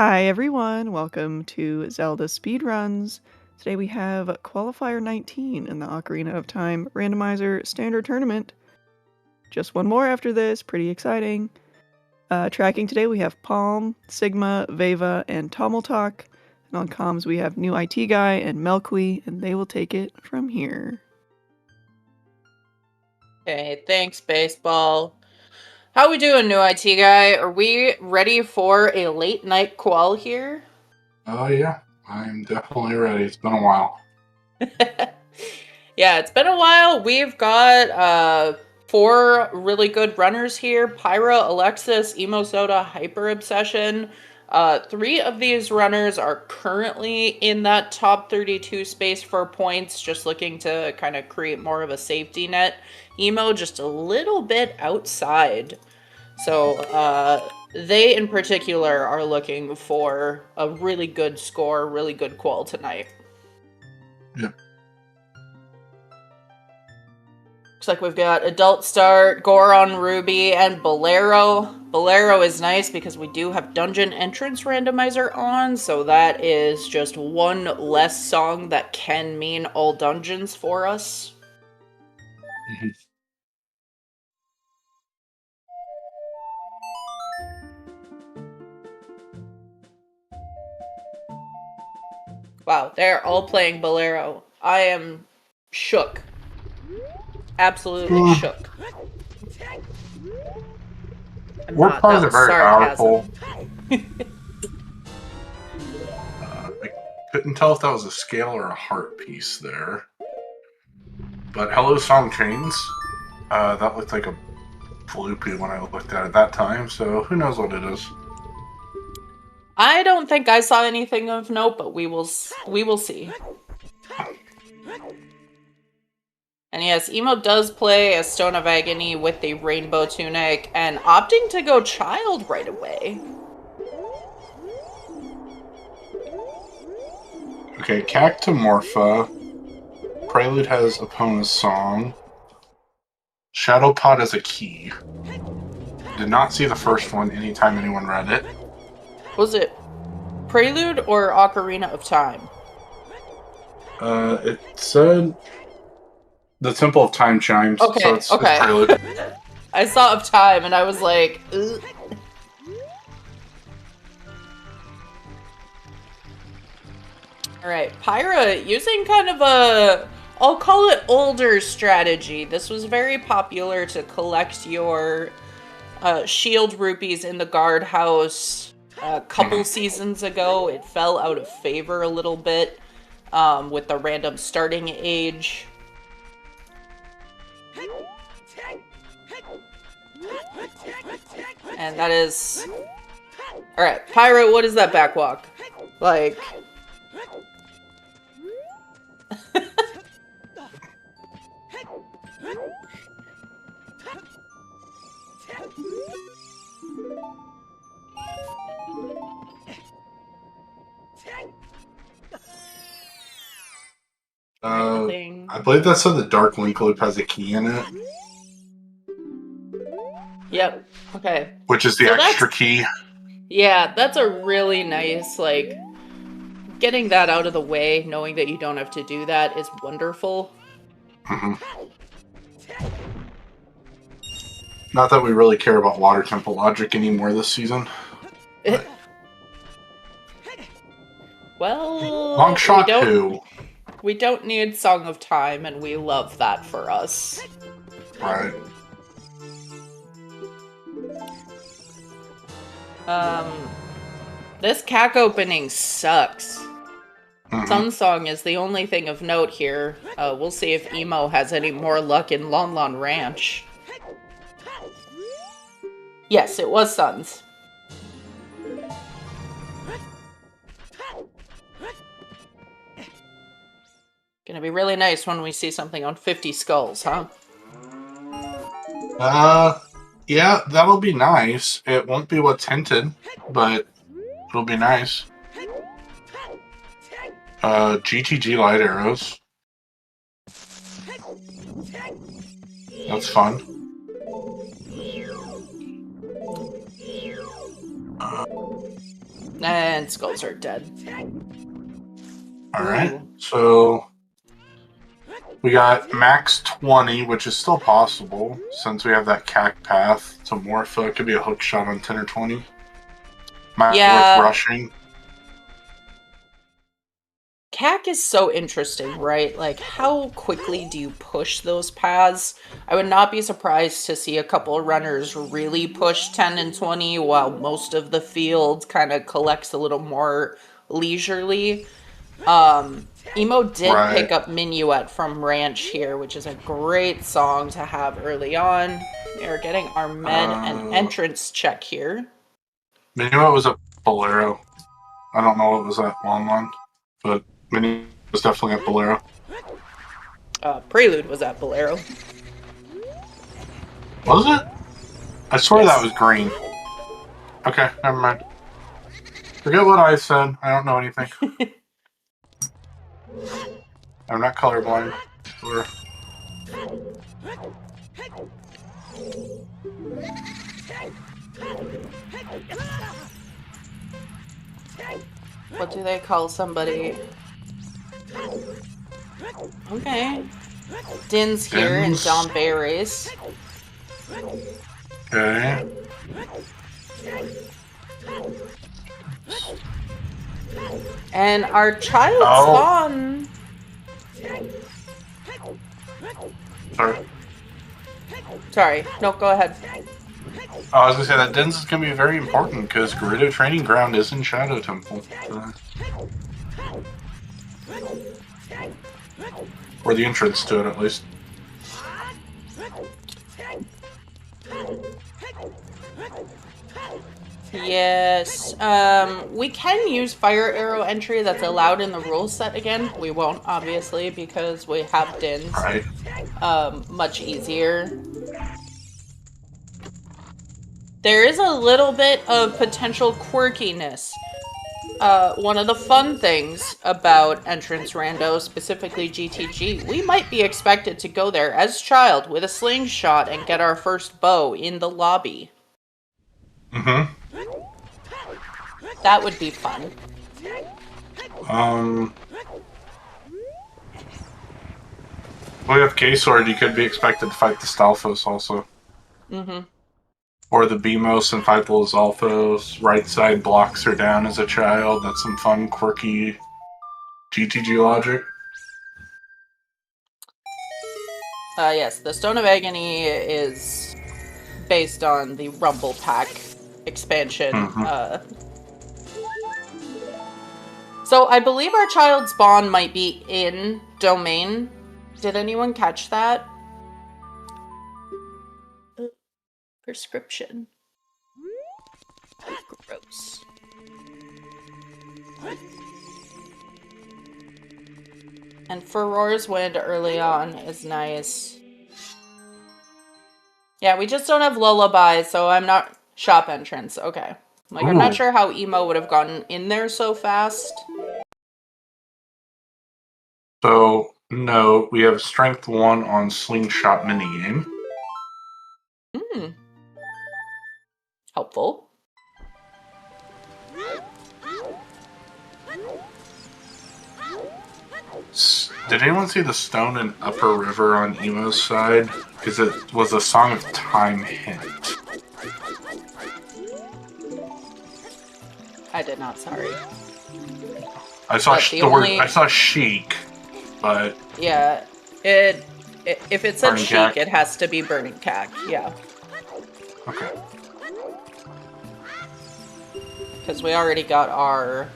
Hi everyone, welcome to Zelda Speedruns. Today we have Qualifier 19 in the Ocarina of Time Randomizer Standard Tournament. Just one more after this, pretty exciting. Tracking today we have Palm, Sigma, Veva, and Tommeltalk. And on comms we have New IT Guy and Melqui, and they will take it from here. Okay, thanks, Baseball. How we doing, New IT Guy? Are we ready for a late night qual here? Oh yeah, I'm definitely ready. It's been a while. Yeah, it's been a while. We've got 4 really good runners here. Pyra, Alexis, Emo Soda, Hyper Obsession. 3 of these runners are currently in that top 32 space for points, just looking to kind of create more of a safety net. Emo just a little bit outside. So they in particular are looking for a really good score, really good qual tonight. Yep. Looks like we've got Adult Start, Goron, Ruby, and Bolero. Bolero is nice because we do have Dungeon Entrance Randomizer on, so that is just one less song that can mean all dungeons for us. Wow, they're all playing Bolero. I am shook. Absolutely shook. Warp cards are very powerful. I couldn't tell if that was a scale or a heart piece there. But Hello Song Chains, that looked like a floopy when I looked at it that time, so who knows what it is. I don't think I saw anything of note, but we will see. And yes, Emo does play a Stone of Agony with the Rainbow Tunic, and opting to go Child right away. Okay, Cactomorpha. Prelude has Epona's song. Shadowpod is a key. Did not see the first one anytime anyone read it. Was it Prelude or Ocarina of Time? It said the Temple of Time Chimes. Okay, so it's okay. Prelude. I saw Of Time and I was like, ugh. Alright, Pyra using kind of a, I'll call it older strategy. This was very popular to collect your shield rupees in the guardhouse a couple seasons ago. It fell out of favor a little bit with the random starting age. And that is... Alright, Pyra, what is that backwalk? Like... I believe that's so the Dark Link Loop has a key in it. Yep, okay. Which is the extra key. Yeah, that's a really nice, like, getting that out of the way, knowing that you don't have to do that is wonderful. Not that we really care about Water Temple logic anymore this season. Well, long shot too. We don't need Song of Time, and we love that for us. Right. This CAC opening sucks. Sun Song is the only thing of note here. We'll see if Emo has any more luck in Lon Lon Ranch. Yes, it was Sun's. Gonna be really nice when we see something on 50 skulls, huh? Yeah, that'll be nice. It won't be what's hinted, but it'll be nice. GTG light arrows. That's fun. And skulls are dead. Alright, so we got max 20, which is still possible, since we have that cack path to Morpha. It could be a hook shot on 10 or 20. Might be worth rushing. CAC is so interesting, right? Like, how quickly do you push those paths? I would not be surprised to see a couple of runners really push 10 and 20 while most of the field kind of collects a little more leisurely. Emo did pick up Minuet from Ranch here, which is a great song to have early on. We are getting our med and entrance check here. Minuet was a Bolero. I don't know what was that long one, but Minuet was definitely at Bolero. Prelude was at Bolero. Was it? I swear that was green. Okay, never mind. Forget what I said. I don't know anything. I'm not colorblind. What do they call somebody? Okay. Din's here in Dom Berries. Okay. And our child spawn. Sorry. No, go ahead. I was gonna say that Dens is gonna be very important because Gerudo Training Ground is in Shadow Temple. Or the entrance to it, at least. Yes. We can use fire arrow entry that's allowed in the rule set again. We won't, obviously, because we have Dins. Right. Much easier. There is a little bit of potential quirkiness. One of the fun things about entrance rando, specifically GTG, we might be expected to go there as child with a slingshot and get our first bow in the lobby. Mm-hmm. That would be fun. We have K-Sword, you could be expected to fight the Stalfos also. Mm-hmm. Or the Beamos and fight the Lizalfos. Right side blocks her down as a child. That's some fun, quirky GTG logic. Yes, the Stone of Agony is based on the Rumble Pack expansion. Mm-hmm. So I believe our child spawn might be in Domain. Did anyone catch that? Prescription. Gross. And Furor's Wind early on is nice. Yeah, we just don't have Lullaby, so I'm not... Shop entrance, okay. Like, I'm not sure how Emo would have gotten in there so fast. So, no, we have Strength 1 on Slingshot minigame. Helpful. Did anyone see the stone in Upper River on Emo's side? Because it was a Song of Time hint. I did not, sorry. I saw I saw Chic, but... Yeah, if it said Burning Chic, Cack. it has to be Burning Cack, yeah. Okay. Because we already got our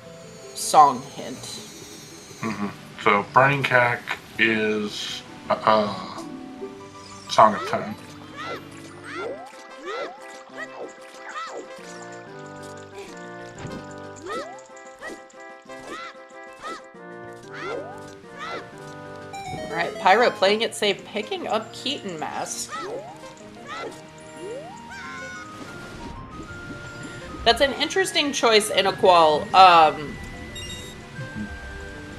song hint. Mm-hmm. So, Burning Cack is Song of Time. Alright, Pyro playing it safe, picking up Keaton Mask. That's an interesting choice in a qual.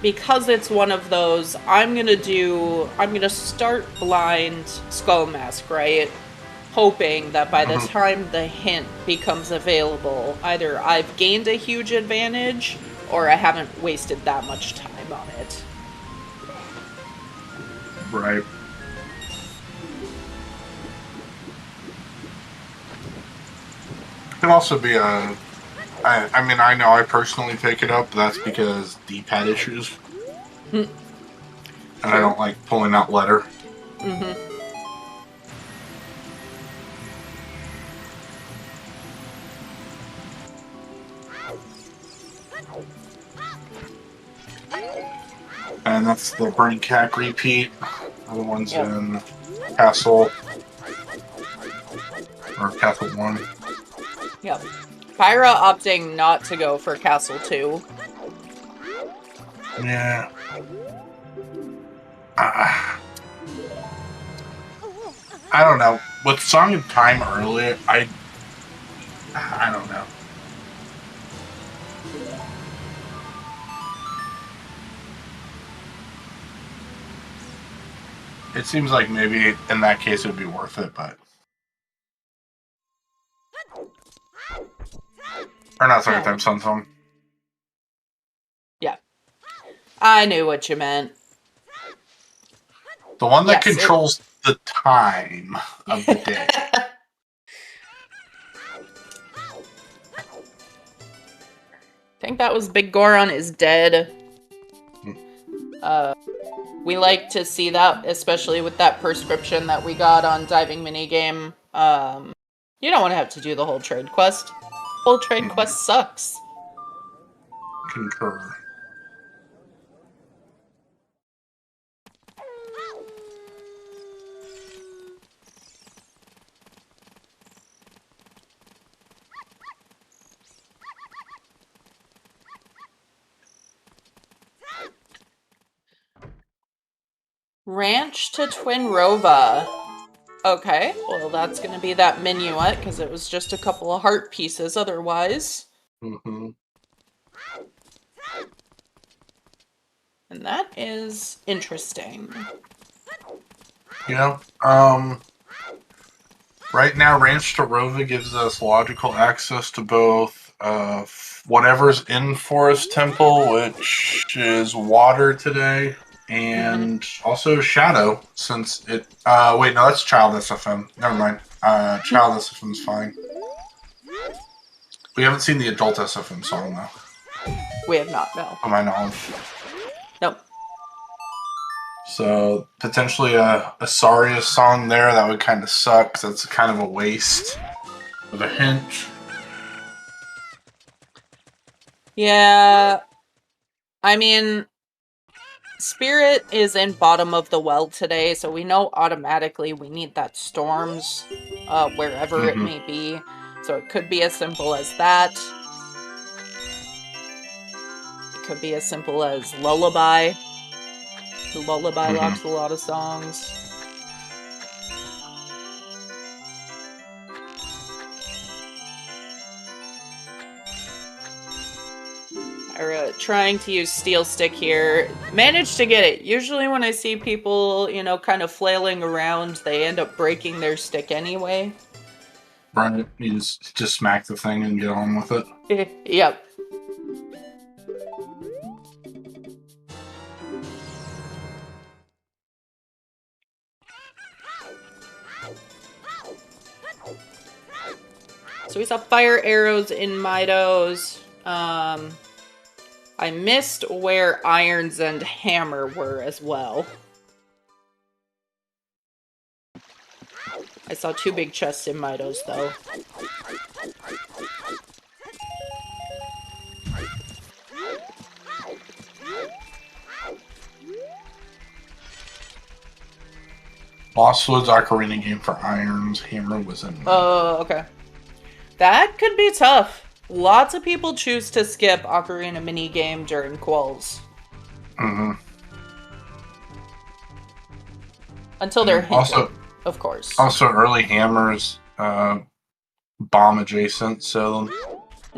Because it's one of those, I'm gonna start blind Skull Mask, right? hoping that by the time the hint becomes available, either I've gained a huge advantage or I haven't wasted that much time on it. Right. It can also be a... I mean, I know I personally pick it up, but that's because D-pad issues. And I don't like pulling out letter. And that's the Burning Cack repeat. Other one's in Castle. Or Castle 1. Yep. Pyra opting not to go for Castle 2. Yeah. I don't know. With Song of Time earlier, I don't know. It seems like maybe in that case it would be worth it, but... Or not Song of Time, Sun Song. Yeah. I knew what you meant. The one that controls the time of the day. I think that was Big Goron is dead. We like to see that, especially with that prescription that we got on Diving Minigame. You don't want to have to do the whole trade quest. Whole trade quest sucks. Concur. Ranch to Twin Rova. Okay, well that's gonna be that minuet, because it was just a couple of heart pieces otherwise. And that is interesting. Yeah, right now Ranch to Rova gives us logical access to both whatever's in Forest Temple, which is water today, and also Shadow, since it... wait, no, that's Child SFM. Never mind. Child SFM's fine. We haven't seen the adult SFM song, though. We have not, no. To my knowledge. Nope. So, potentially a Sarius song there, that would kind of suck, because that's kind of a waste of a hint. Yeah. I mean... Spirit is in bottom of the well today, so we know automatically we need that Storms, wherever it may be. So it could be as simple as that. It could be as simple as Lullaby. The Lullaby locks a lot of songs. Trying to use Steel Stick here. Managed to get it. Usually when I see people, you know, kind of flailing around, they end up breaking their stick anyway. Right, you just smack the thing and get on with it. Yep. So we saw fire arrows in Midos. I missed where irons and hammer were as well. I saw 2 big chests in Midos, though. Bosswood's Ocarina game for irons, hammer was in. Oh, okay. That could be tough. Lots of people choose to skip Ocarina minigame during quals. Until they're hinted, also, of course. Also, early hammers, bomb adjacent, so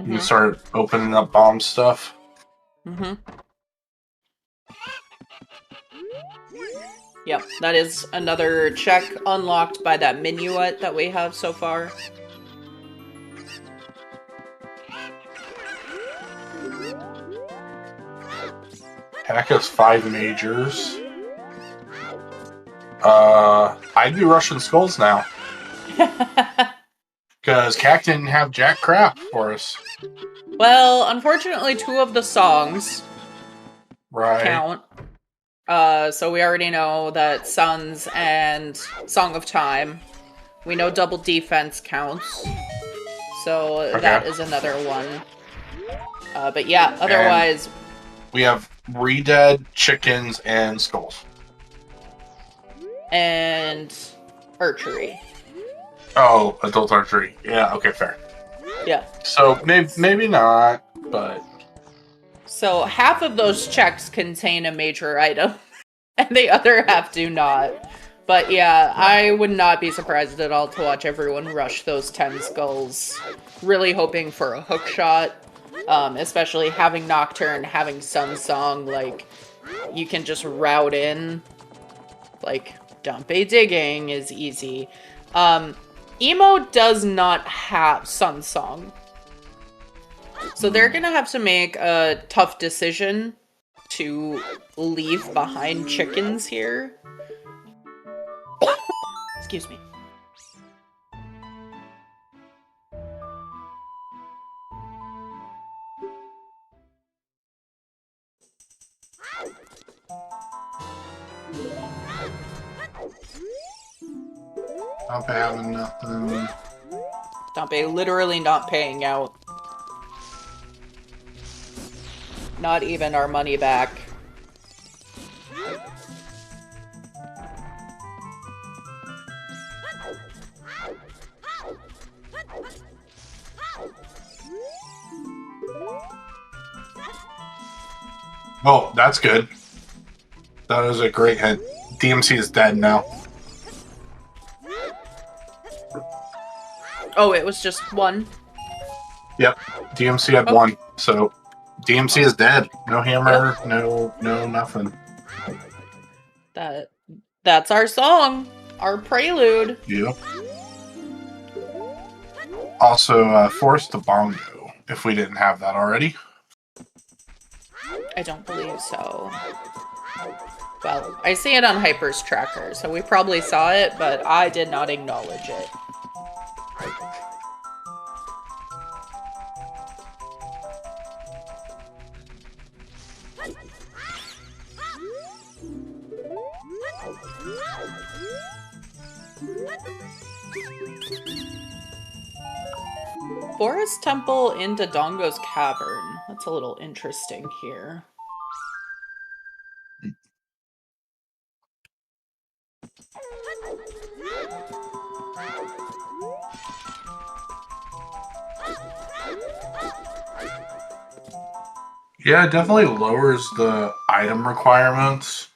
you start opening up bomb stuff. Yep, that is another check unlocked by that minuet that we have so far. Hack has 5 majors. I do Russian Skulls now. Because Cac didn't have jack crap for us. Well, unfortunately, 2 of the songs count. So we already know that Suns and Song of Time. We know Double Defense counts. So Okay. that is another one. But yeah, otherwise... And we have Redead, Chickens, and Skulls. And Archery. Oh, Adult Archery. Yeah, okay, fair. Yeah. So maybe not, but... So half of those checks contain a major item, and the other half do not. But yeah, I would not be surprised at all to watch everyone rush those 10 skulls, really hoping for a hook shot, especially having Nocturne, having Sun Song, like, you can just route in, like, Dumpe Digging is easy. Emo does not have Sun Song. So they're gonna have to make a tough decision to leave behind chickens here. Excuse me. Not having nothing. Dumpe literally not paying out. Not even our money back. Oh, that's good. That was a great hit. DMC is dead now. Oh, it was just one? Yep. DMC had 1. So DMC is dead. No hammer, no nothing. That's our song. Our prelude. Yep. Also, Force the Bongo, if we didn't have that already. I don't believe so. Well, I see it on Hyper's tracker, so we probably saw it, but I did not acknowledge it. Forest Temple in Dodongo's Cavern. That's a little interesting here. Yeah, it definitely lowers the item requirements.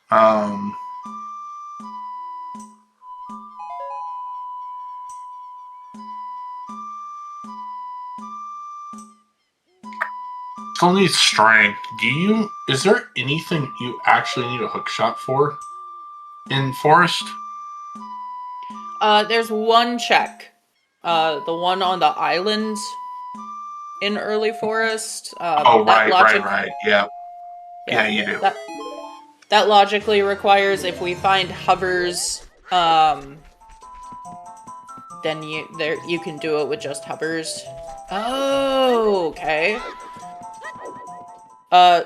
Still needs strength. Is there anything you actually need a hook shot for in Forest? There's one check. The one on the island in Early Forest. Right. Yeah. Yeah, you do. That logically requires if we find hovers, then you can do it with just hovers. Oh, okay.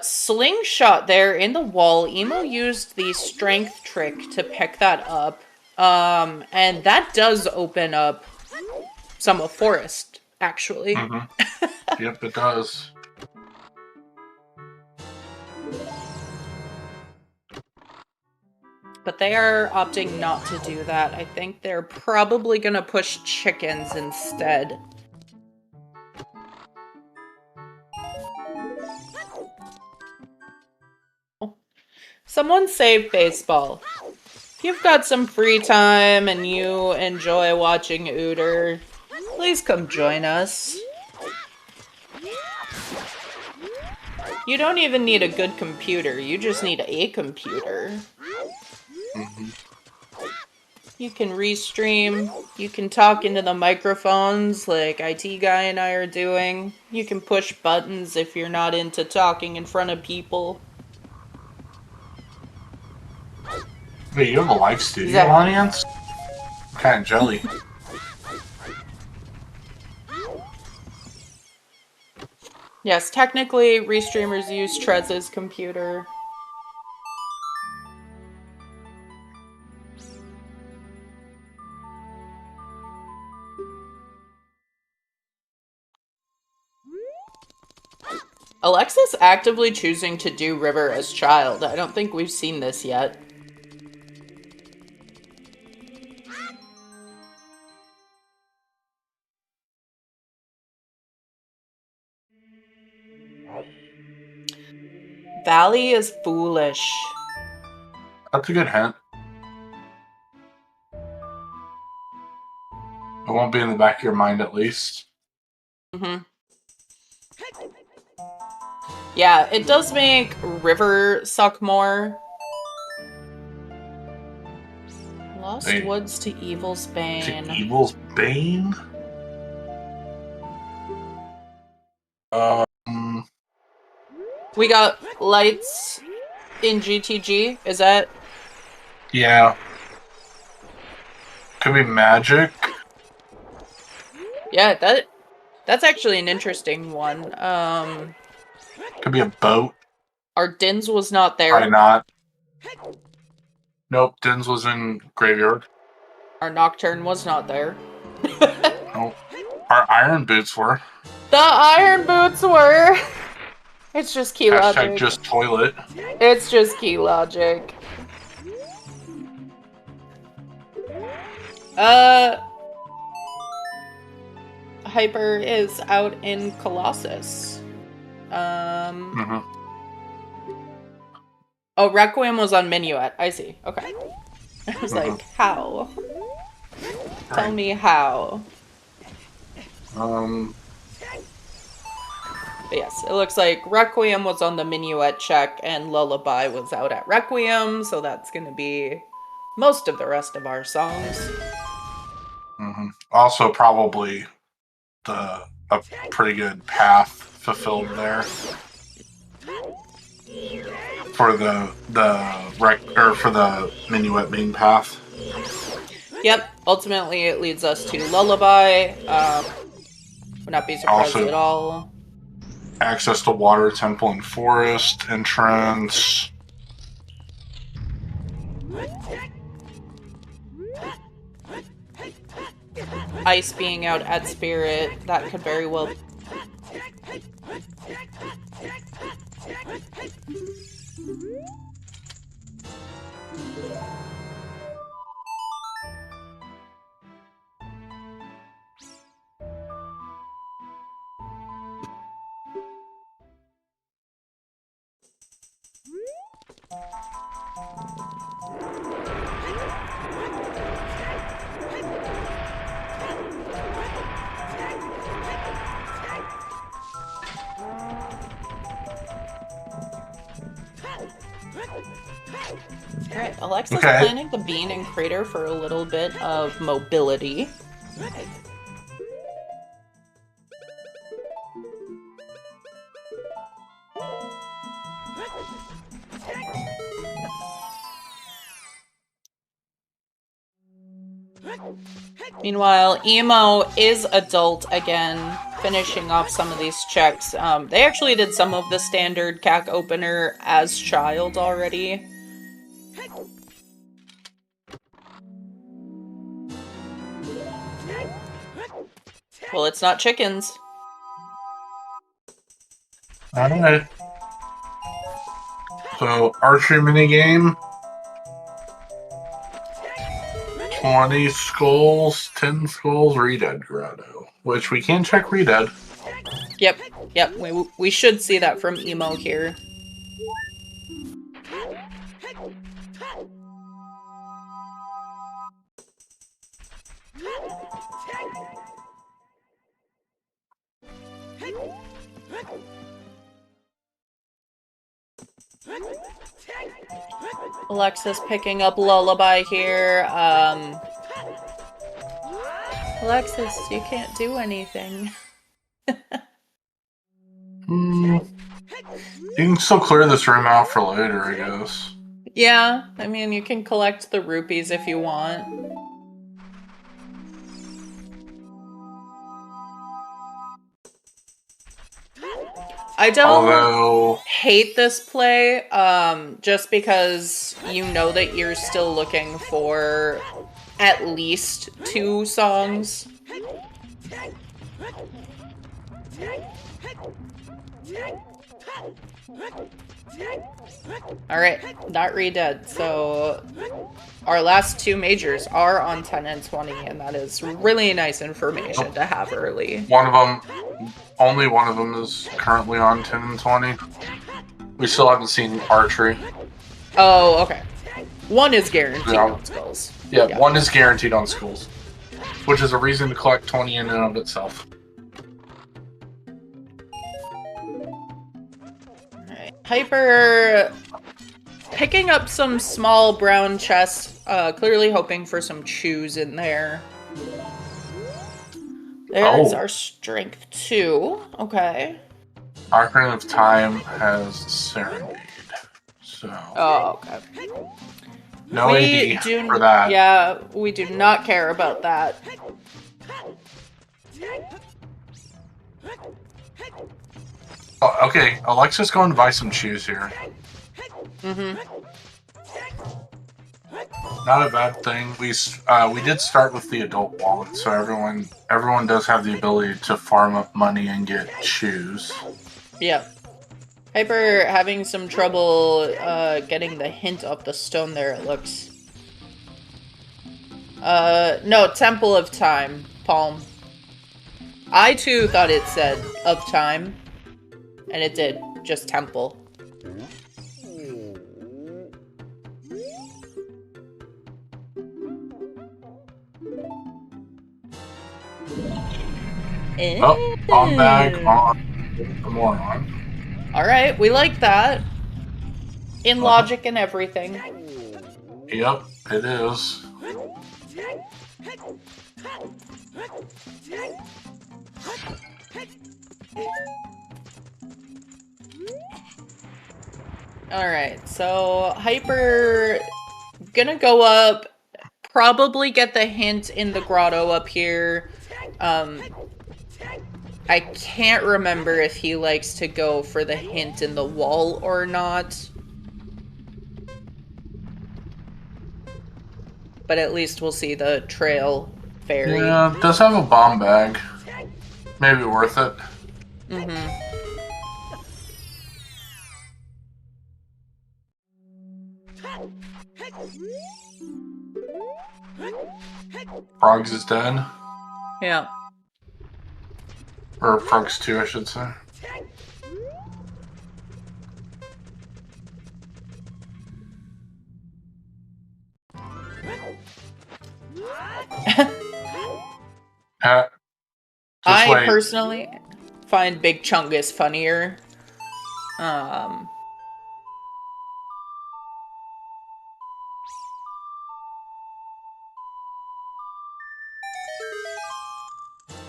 Slingshot there in the wall. Emo used the strength trick to pick that up. And that does open up some of Forest, actually. Mm-hmm. Yep, it does. But they are opting not to do that. I think they're probably gonna push chickens instead. Someone save baseball. If you've got some free time and you enjoy watching Ooter, please come join us. You don't even need a good computer, you just need a computer. Mm-hmm. You can restream. You can talk into the microphones like IT Guy and I are doing. You can push buttons if you're not into talking in front of people. Wait, you have a live studio audience? What kind of jelly? Yes, technically, restreamers use Trez's computer. Alexis actively choosing to do River as child. I don't think we've seen this yet. Valley is foolish. That's a good hint. It won't be in the back of your mind, at least. Mm-hmm. Yeah, it does make River suck more. Lost Woods to Evil's Bane. To Evil's Bane? We got lights in GTG, is that? Yeah. Could be magic. Yeah, that's actually an interesting one. Could be a boat. Our Dins was not there. Probably not. Nope, Dins was in Graveyard. Our Nocturne was not there. Nope. Our Iron Boots were. The Iron Boots were! It's just key logic. Hashtag just toilet. It's just key logic. Hyper is out in Colossus. Oh, Requiem was on Minuet. I see. Okay. I was like, how? Tell me how. But yes, it looks like Requiem was on the Minuet check and Lullaby was out at Requiem, so that's going to be most of the rest of our songs. Also, probably a pretty good path fulfilled there for the Minuet main path. Yep. Ultimately, it leads us to Lullaby. Would not be surprised Also, at all. Access to Water Temple and Forest entrance. Ice being out at Spirit, that could very well. Alright, Alexa's planning the Bean and Crater for a little bit of mobility. Meanwhile, Emo is adult again, finishing off some of these checks. They actually did some of the standard CAC opener as child already. Well, it's not chickens. Alright. So, archery minigame. 20 skulls, 10 skulls, Redead Grotto. Which we can check Redead. Yep, we should see that from Emo here. Alexis picking up Lullaby here. Alexis, you can't do anything. You can still clear this room out for later, I guess. Yeah, I mean, you can collect the rupees if you want. I don't hate this play, just because you know that you're still looking for at least 2 songs. Alright, not re-dead. So our last 2 majors are on 10 and 20, and that is really nice information to have early. Only one of them is currently on 10 and 20. We still haven't seen archery. Oh, okay. One is guaranteed on skulls. Yeah, one is guaranteed on skulls, which is a reason to collect 20 in and of itself. Alright. Hyper picking up some small brown chests, clearly hoping for some chews in there. There's our strength 2. Okay. Ocarina of Time has Serenade. So. Oh, okay. No AD for that. Yeah, we do not care about that. Oh, okay, Alexa's going to buy some shoes here. Not a bad thing. We did start with the adult wallet, so everyone does have the ability to farm up money and get shoes. Yeah. Hyper having some trouble getting the hint of the stone there, it looks. No, Temple of Time, Palm. I too thought it said of time, and it did, just Temple. Oh, on bag, on, more on. Alright, we like that. In logic and everything. Yep, it is. Alright, so Hyper gonna go up, probably get the hint in the grotto up here. I can't remember if he likes to go for the hint in the wall or not. But at least we'll see the trail fairy. Yeah, it does have a bomb bag. Maybe worth it. Frogs is dead. Yeah. Or Frogs 2, I should say. I personally find Big Chungus funnier.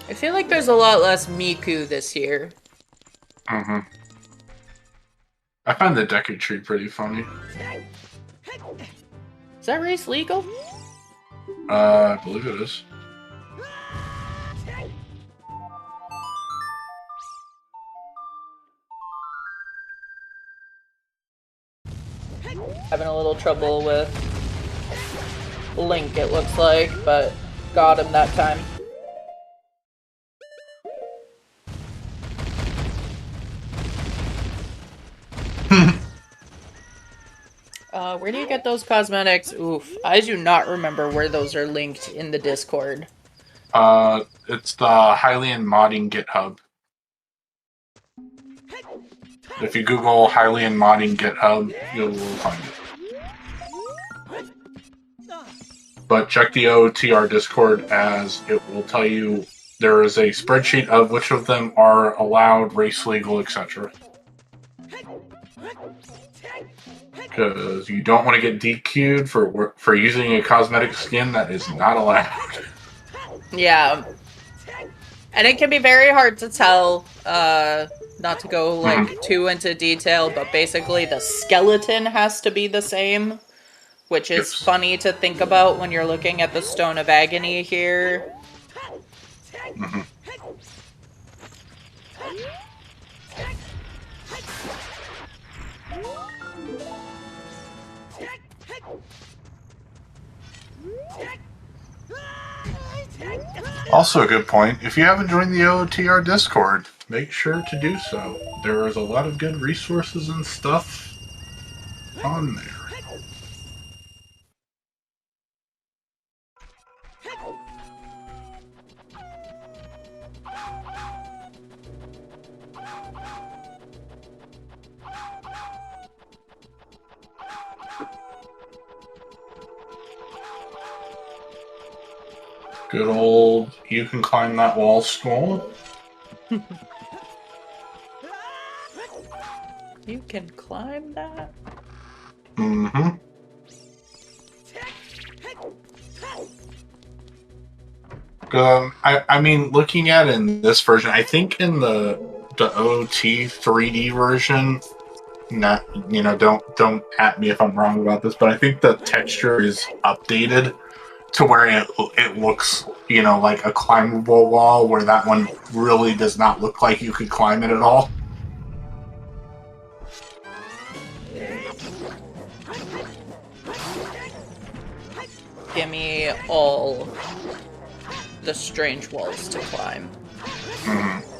I feel like there's a lot less Miku this year. I find the Deku Tree pretty funny. Is that race legal? I believe it is. Having a little trouble with Link, it looks like, but got him that time. Where do you get those cosmetics? Oof. I do not remember where those are linked in the Discord. It's the Hylian modding GitHub. If you Google Hylian modding GitHub, you'll find it. But check the OOTR Discord, as it will tell you there is a spreadsheet of which of them are allowed, race legal, etc. Because you don't want to get DQ'd for using a cosmetic skin that is not allowed. Yeah. And it can be very hard to tell, not to go, like, too into detail, but basically the skeleton has to be the same, which is funny to think about when you're looking at the Stone of Agony here. Mm-hmm. Also a good point, if you haven't joined the OOTR Discord, make sure to do so. There is a lot of good resources and stuff on there. Good old, you can climb that wall school. You can climb that? Mm-hmm. I mean, looking at it in this version, I think in the OT 3D version, don't at me if I'm wrong about this, but I think the texture is updated to where it looks, like a climbable wall, where that one really does not look like you could climb it at all. Give me all the strange walls to climb. Mm-hmm.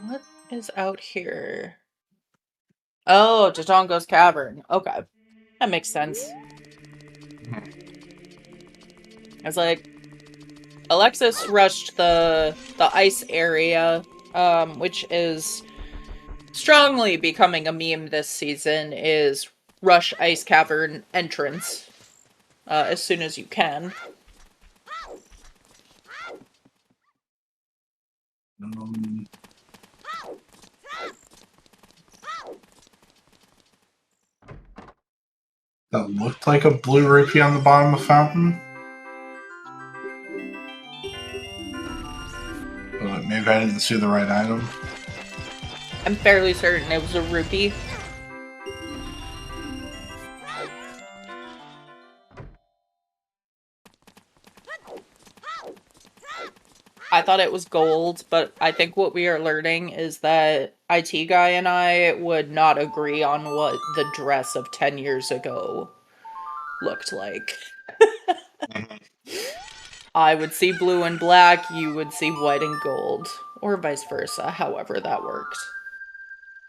What is out here? Oh, Tatongo's Cavern. Okay. That makes sense. I was like, Alexis rushed the ice area, which is strongly becoming a meme this season, is rush ice cavern entrance as soon as you can. That looked like a blue rupee on the bottom of the fountain. But maybe I didn't see the right item. I'm fairly certain it was a rupee. I thought it was gold, but I think what we are learning is that IT Guy and I would not agree on what the dress of 10 years ago looked like. I would see blue and black, you would see white and gold. Or vice versa, however that worked.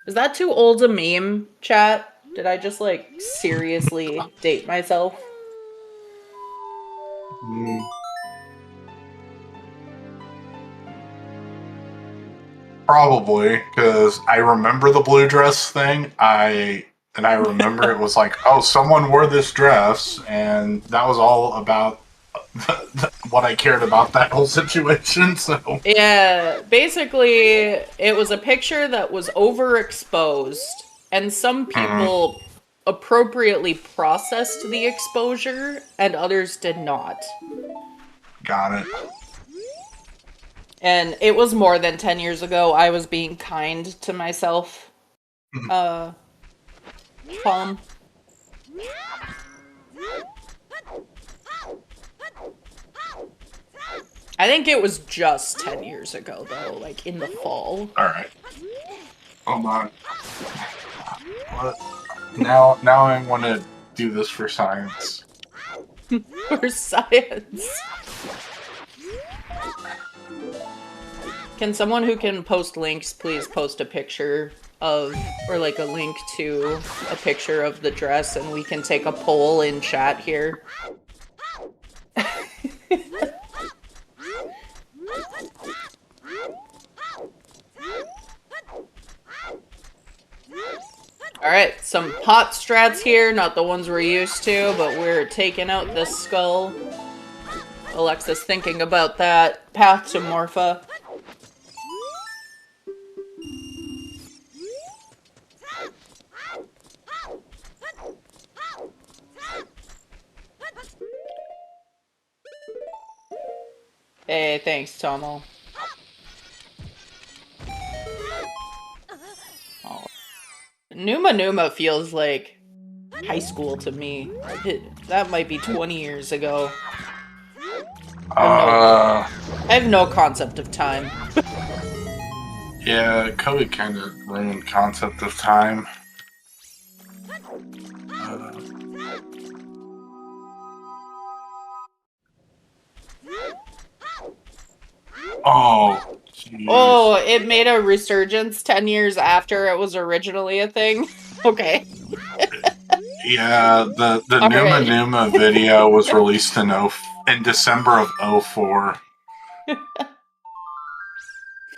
Is that too old a meme, chat? Did I just, like, seriously date myself? Probably, because I remember the blue dress thing. I remember it was like, oh, someone wore this dress, and that was all about what I cared about that whole situation. So yeah, basically, it was a picture that was overexposed, and some people appropriately processed the exposure, and others did not. Got it. And it was more than 10 years ago. I was being kind to myself. Tom. I think it was just 10 years ago, though, like in the fall. Alright. Hold on. What? Now I want to do this for science. For science. Can someone who can post links please post a picture of, or like a link to a picture of the dress, and we can take a poll in chat here. Alright, some pot strats here, not the ones we're used to, but we're taking out this skull. Alexa's thinking about that path to Morpha. Hey, thanks, Tomo. Oh. Numa Numa feels like high school to me. That might be 20 years ago. I have no concept of time. Yeah, COVID kind of ruined concept of time. Oh, geez. Oh, it made a resurgence 10 years after it was originally a thing? Okay. Yeah, the Numa Numa video was released in December of 2004.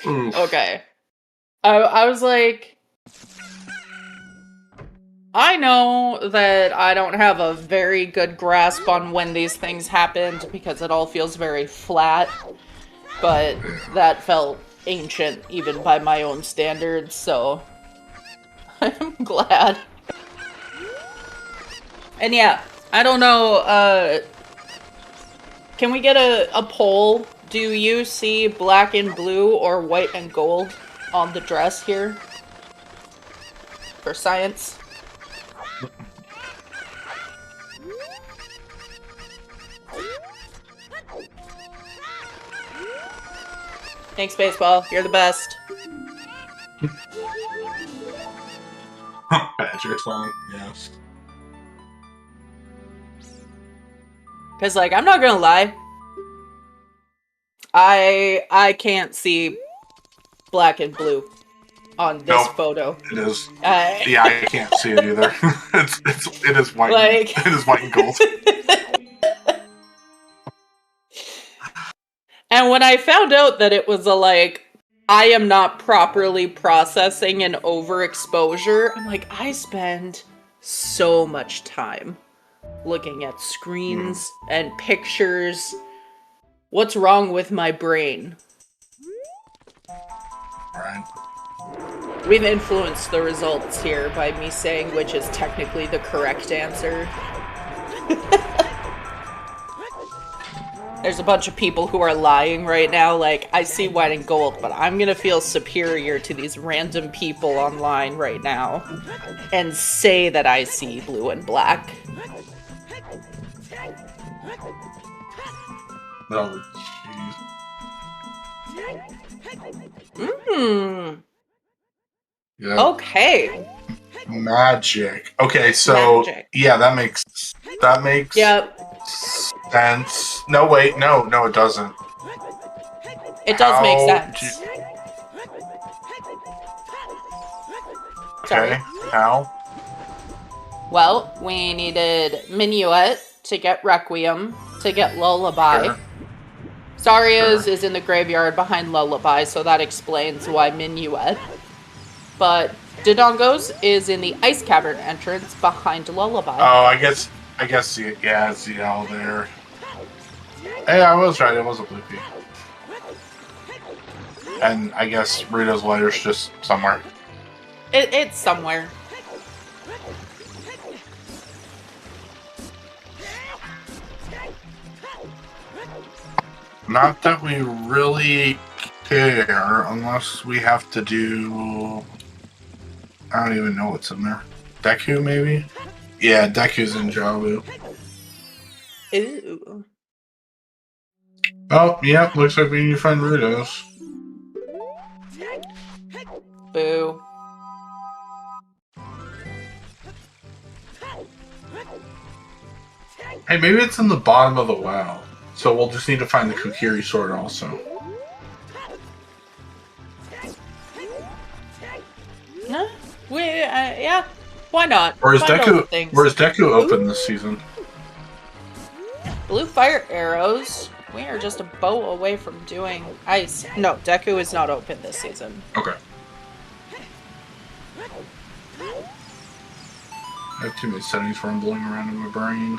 Okay. I was like, I know that I don't have a very good grasp on when these things happened because it all feels very flat, but that felt ancient even by my own standards, so I'm glad. And yeah, I don't know, can we get a poll? Do you see black and blue or white and gold on the dress here? For science? Thanks, Baseball. You're the best. Badger song, yes. Because, like, I'm not gonna lie. I can't see black and blue on this photo. It is. Yeah, I can't see it either. It is white. Like, it is white and gold. And when I found out that it was a, like, I am not properly processing an overexposure, I'm like, I spend so much time looking at screens and pictures. What's wrong with my brain? Right. We've influenced the results here by me saying which is technically the correct answer. There's a bunch of people who are lying right now, like, I see white and gold, but I'm gonna feel superior to these random people online right now and say that I see blue and black. Oh, Mmm. Yeah. Okay. Magic. Okay, so yeah, that makes Yep. sense. No, wait, no, it doesn't. It does make sense. Okay, how? Well, we needed Minuet to get Requiem, to get Lullaby. Sure. Saria's is in the graveyard behind Lullaby, so that explains why Minuet. But Dodongo's is in the Ice Cavern entrance behind Lullaby. Oh, I guess, yeah, it's the owl there. Hey, I was right, it was a blue pea. And I guess Rita's layer's just somewhere. It's somewhere. Not that we really care, unless we have to do... I don't even know what's in there. Deku, maybe? Yeah, Deku's in Jabu. Ooh. Oh, yeah, looks like we need to find Rudos. Boo. Hey, maybe it's in the bottom of the well. So we'll just need to find the Kokiri sword also. Yeah, why not? Or is Find all the things. Deku open this season? Blue fire arrows. We are just a bow away from doing ice. No, Deku is not open this season. Okay. I have too many settings rumbling around in my brain.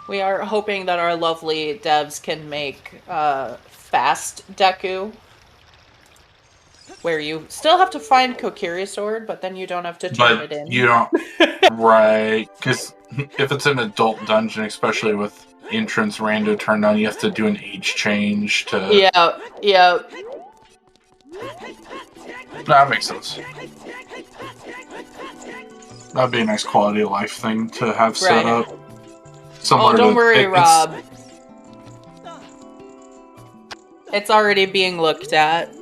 We are hoping that our lovely devs can make fast Deku, where you still have to find Kokiri Sword, but then you don't have to turn it in. You don't, right? Because if it's an adult dungeon, especially with entrance rando turned on, you have to do an age change to. Yeah, yeah. That makes sense. That'd be a nice quality of life thing to have set up. Oh, don't worry, Rob. It's already being looked at.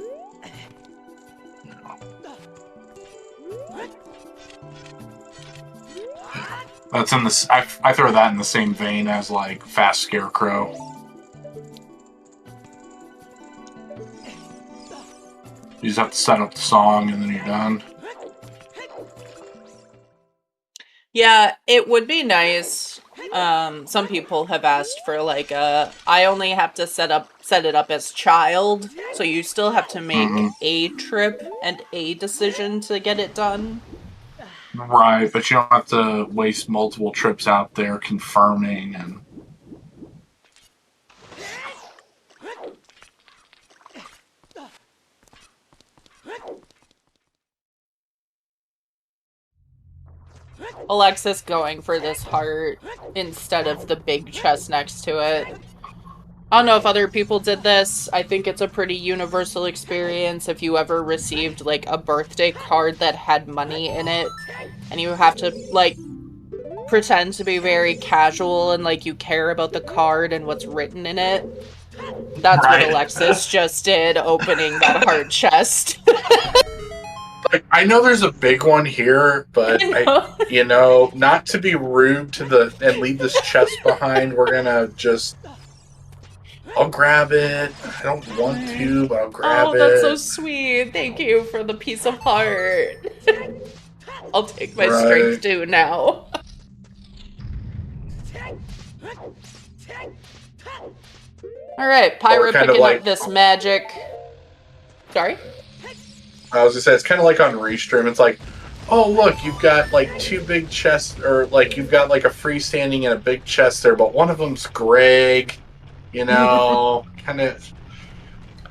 That's in this. I throw that in the same vein as like Fast Scarecrow. You just have to set up the song and then you're done. Yeah, it would be nice. Some people have asked for like I only have to set it up as child, so you still have to make a trip and a decision to get it done. Right, but you don't have to waste multiple trips out there confirming and. Alexis going for this heart instead of the big chest next to it. I don't know if other people did this. I think it's a pretty universal experience if you ever received like a birthday card that had money in it and you have to like pretend to be very casual and like you care about the card and what's written in it. That's what Alexis just did, opening that heart chest. I know there's a big one here, but you know, not to be rude to and leave this chest behind, we're gonna just. I'll grab it. I don't want to, but I'll grab it. Oh, that's so sweet. Thank you for the piece of heart. I'll take my strength too now. Alright, Pyra picking up this magic. Sorry? I was gonna say, it's kind of like on Restream. It's like, oh, look, you've got like two big chests, or like you've got like a freestanding and a big chest there, but one of them's Greg. You know, kind of.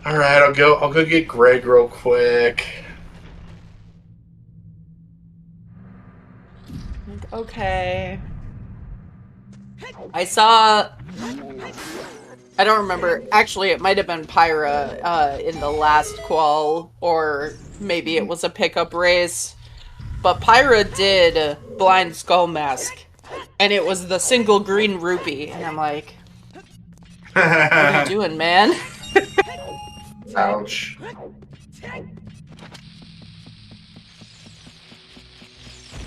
All right, I'll go get Greg real quick. Okay. I saw. I don't remember. Actually, it might have been Pyra in the last qual, or maybe it was a pickup race. But Pyra did Blind Skull Mask, and it was the single green rupee, and I'm like. What are you doing, man? Ouch.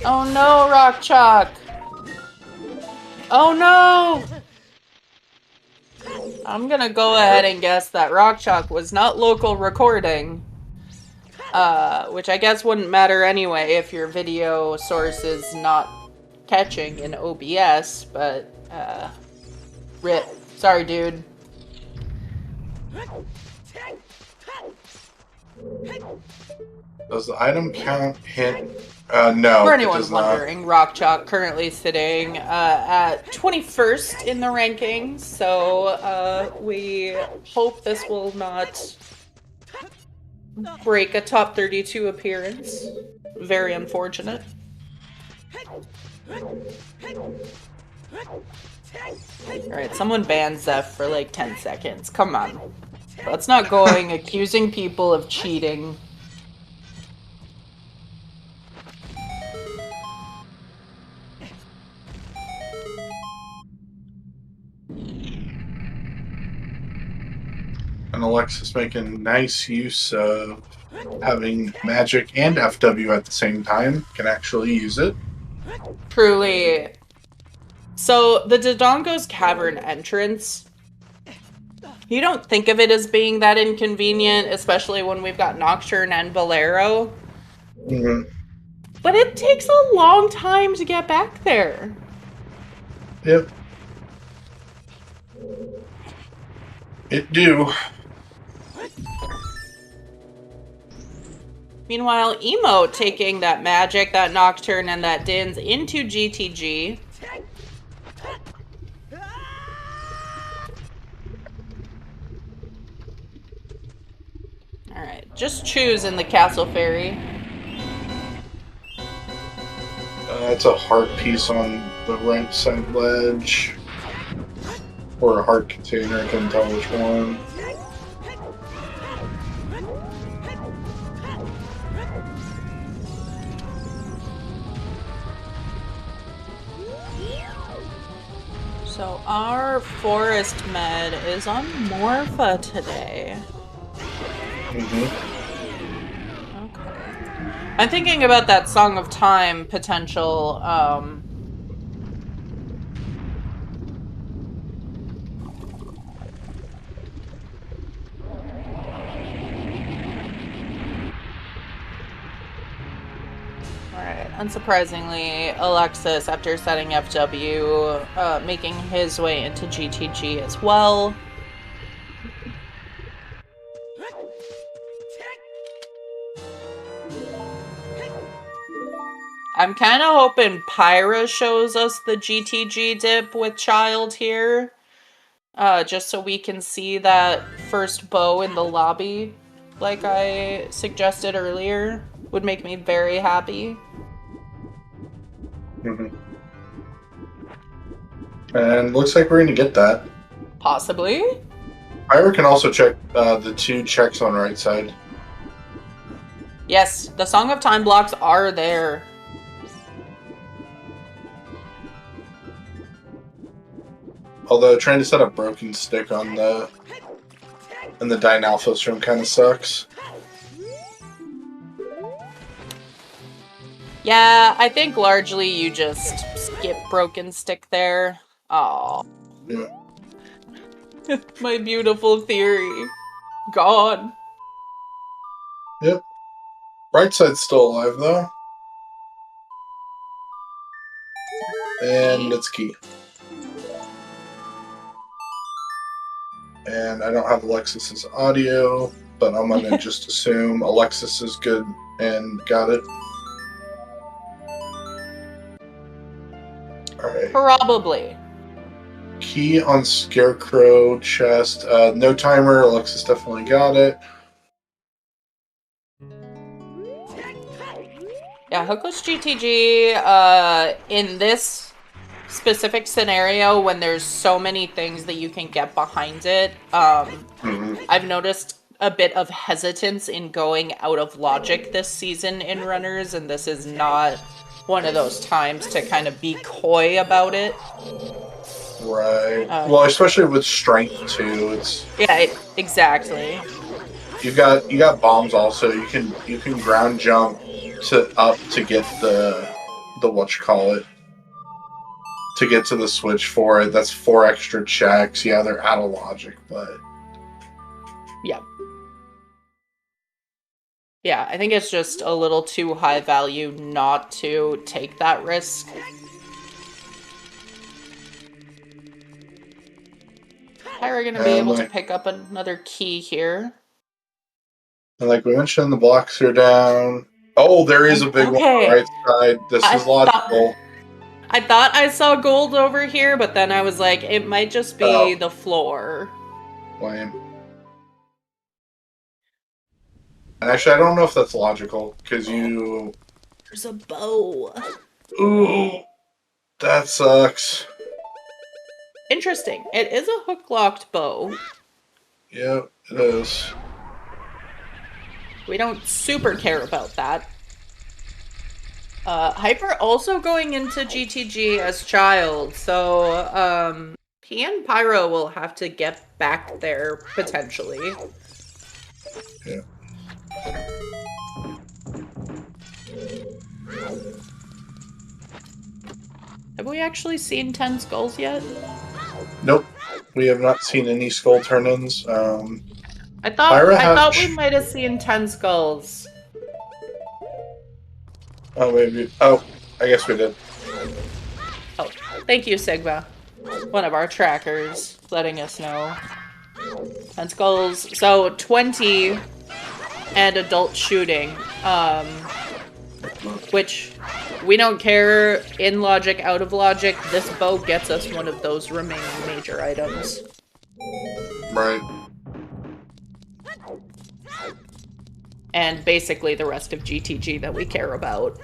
Oh no, Rock Chalk! Oh no! I'm gonna go ahead and guess that Rock Chalk was not local recording. Which I guess wouldn't matter anyway if your video source is not catching in OBS, but, rip. Sorry, dude. Does the item count hint? No. For anyone wondering, Rock Chalk currently sitting at 21st in the rankings, so we hope this will not break a top 32 appearance. Very unfortunate. Alright, someone ban Zeph for like 10 seconds. Come on. That's not going accusing people of cheating. And Alexis making nice use of having magic and FW at the same time. Can actually use it. Truly. So, the Dodongo's Cavern entrance, You don't think of it as being that inconvenient, especially when we've got Nocturne and Bolero. Mm-hmm. But it takes a long time to get back there. Yep. It do. Meanwhile, Emo taking that magic, that Nocturne, and that Dins into GTG. Alright, just choose in the Castle Fairy. It's a heart piece on the right side ledge. Or a heart container, I couldn't tell which one. So our forest med is on Morpha today. Okay. I'm thinking about that Song of Time potential. Alright, unsurprisingly, Alexis, after setting FW, making his way into GTG as well. I'm kind of hoping Pyra shows us the GTG dip with Child here. Just so we can see that first bow in the lobby, like I suggested earlier, would make me very happy. And looks like we're going to get that. Possibly. Pyra can also check the 2 checks on right side. Yes, the Song of Time blocks are there. Although trying to set a broken stick on the Dynalphos room kind of sucks. Yeah, I think largely you just skip broken stick there. Oh. Yeah. My beautiful theory. Gone. Yep. Right side's still alive though. And it's key. And I don't have Alexis's audio, but I'm gonna just assume Alexis is good and got it. Alright. Probably. Key on Scarecrow chest. No timer, Alexis definitely got it. Yeah, Hookless GTG, in this specific scenario, when there's so many things that you can get behind it, I've noticed a bit of hesitance in going out of logic this season in runners, and this is not one of those times to kind of be coy about it. Right. Well, especially with strength too. It's exactly. You got bombs also. You can ground jump to get the whatchamacallit, to get to the switch for it. That's 4 extra checks. Yeah, they're out of logic, but yeah. Yeah, I think it's just a little too high value not to take that risk. How are we going to be able to pick up another key here? And like we mentioned, the blocks are down. Oh, there is a big one on the right side. This is logical. I thought I saw gold over here, but then I was like, it might just be the floor. Lame. And actually, I don't know if that's logical, because you... There's a bow. Ooh, that sucks. Interesting. It is a hook-locked bow. Yep, it is. We don't super care about that. Hyper also going into GTG as Child, so he and Pyro will have to get back there, potentially. Yeah. Have we actually seen 10 skulls yet? Nope. We have not seen any skull turn-ins. I thought we might have seen 10 skulls. Oh, maybe. Oh, I guess we did. Oh, thank you, Sigma. One of our trackers letting us know. 10 skulls. So 20 and adult shooting. Which we don't care in logic, out of logic. This bow gets us one of those remaining major items. Right. And basically the rest of GTG that we care about.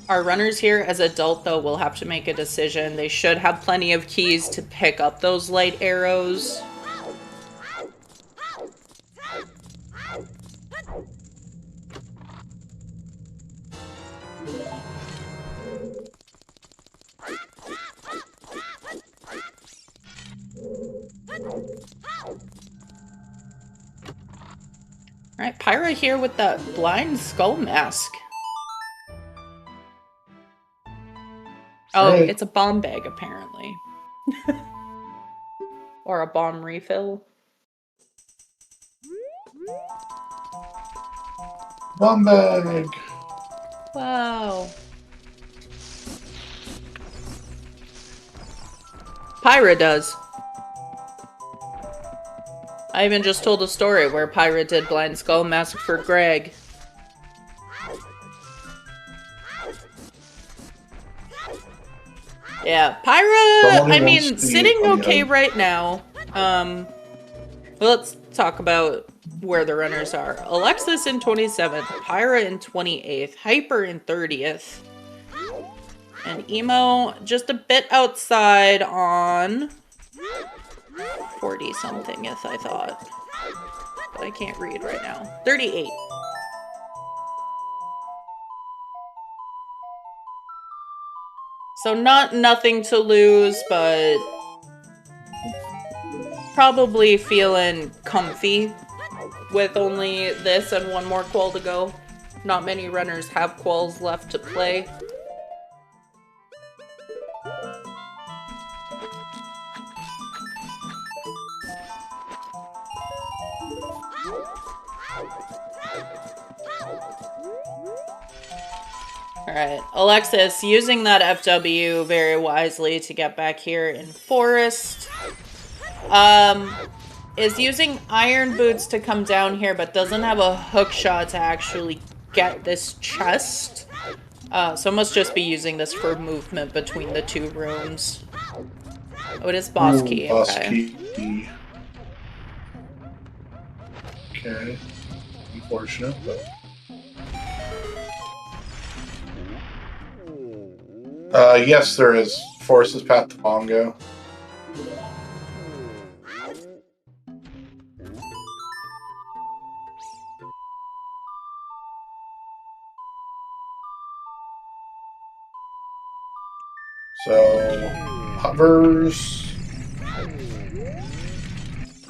Our runners here as adult, though, will have to make a decision. They should have plenty of keys to pick up those light arrows. Alright, Pyra here with that blind skull mask. Oh, Right. it's a bomb bag, apparently. Or a bomb refill. Bomb bag. Wow. Pyra does. I even just told a story where Pyra did blind skull mask for Greg. Yeah, Pyra, I mean, sitting okay right now. Let's talk about where the runners are. Alexis in 27th, Pyra in 28th, Hyper in 30th, and Emo just a bit outside on 40-somethingth, I thought. But I can't read right now. 38. So nothing to lose, but probably feeling comfy with only this and one more qual to go. Not many runners have quals left to play. Alright, Alexis using that FW very wisely to get back here in Forest. Is using Iron Boots to come down here, but doesn't have a hook shot to actually get this chest. So must just be using this for movement between the two rooms. Oh, it is boss key. Boss Okay. key. Okay. Unfortunate, but... yes, there is. Forces path to Bongo. So, hovers,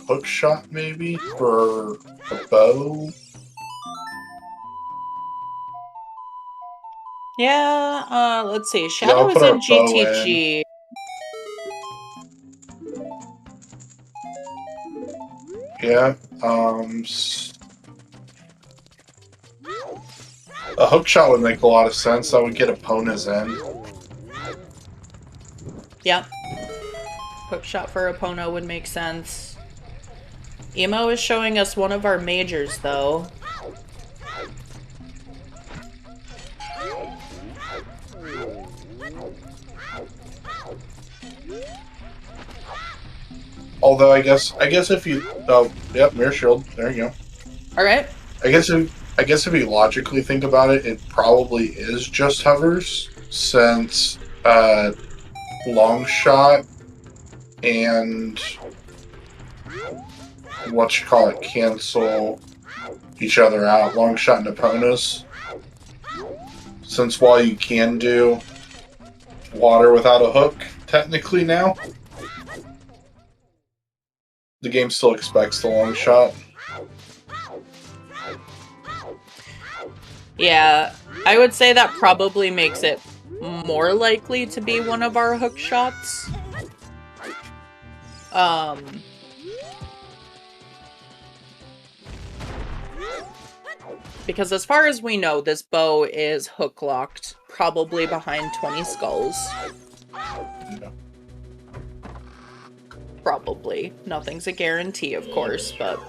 hook shot maybe for a bow. Yeah, let's see. Yeah, Shadow I'll is put in our bow GTG. Yeah, a hook shot would make a lot of sense. That would get opponents in. Yep. Hook shot for Epona would make sense. Emo is showing us one of our majors, though. Although I guess if you yep, mirror shield. There you go. All right. I guess if you logically think about it, it probably is just hovers, since long shot and cancel each other out. Long shot and Epona's. Since while you can do water without a hook, technically now, the game still expects the long shot. Yeah, I would say that probably makes it more likely to be one of our hook shots. Because as far as we know, this bow is hook locked, probably behind 20 skulls. Yeah. Probably. Nothing's a guarantee, of course, but...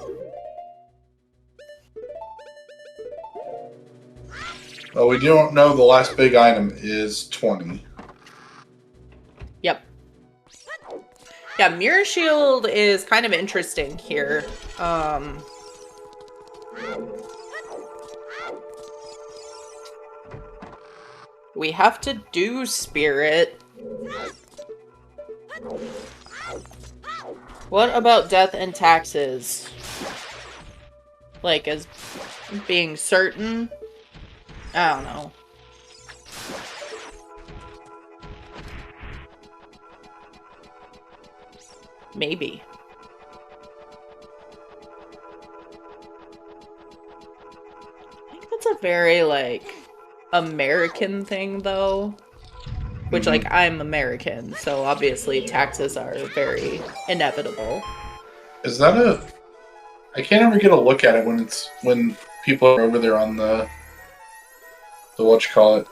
Well, we don't know the last big item is 20. Yep. Yeah, Mirror Shield is kind of interesting here. We have to do Spirit. What about Death and Taxes? Like, as being certain? I don't know. Maybe. I think that's a very, like, American thing, though. Which, like, I'm American, so obviously taxes are very inevitable. Is that a... I can't ever get a look at it when people are over there on the whatchamacallit.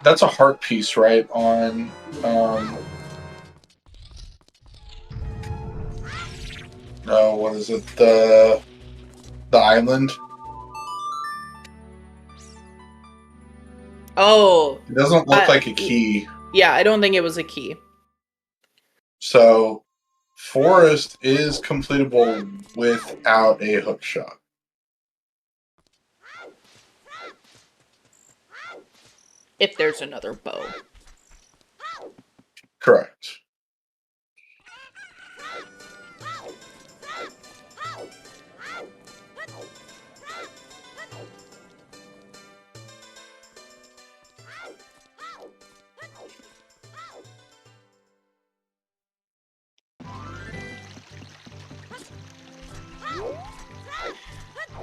That's a heart piece, right? On no, what is it? The island. Oh. It doesn't look like a key. Yeah, I don't think it was a key. So, Forest is completable without a hook shot. If there's another bow. Correct.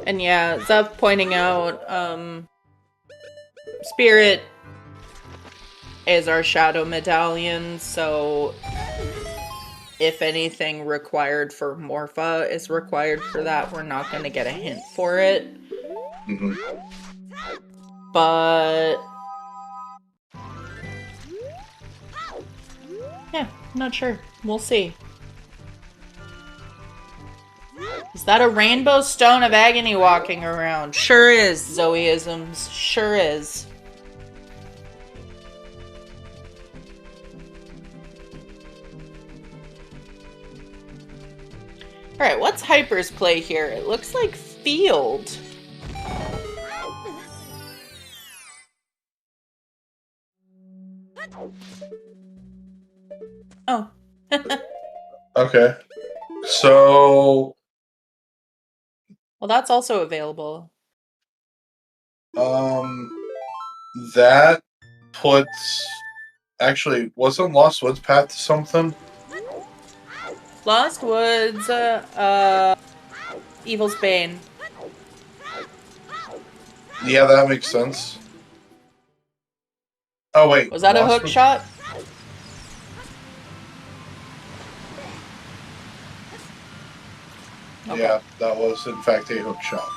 And yeah, Zev pointing out, Spirit is our shadow medallion, so if anything required for Morpha is required for that, we're not going to get a hint for it. Mm-hmm. But yeah, not sure. We'll see. Is that a rainbow stone of agony walking around? Sure is, Zoeisms. Sure is. Alright, what's Hyper's play here? It looks like field. Oh. Okay. So... Well, that's also available. That puts... Actually, wasn't Lost Woods path to something? Lost Woods, Evil's Bane. Yeah, that makes sense. Oh, wait. Was that a hook shot? Okay. Yeah, that was, in fact, a hook shot.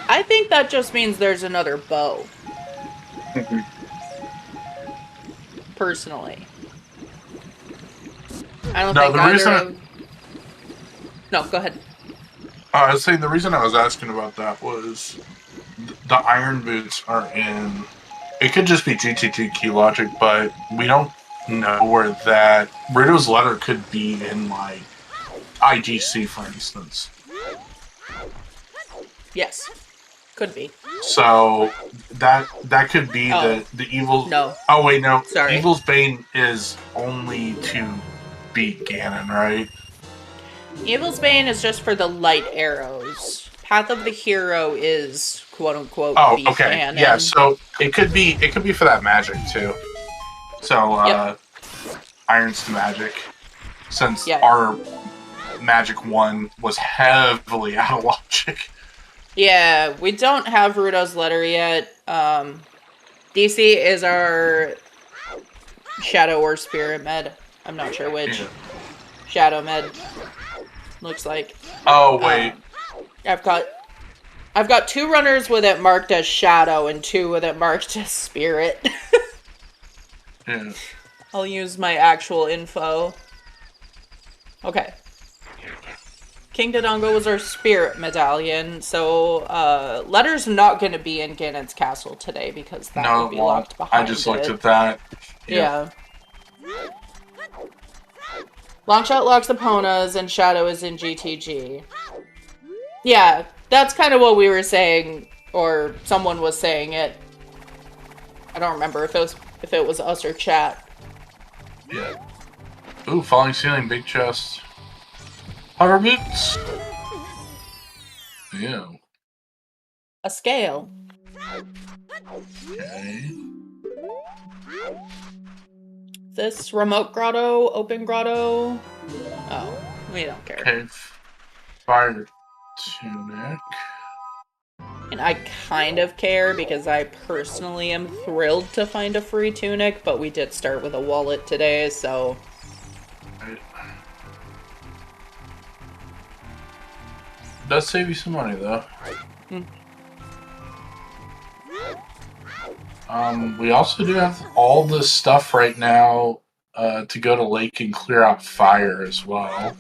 I think that just means there's another bow. Personally. I don't think either No, go ahead. I was saying the reason I was asking about that was the iron boots are in... It could just be GTT key logic, but we don't know where that... Rito's letter could be in, like, IGC, for instance. Yes. Could be. So, that could be the evil... No. Oh, wait, no. Sorry. Evil's Bane is only to beat Ganon, right? Evil's Bane is just for the light arrows. Path of the Hero is quote unquote Oh, the okay. canon. Yeah, so it could be for that magic too. So Yep. Irons to magic. Since Yeah. our magic one was heavily out of logic. Yeah, we don't have Rudo's letter yet. DC is our Shadow or Spirit med. I'm not sure which. Yeah. Shadow med. Looks like. Oh wait. I've got 2 runners with it marked as Shadow and 2 with it marked as Spirit. Yeah. I'll use my actual info. Okay. King Dodongo was our Spirit medallion, so Letter's not going to be in Ganon's castle today because that would be locked behind I just looked at that. Yeah. Longshot locks Epona's and Shadow is in GTG. Yeah, that's kind of what we were saying, or someone was saying it. I don't remember if it was us or chat. Yeah. Ooh, falling ceiling, big chest. Hover boots. Yeah. A scale. Okay. This remote grotto, open grotto. Oh, we don't care. Okay. Fire tunic. And I kind of care because I personally am thrilled to find a free tunic, but we did start with a wallet today, so... Right. Does save you some money, though. We also do have all this stuff right now to go to Lake and clear out fire as well.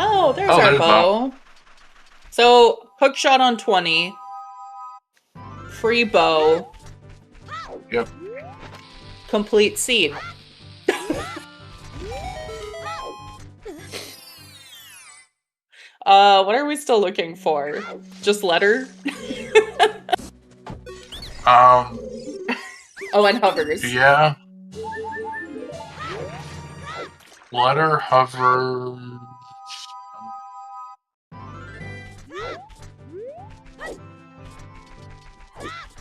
Oh, there's our bow. So, hook shot on 20. Free bow. Yep. Complete seed. What are we still looking for? Just letter? Oh, and hovers. Yeah. Letter, hover...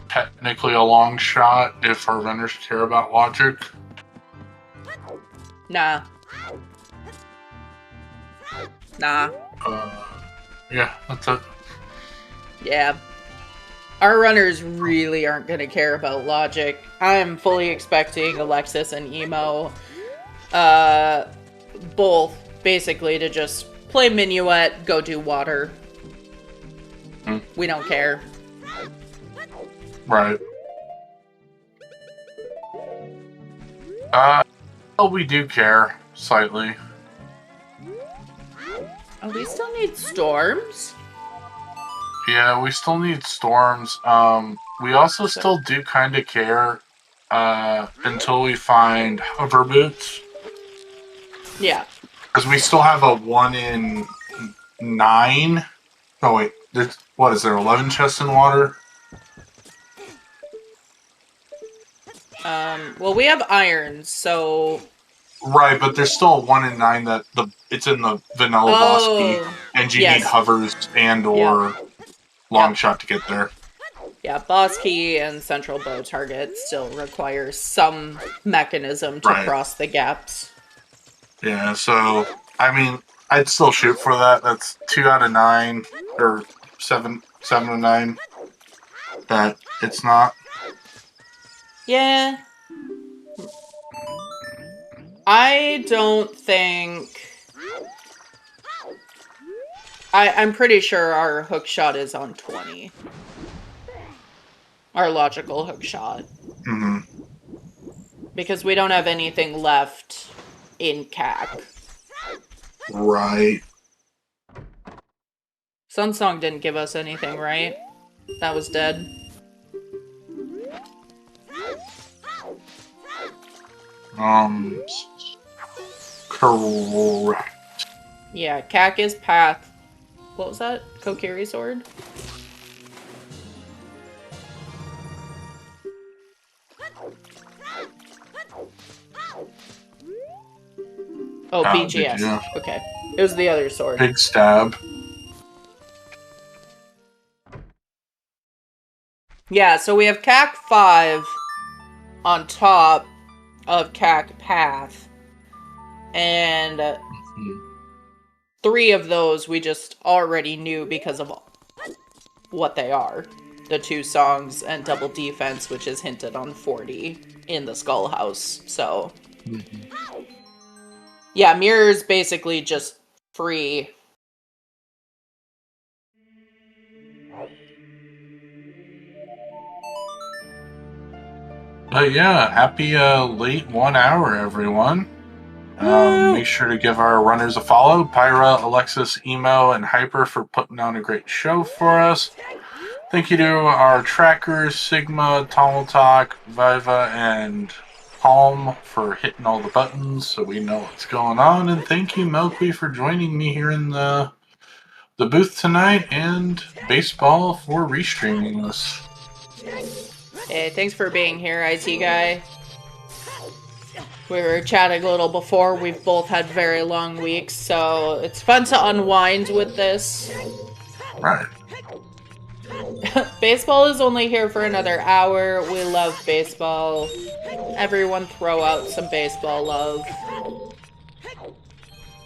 Technically a long shot if our runners care about logic. Nah. Nah. Yeah, that's it. Yeah. Our runners really aren't going to care about logic. I'm fully expecting Alexis and Emo, both basically to just play Minuet, go do water. We don't care. Right. Well, we do care, slightly. Oh, we still need storms? Yeah, we still need storms. We also still do kind of care until we find hover boots. Yeah. Because we still have a 1 in 9. Oh, wait. What is there, 11 chests in water? Well, we have irons, so... Right, but there's still a 1 in 9 that it's in the vanilla boss key, and you need hovers and or long shot to get there. Yeah, boss key and central bow target still require some mechanism to cross the gaps. Yeah, so I mean, I'd still shoot for that. That's 2 out of 9 or 7 out of 9. That it's not. Yeah. I don't think... I'm pretty sure our hook shot is on 20. Our logical hook shot. Mm-hmm. Because we don't have anything left in CAC. Right. Sunsong didn't give us anything, right? That was dead. Correct. Yeah, CAC is path. What was that? Kokiri sword? Oh, Oh, BGS. did you? Okay. It was the other sword. Big stab. Yeah, so we have CAC 5 on top of CAC Path. And 3 of those we just already knew because of what they are. The 2 songs and double defense, which is hinted on 40 in the Skull House. So, yeah, Mirror's basically just free. But yeah, happy late 1 hour, everyone. Make sure to give our runners a follow. Pyra, Alexis, Emo, and Hyper for putting on a great show for us. Thank you to our trackers, Sigma, Talk, Viva, and Palm for hitting all the buttons so we know what's going on. And thank you, Milky, for joining me here in the booth tonight, and Baseball for restreaming this. Hey, thanks for being here, IT guy. We were chatting a little before. We've both had very long weeks, so it's fun to unwind with this. Right. Baseball is only here for another hour. We love baseball. Everyone throw out some baseball love.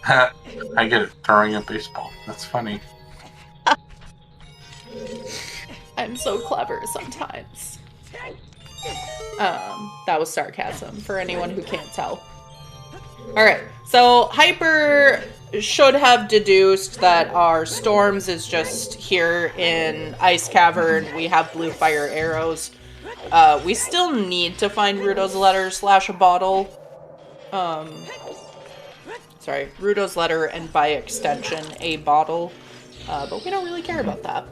I get it, throwing at baseball. That's funny. I'm so clever sometimes. That was sarcasm for anyone who can't tell. Alright, so Hyper should have deduced that our Storms is just here in Ice Cavern. We have blue fire arrows. We still need to find Rudo's letter / a bottle. Sorry, Rudo's letter and by extension a bottle. But we don't really care about that.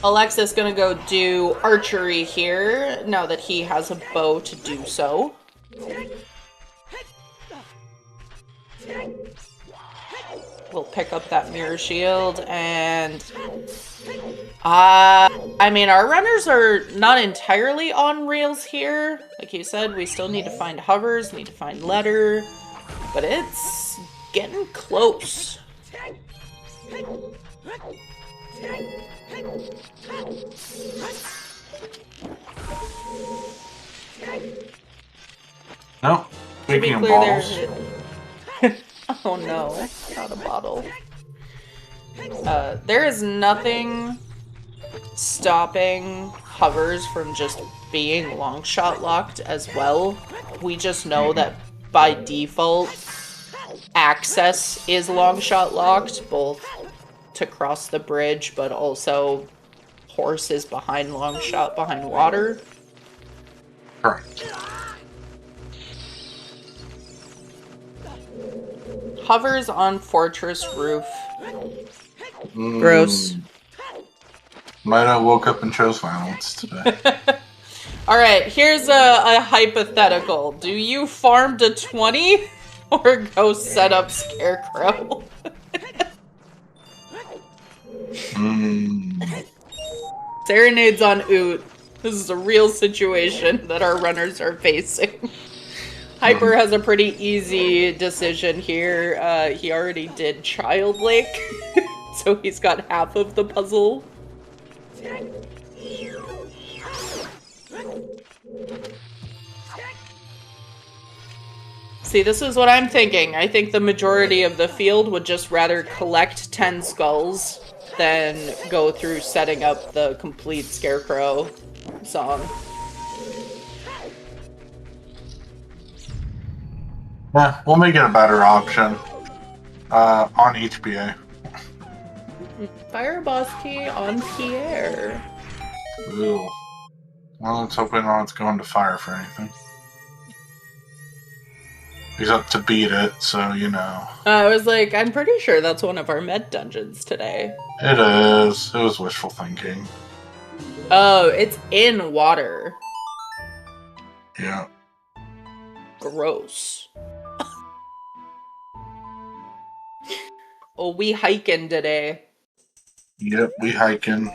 Alexis gonna go do archery here, now that he has a bow to do so. We'll pick up that mirror shield, and... I mean, our runners are not entirely on rails here. Like you said, we still need to find hovers, need to find letter, but it's getting close. No, speaking of clear, balls. Oh no, not a bottle. There is nothing stopping hovers from just being long shot locked as well. We just know that by default, access is long shot locked, both to cross the bridge, but also horse is behind long shot behind water. Correct. Hovers on fortress roof. Gross. Might have woke up and chose violence today. Alright, here's a hypothetical. Do you farm to 20 or go set up Scarecrow? Serenades on OoT. This is a real situation that our runners are facing. Hyper has a pretty easy decision here. He already did Child Lake, so he's got half of the puzzle. See, this is what I'm thinking. I think the majority of the field would just rather collect 10 skulls than go through setting up the complete Scarecrow song. Yeah, we'll make it a better option on HBA. Fire boss key on Pierre. Ew. Well, let's hope we don't have to go into fire for anything. He's up to beat it, so you know. I was like, I'm pretty sure that's one of our med dungeons today. It is. It was wishful thinking. Oh, it's in water. Yeah. Gross. Oh, we hiking today. Yep, we hiking.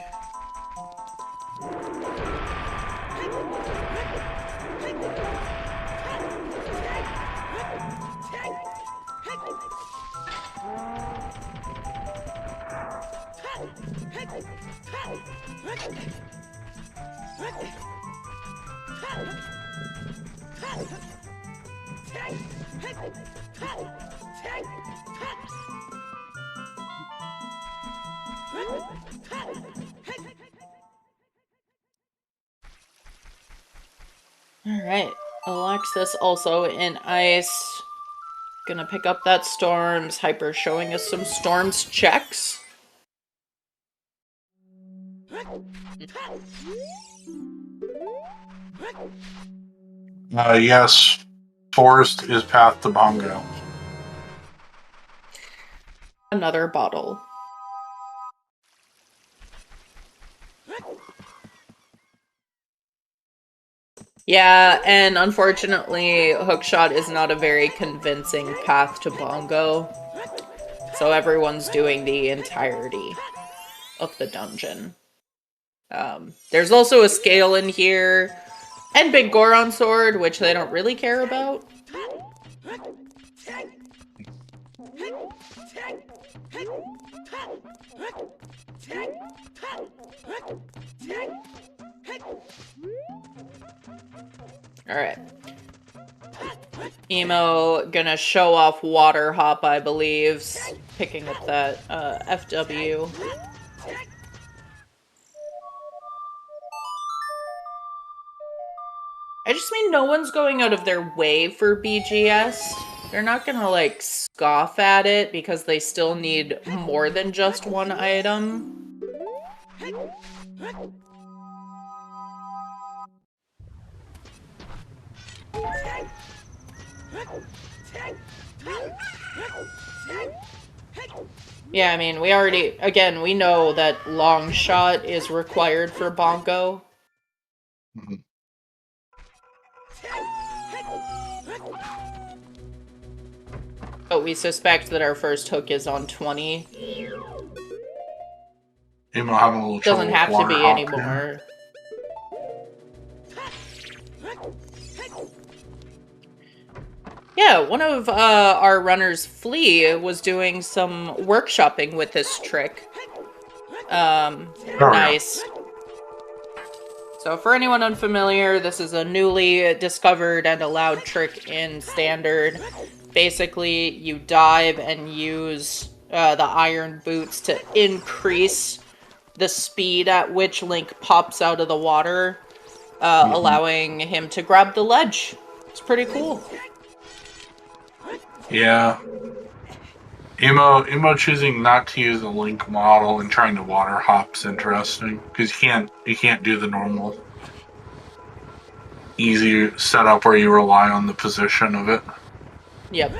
Alright, Alexis also in ice. Gonna pick up that storms. Hyper showing us some storms checks. Yes, forest is path to Bongo. Another bottle. Yeah, and unfortunately, Hookshot is not a very convincing path to Bongo. So everyone's doing the entirety of the dungeon. There's also a scale in here, and Big Goron Sword, which they don't really care about. Alright. Emo gonna show off Water Hop, I believe. Picking up that FW. I just mean no one's going out of their way for BGS. They're not gonna, like, scoff at it because they still need more than just one item. Yeah, I mean, we already, again, we know that long shot is required for Bongo. Mm-hmm. But we suspect that our first hook is on 20. Emo having a little trouble Doesn't have with to be water hop anymore. here. Yeah, one of our runners, Flea, was doing some workshopping with this trick. Nice. So for anyone unfamiliar, this is a newly discovered and allowed trick in Standard. Basically, you dive and use the iron boots to increase the speed at which Link pops out of the water, allowing him to grab the ledge. It's pretty cool. Yeah. Emo choosing not to use a Link model and trying to water hop's interesting because you can't do the normal easy setup where you rely on the position of it. Yep.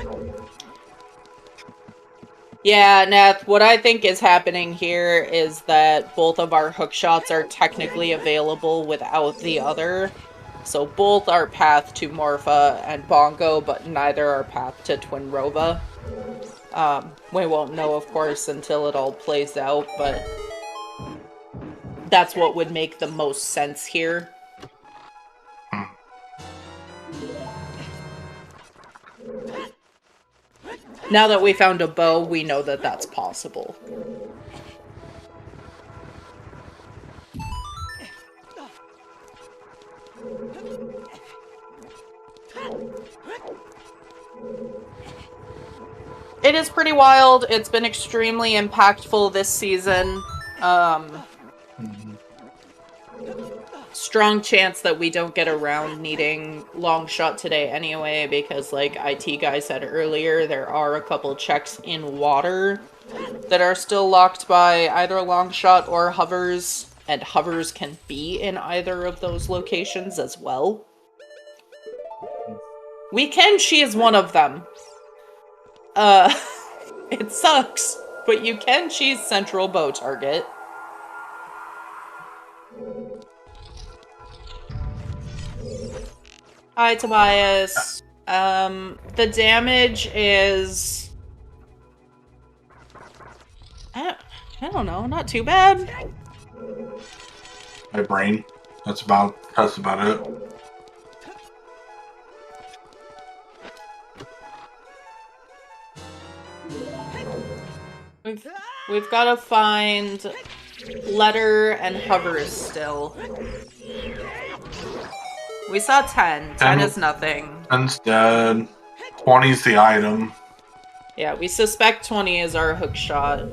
Yeah, Nath, what I think is happening here is that both of our hook shots are technically available without the other. So both are path to Morpha and Bongo, but neither are path to Twinrova. We won't know, of course, until it all plays out, but that's what would make the most sense here. Now that we found a bow, we know that that's possible. It is pretty wild. It's been extremely impactful this season. Strong chance that we don't get around needing long shot today anyway, because like IT guy said earlier, there are a couple checks in water that are still locked by either long shot or hovers, and hovers can be in either of those locations as well. We can cheese one of them. It sucks, but you can cheese central bow target. Hi, Tobias. The damage is... I don't know, not too bad. My brain. That's about it. We've got to find letter and hovers still. We saw 10. 10 is nothing. 10's dead. 20's the item. Yeah, we suspect 20 is our hook shot.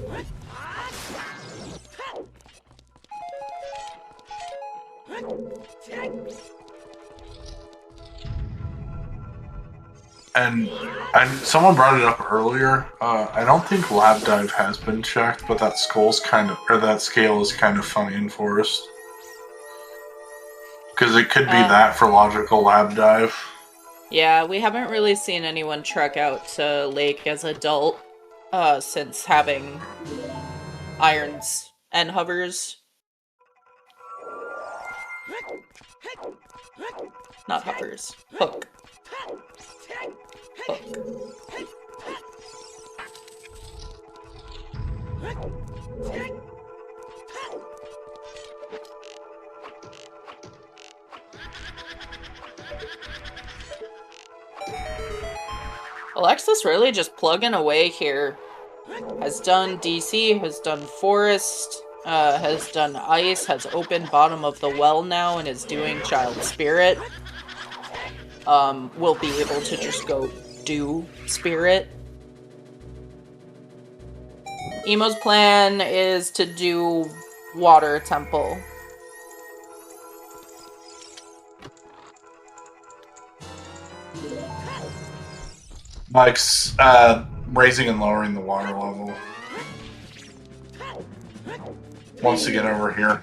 And someone brought it up earlier. I don't think lab dive has been checked, but that scale is kind of funny in Forest. Because it could be that for logical lab dive. Yeah, we haven't really seen anyone trek out to Lake as adult since having irons and hovers. Not hovers. Hook. Hook. Alexis really just plugging away here. Has done DC, has done Forest, has done Ice, has opened bottom of the well now and is doing Child Spirit. We'll be able to just go do Spirit. Emo's plan is to do Water Temple. Mike's raising and lowering the water level. Wants to get over here.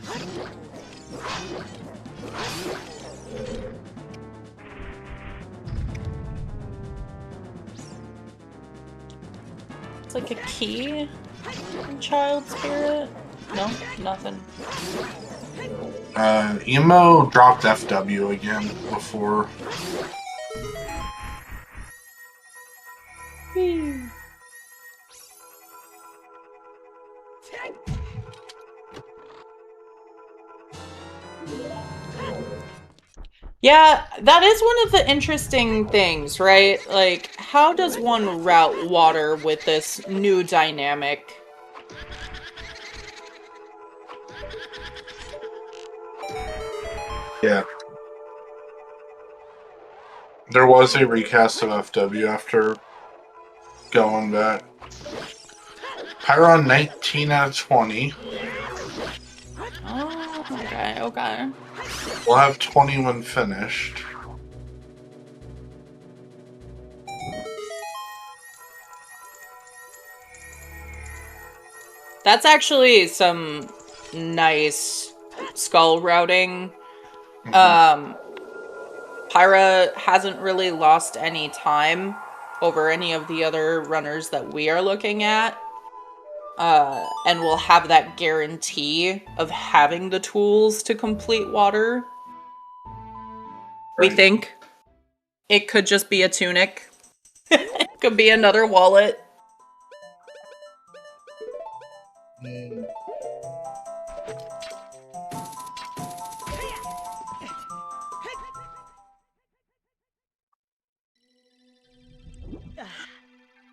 It's like a key in Child Spirit. No, nothing. Emo dropped FW again before. Yeah, that is one of the interesting things, right? Like, how does one route water with this new dynamic? Yeah. There was a recast of FW after going back. Pyron 19 out of 20. Oh, okay, okay. We'll have 20 when finished. That's actually some nice skull routing. Pyra hasn't really lost any time over any of the other runners that we are looking at. And will have that guarantee of having the tools to complete water. We think it could just be a tunic. It could be another wallet.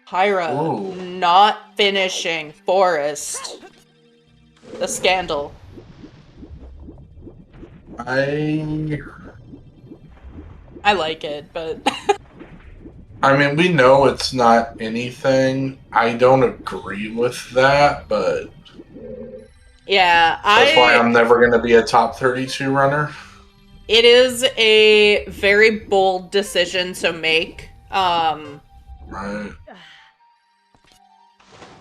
Pyra not finishing Forest. The scandal. I like it, but I mean, we know it's not anything. I don't agree with that, but yeah, that's why I'm never going to be a top 32 runner. It is a very bold decision to make. Right.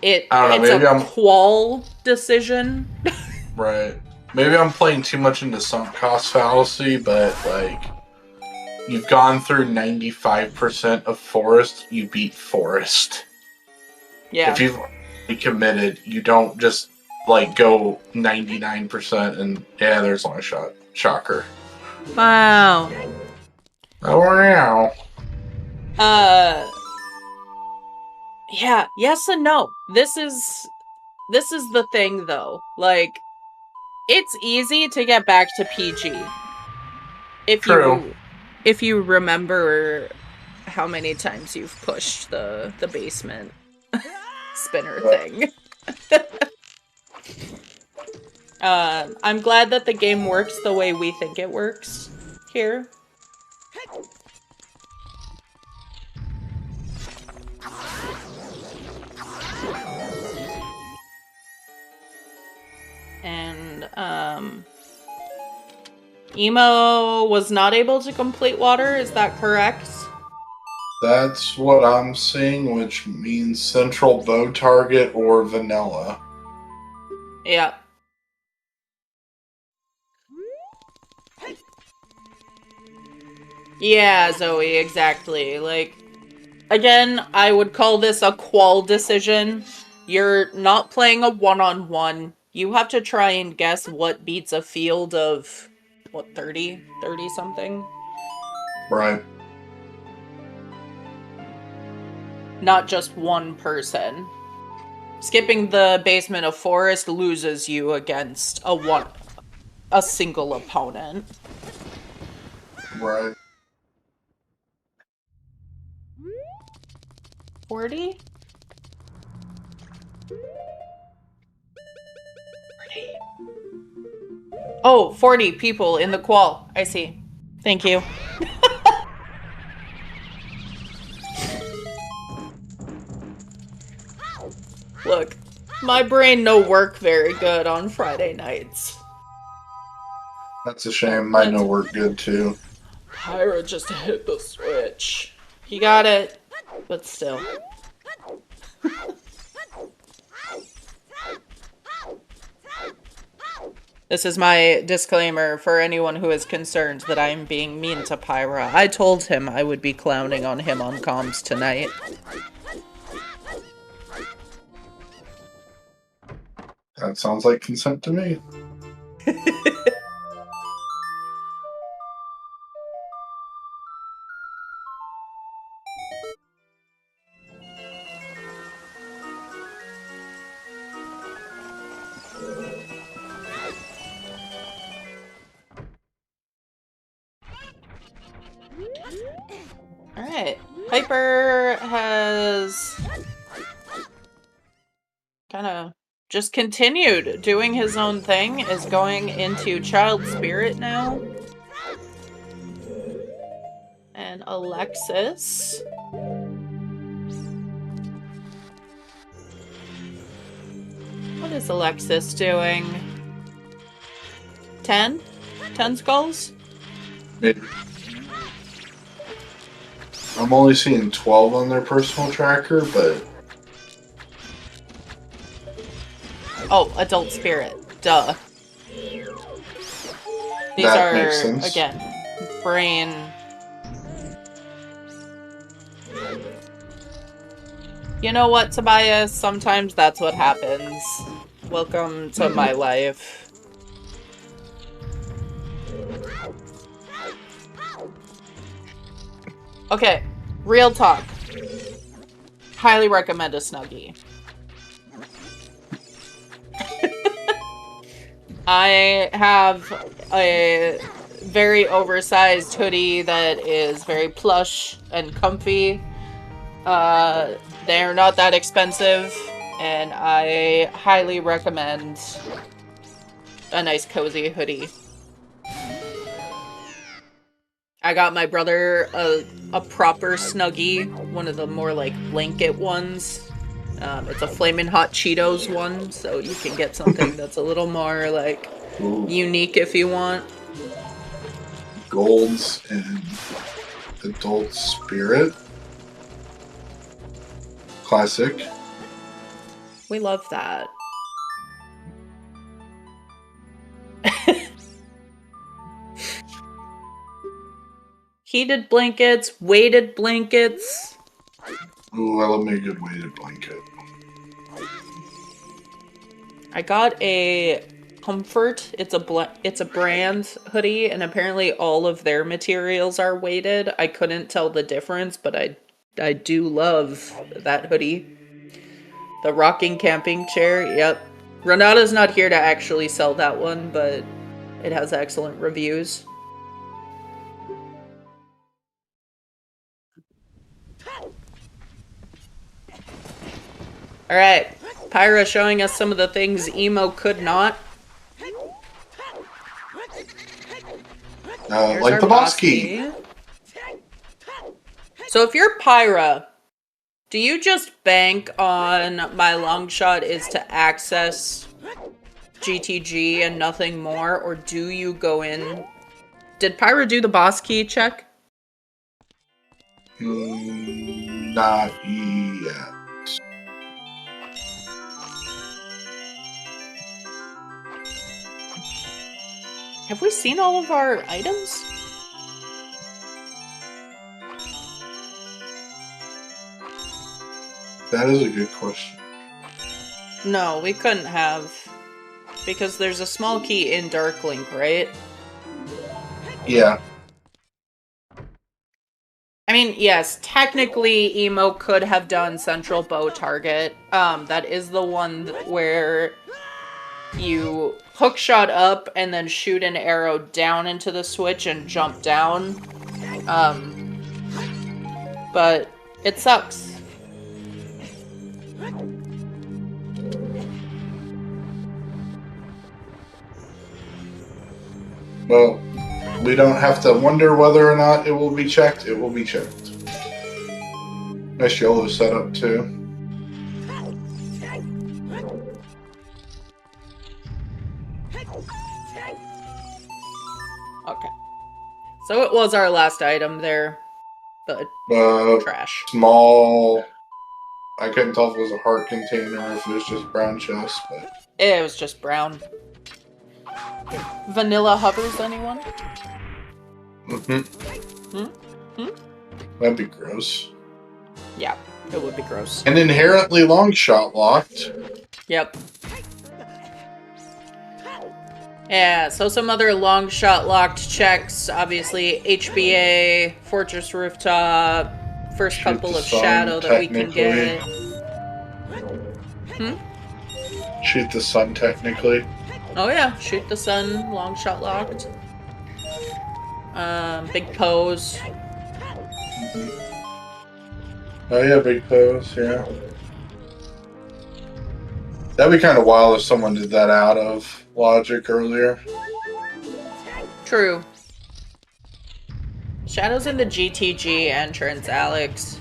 It's a qual decision. Right. Maybe I'm playing too much into sunk cost fallacy, but like, you've gone through 95% of Forest, you beat Forest. Yeah. If you've committed, you don't just like go 99% and yeah, there's long shot. Shocker. Wow. Oh wow. Yeah, yes and no. This is the thing though. Like, it's easy to get back to PG. If you remember how many times you've pushed the basement spinner thing. I'm glad that the game works the way we think it works here. And, Emo was not able to complete water, is that correct? That's what I'm seeing, which means central bow target or vanilla. Yeah. Yeah, Zoe, exactly. Like, again, I would call this a qual decision. You're not playing a one-on-one. You have to try and guess what beats a field of, what, 30? 30-something? Right. Not just one person. Skipping the basement of forest loses you against a single opponent. Right. 40? 40. Oh, 40 people in the qual. I see. Thank you. Look, my brain no work very good on Friday nights. That's a shame. Mine no work good too. Pyra just hit the switch. He got it, but still. This is my disclaimer for anyone who is concerned that I'm being mean to Pyra. I told him I would be clowning on him on comms tonight. That sounds like consent to me. Alright. Piper has kind of just continued doing his own thing, is going into Child Spirit now. And Alexis. What is Alexis doing? 10? 10 skulls? Maybe. I'm only seeing 12 on their personal tracker, but... Oh, Adult Spirit. Duh. These That are, makes sense. again, brain... You know what, Tobias? Sometimes that's what happens. Welcome to my life. Okay, real talk. Highly recommend a Snuggie. I have a very oversized hoodie that is very plush and comfy. They're not that expensive, and I highly recommend a nice cozy hoodie. I got my brother a proper Snuggie, one of the more like blanket ones. It's a Flamin' Hot Cheetos one, so you can get something that's a little more like unique if you want. Golds and Adult Spirit. Classic. We love that. Heated blankets, weighted blankets. Ooh, I love me a good weighted blanket. I got a Comfort. It's a brand hoodie, and apparently all of their materials are weighted. I couldn't tell the difference, but I do love that hoodie. The rocking camping chair, yep. Renata's not here to actually sell that one, but it has excellent reviews. Alright, Pyra showing us some of the things Emo could not. Like the boss key. So if you're Pyra, do you just bank on my long shot is to access GTG and nothing more, or do you go in? Did Pyra do the boss key check? Not yet. Have we seen all of our items? That is a good question. No, we couldn't have. Because there's a small key in Darklink, right? Yeah. I mean, yes, technically Emo could have done Central Bow Target. That is the one where you hookshot up and then shoot an arrow down into the switch and jump down. But it sucks. Well, we don't have to wonder whether or not it will be checked. It will be checked. Nice yellow setup, too. Okay. So it was our last item there. The trash. Small... I couldn't tell if it was a heart container or if it was just brown chest, but... It was just brown. Vanilla hovers, anyone? That'd be gross. Yeah, it would be gross. And inherently long shot locked. Yep. Yeah, so some other long shot locked checks. Obviously, HBA, Fortress Rooftop, first Shoot couple the of sun, Shadow that we can get. Shoot the sun, technically. Oh yeah, shoot the sun, long shot locked. Big pose. Oh yeah, big pose, yeah. That'd be kind of wild if someone did that out of logic earlier. True. Shadow's in the GTG entrance, Alex.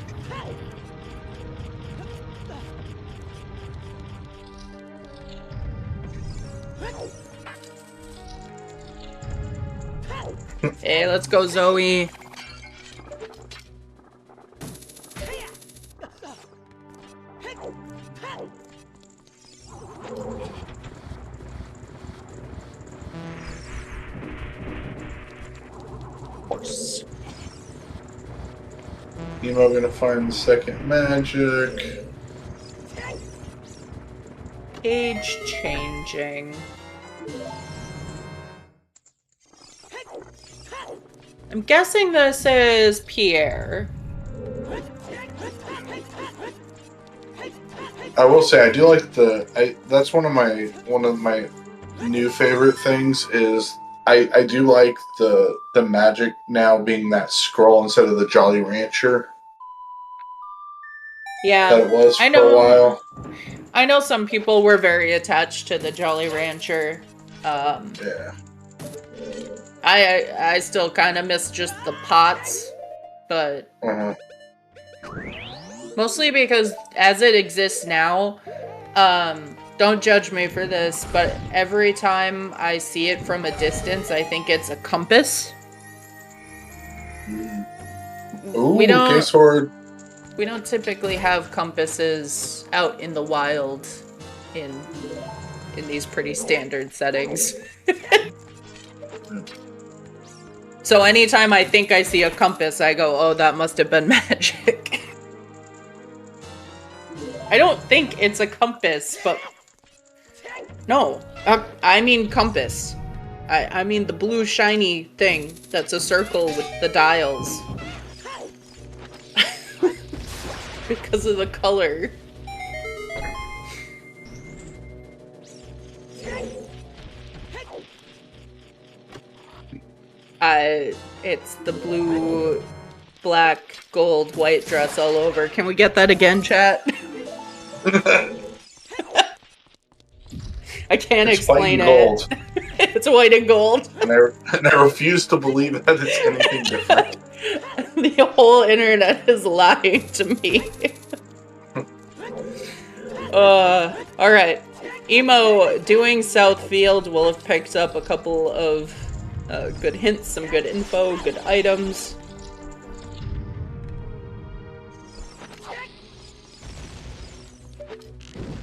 Hey, let's go, Zoe. Horse. Emo gonna find the second magic. Page changing. I'm guessing this is Pierre. I will say I do like that's one of my new favorite things is I do like the magic now being that scroll instead of the Jolly Rancher. Yeah, that it was for a while. I know some people were very attached to the Jolly Rancher. Yeah. I still kind of miss just the pots, but mostly because as it exists now, don't judge me for this, but every time I see it from a distance, I think it's a compass. Ooh, case sword. We don't typically have compasses out in the wild in these pretty standard settings. So anytime I think I see a compass, I go, oh, that must have been magic. I don't think it's a compass, but... No, I mean compass. I mean the blue shiny thing that's a circle with the dials. Because of the color. It's the blue, black, gold, white dress all over. Can we get that again, chat? I can't explain it. Gold. It's white and gold. And I refuse to believe that it's anything different. The whole internet is lying to me. Alright. Emo doing Southfield will have picked up a couple of good hints, some good info, good items.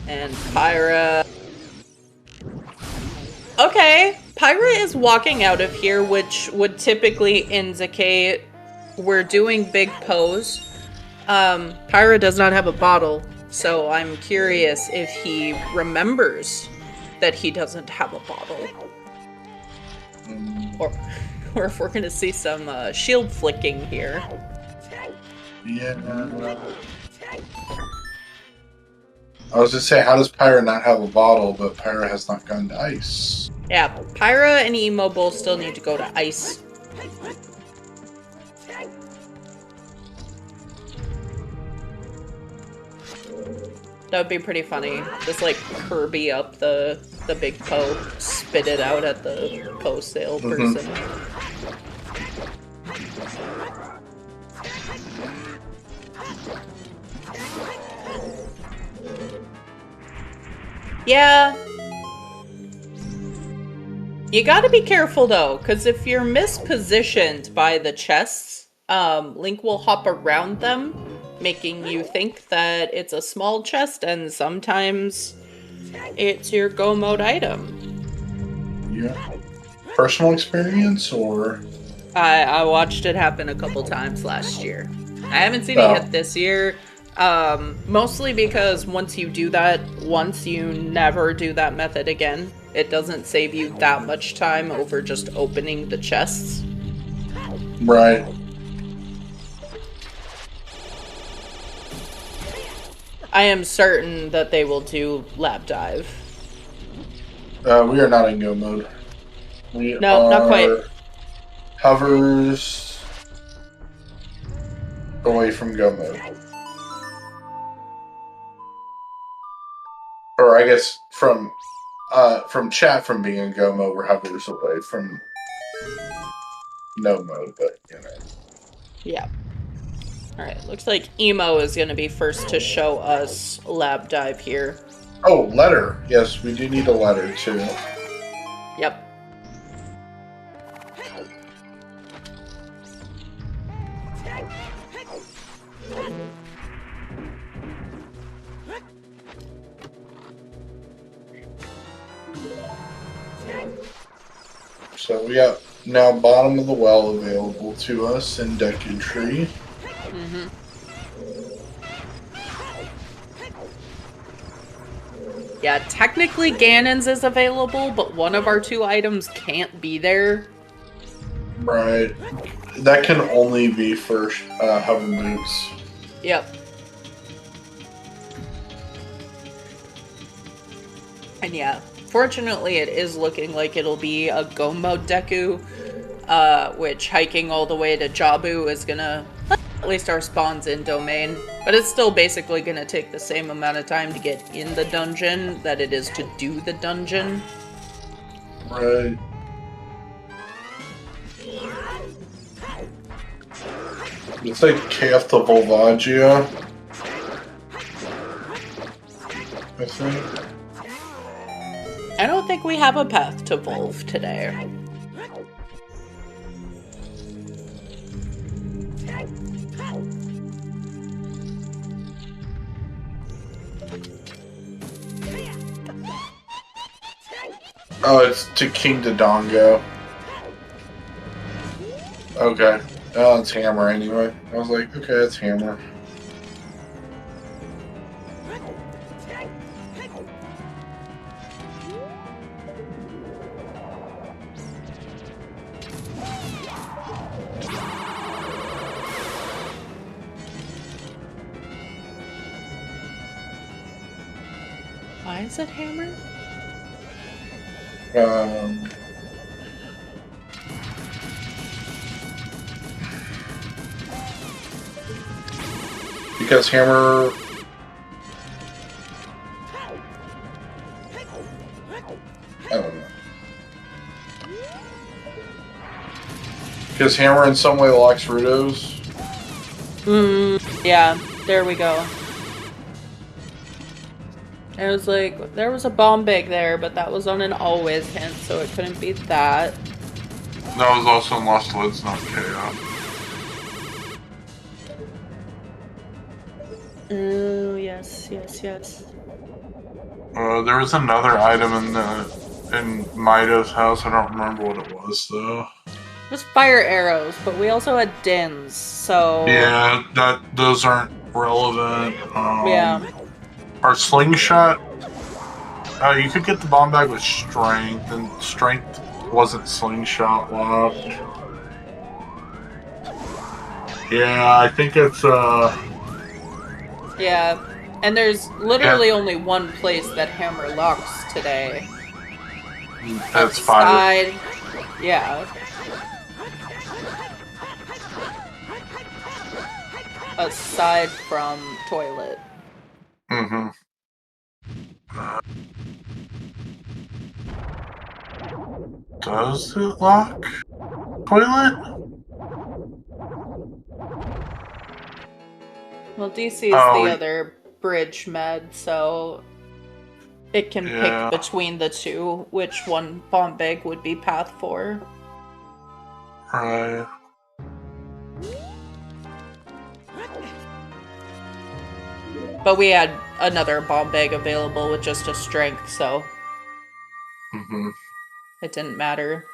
And Pyra... Okay, Pyra is walking out of here, which would typically indicate we're doing big pose. Pyra does not have a bottle, so I'm curious if he remembers that he doesn't have a bottle. Or if we're gonna see some shield flicking here. Yeah. I was gonna say, how does Pyra not have a bottle, but Pyra has not gone to ice? Yeah, Pyra and Emo both still need to go to ice. That would be pretty funny. Just like Kirby up the big Poe, spit it out at the Poe sale person. Yeah. You gotta be careful though, because if you're mispositioned by the chests, Link will hop around them, making you think that it's a small chest, and sometimes it's your go mode item. Yeah. Personal experience, or? I watched it happen a couple times last year. I haven't seen it yet this year. Mostly because once you do that once, you never do that method again. It doesn't save you that much time over just opening the chests. Right. I am certain that they will do lab dive. We are not in go mode. No, not quite. Hovers away from go mode. Or I guess from chat from being in go mode, we're hovers away from no mode, but you know. Yeah. Alright, looks like Emo is gonna be first to show us lab dive here. Oh, letter. Yes, we do need a letter too. Yep. So we got now bottom of the well available to us in Deku Tree. Mm-hmm. Yeah, technically Ganon's is available, but one of our two items can't be there. Right. That can only be for hover boots. Yep. And yeah, fortunately it is looking like it'll be a go mode Deku, which hiking all the way to Jabu is gonna, at least our spawns in domain, but it's still basically gonna take the same amount of time to get in the dungeon that it is to do the dungeon. Right. It's like Calf to Volvagia, I think. I don't think we have a path to Volve today. Oh, it's to King Dodongo. Okay. Oh, it's Hammer anyway. I was like, okay, it's Hammer. Why is it Hammer? Because Hammer... I don't know. Because Hammer in some way locks Rudos. Yeah, there we go. It was like, there was a bomb bag there, but that was on an always hint, so it couldn't be that. That was also in Lost Woods, not Chaos. Oh, yes, yes, yes. There was another item in Mido's house. I don't remember what it was though. It was fire arrows, but we also had dins, so... Yeah, those aren't relevant. Yeah. Our slingshot, you could get the bomb bag with strength, and strength wasn't slingshot locked. Yeah, I think it's Yeah, and there's literally only one place that hammer locks today. That's fire. Outside, yeah. Aside from toilet. Mm-hmm. Does it lock toilet? Well, DC is the other bridge med, so it can pick between the two which one bomb bag would be path for. Right. But we had another bomb bag available with just a strength, so it didn't matter.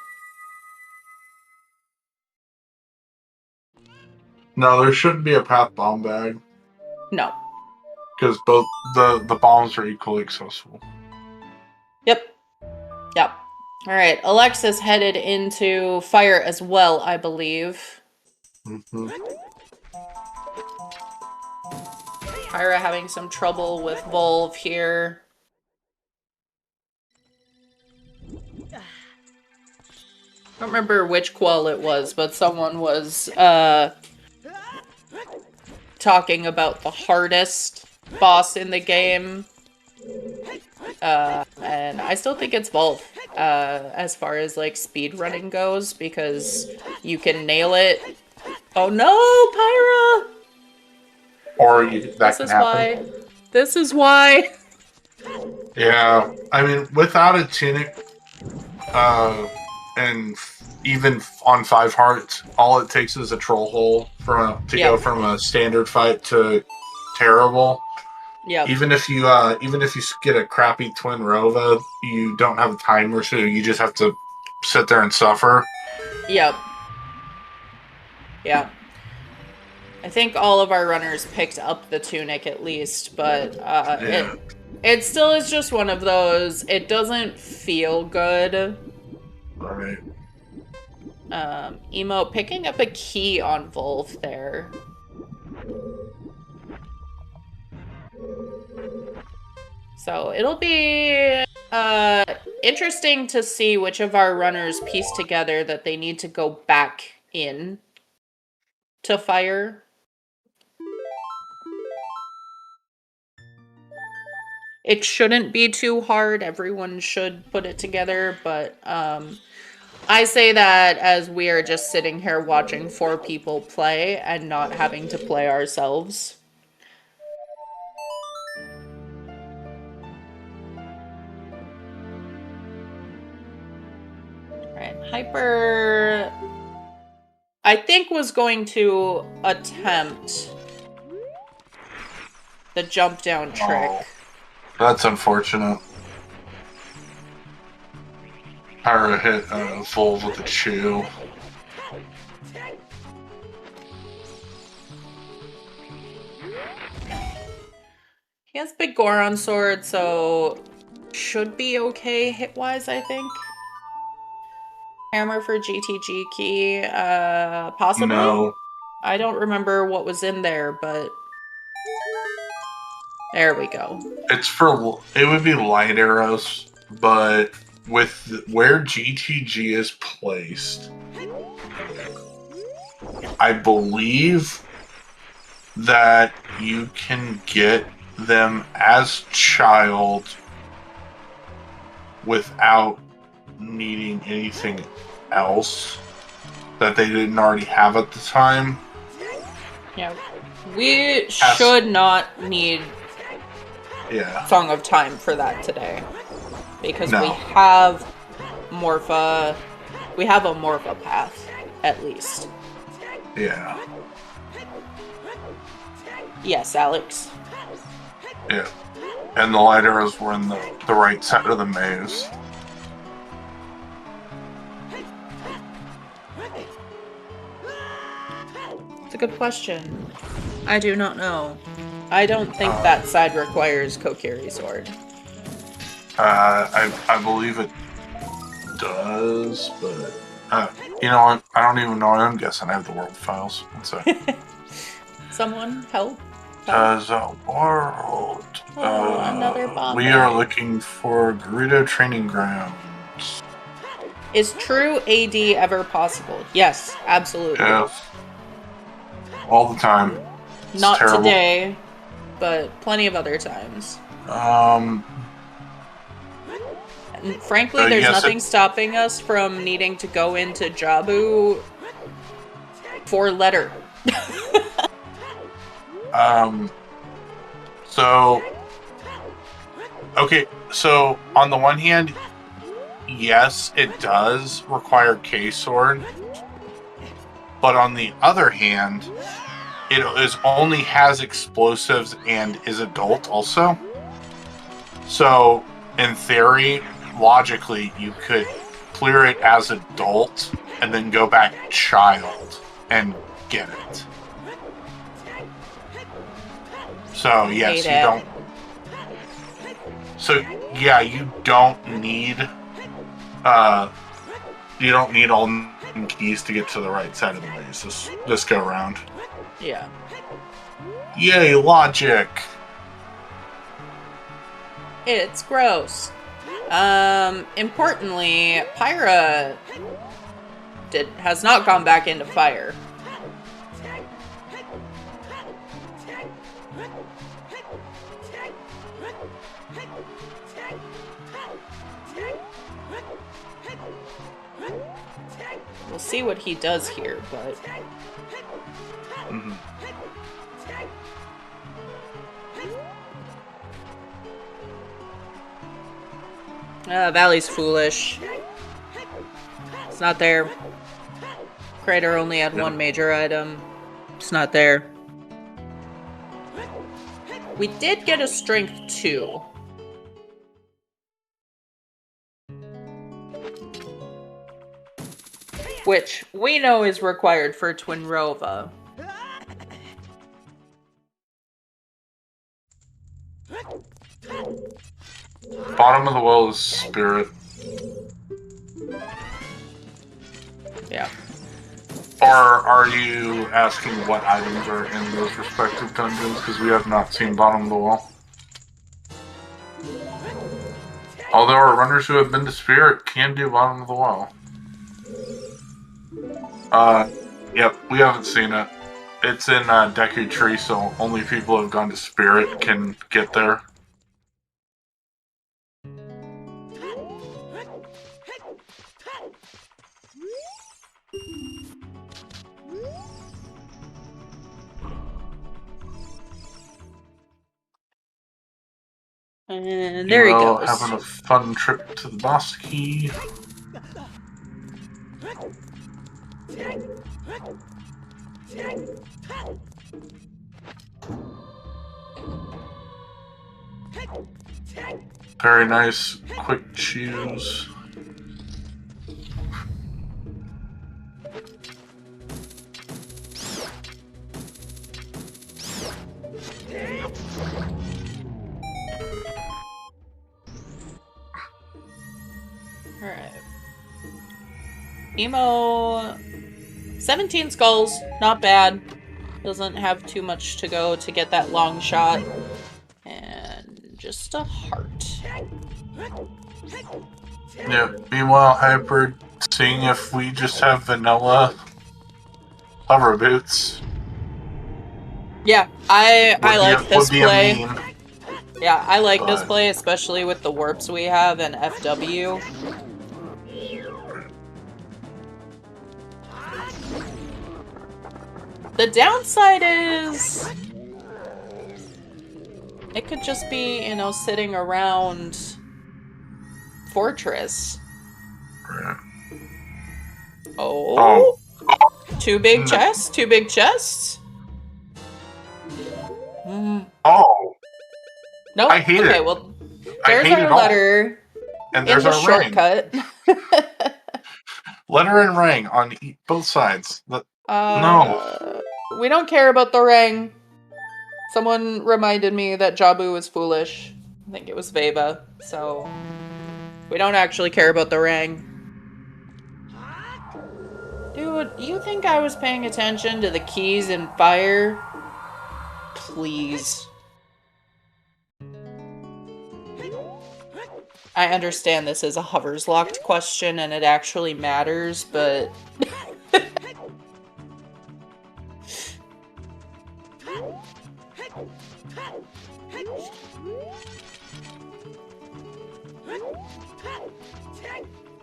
No, there shouldn't be a path bomb bag. No. Because both the bombs are equally accessible. Yep. Yep. Alright, Alexis headed into fire as well, I believe. Pyra having some trouble with Volve here. I don't remember which qual it was, but someone was talking about the hardest boss in the game. And I still think it's Volve, as far as like speed running goes, because you can nail it. Oh no, Pyra! Or that can happen. This is why. Yeah, I mean, without a tunic, and even on 5 hearts, all it takes is a troll hole to go from a standard fight to terrible. Yeah. Even if you get a crappy twin Rova, you don't have a timer, so you just have to sit there and suffer. Yep. Yeah. I think all of our runners picked up the tunic at least, but it still is just one of those, it doesn't feel good. Right. Emo picking up a key on Volve there. So it'll be interesting to see which of our runners piece together that they need to go back in to fire. It shouldn't be too hard. Everyone should put it together, but I say that as we are just sitting here watching 4 people play and not having to play ourselves. Alright, Hyper, I think, was going to attempt the jump down trick. Oh, that's unfortunate. Pyra hit Volve with a chew. He has big Goron sword, so should be okay hit-wise, I think. Hammer for GTG key, possibly? No. I don't remember what was in there, but there we go. It would be light arrows, but with where GTG is placed, I believe that you can get them as child without needing anything else that they didn't already have at the time. Yeah, we should not need Song of Time for that today. Because we have Morpha. We have a Morpha path, at least. Yeah. Yes, Alex. Yeah. And the light arrows were in the right side of the maze. It's a good question. I do not know. I don't think that side requires Kokiri Sword. I believe it does, but you know what? I don't even know. I'm guessing I have the world files. One sec. Someone help? Does a world? Another bomb. We are looking for Gerudo Training Grounds. Is true AD ever possible? Yes, absolutely. Yes. All the time. It's Not terrible. today, but plenty of other times. And frankly, there's nothing stopping us from needing to go into Jabu for letter. So, okay, so on the one hand, yes, it does require K-Sword, but on the other hand, it only has explosives and is adult also. So, in theory, logically, you could clear it as adult and then go back child and get it. So, yes, you don't... So, yeah, you don't need... you don't need all 9 keys to get to the right side of the maze this go around. Yeah. Yay, logic! It's gross. Importantly, Pyra has not gone back into fire. We'll see what he does here, but... Mm-hmm. Valley's foolish. It's not there. Crater only had one major item. It's not there. We did get a strength 2. Which we know is required for Twinrova. Bottom of the well is spirit. Yeah. Or are you asking what items are in those respective dungeons? Because we have not seen bottom of the well. Although our runners who have been to spirit can do bottom of the well. Yep, we haven't seen it. It's in Deku Tree, so only people who have gone to spirit can get there. And there he goes. Having a fun trip to the boss key. Very nice, quick choose. Alright. Emo... 17 skulls, not bad. Doesn't have too much to go to get that long shot. And just a heart. Yeah, meanwhile, Hyper seeing if we just have vanilla hover boots. Yeah, I like this play. Would be a meme. Yeah, I like this play, especially with the warps we have and FW. The downside is it could just be, you know, sitting around Fortress. Right. Oh. Oh. Two big chests? Two big chests? Oh. Nope. I hate okay, it. well, I there's hate our it all. letter And in there's the our ring. shortcut. Letter and ring on both sides. No. We don't care about the ring. Someone reminded me that Jabu is foolish. I think it was Veva. So, we don't actually care about the ring. Dude, you think I was paying attention to the keys in fire? Please. I understand this is a hovers locked question and it actually matters, but...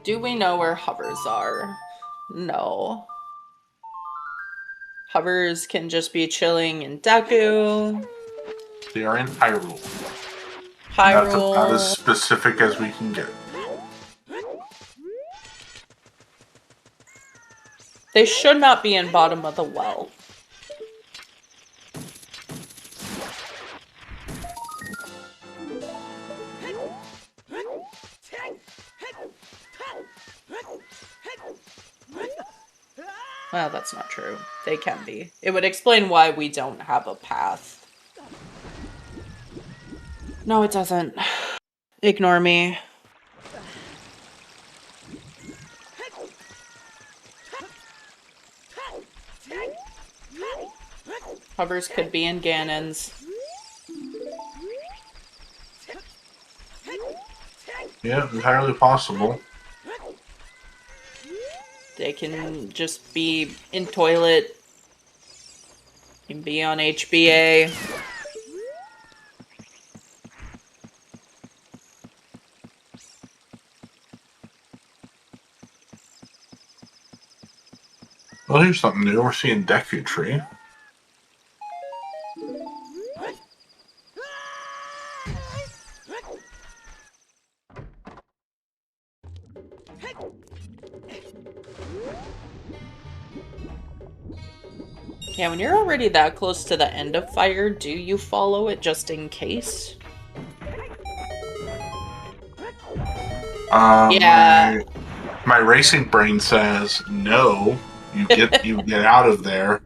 Do we know where hovers are? No. Hovers can just be chilling in Deku. They are in Hyrule. Hyrule. That's about as specific as we can get. They should not be in bottom of the well. Well, that's not true. They can be. It would explain why we don't have a path. No, it doesn't. Ignore me. Hovers could be in Ganon's. Yeah, entirely possible. They can just be in toilet. Can be on HBA. Well, here's something new. We're seeing Deku Tree. Yeah, when you're already that close to the end of fire, do you follow it just in case? Yeah. My racing brain says no. You get out of there.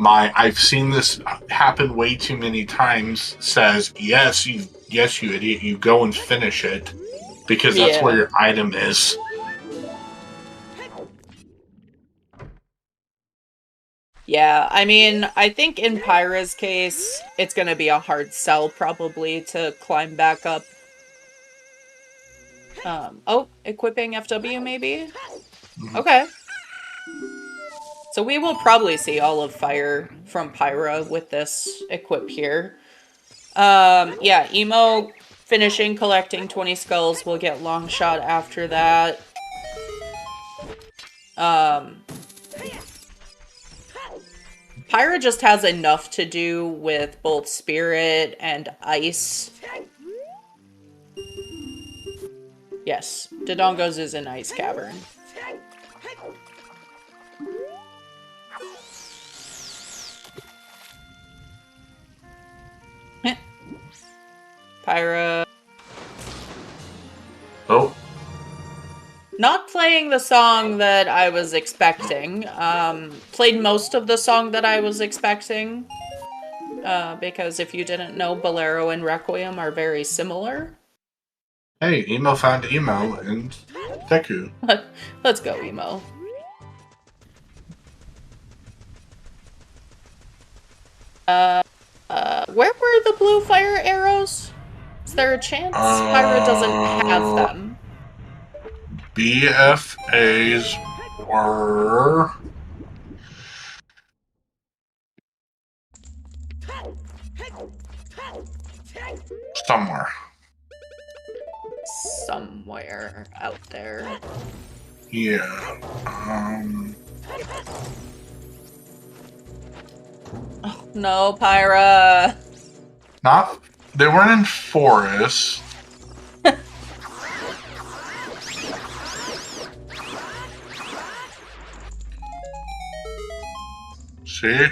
I've seen this happen way too many times. Says yes, you idiot. You go and finish it because that's where your item is. Yeah, I mean, I think in Pyra's case, it's gonna be a hard sell probably to climb back up. Oh, equipping FW maybe? Okay. So we will probably see all of fire from Pyra with this equip here. Yeah, Emo finishing collecting 20 skulls. We'll get long shot after that. Pyra just has enough to do with both spirit and ice. Yes, Dodongo's is an ice cavern. Pyra. Oh. Not playing the song that I was expecting. Played most of the song that I was expecting. Because if you didn't know, Bolero and Requiem are very similar. Hey, Emo found Emo and Deku. Let's go, Emo. Where were the blue fire arrows? Is there a chance Pyra doesn't have them? BFAs were... somewhere. Somewhere out there. Yeah. Oh, no, Pyra. Not. They weren't in forests. See?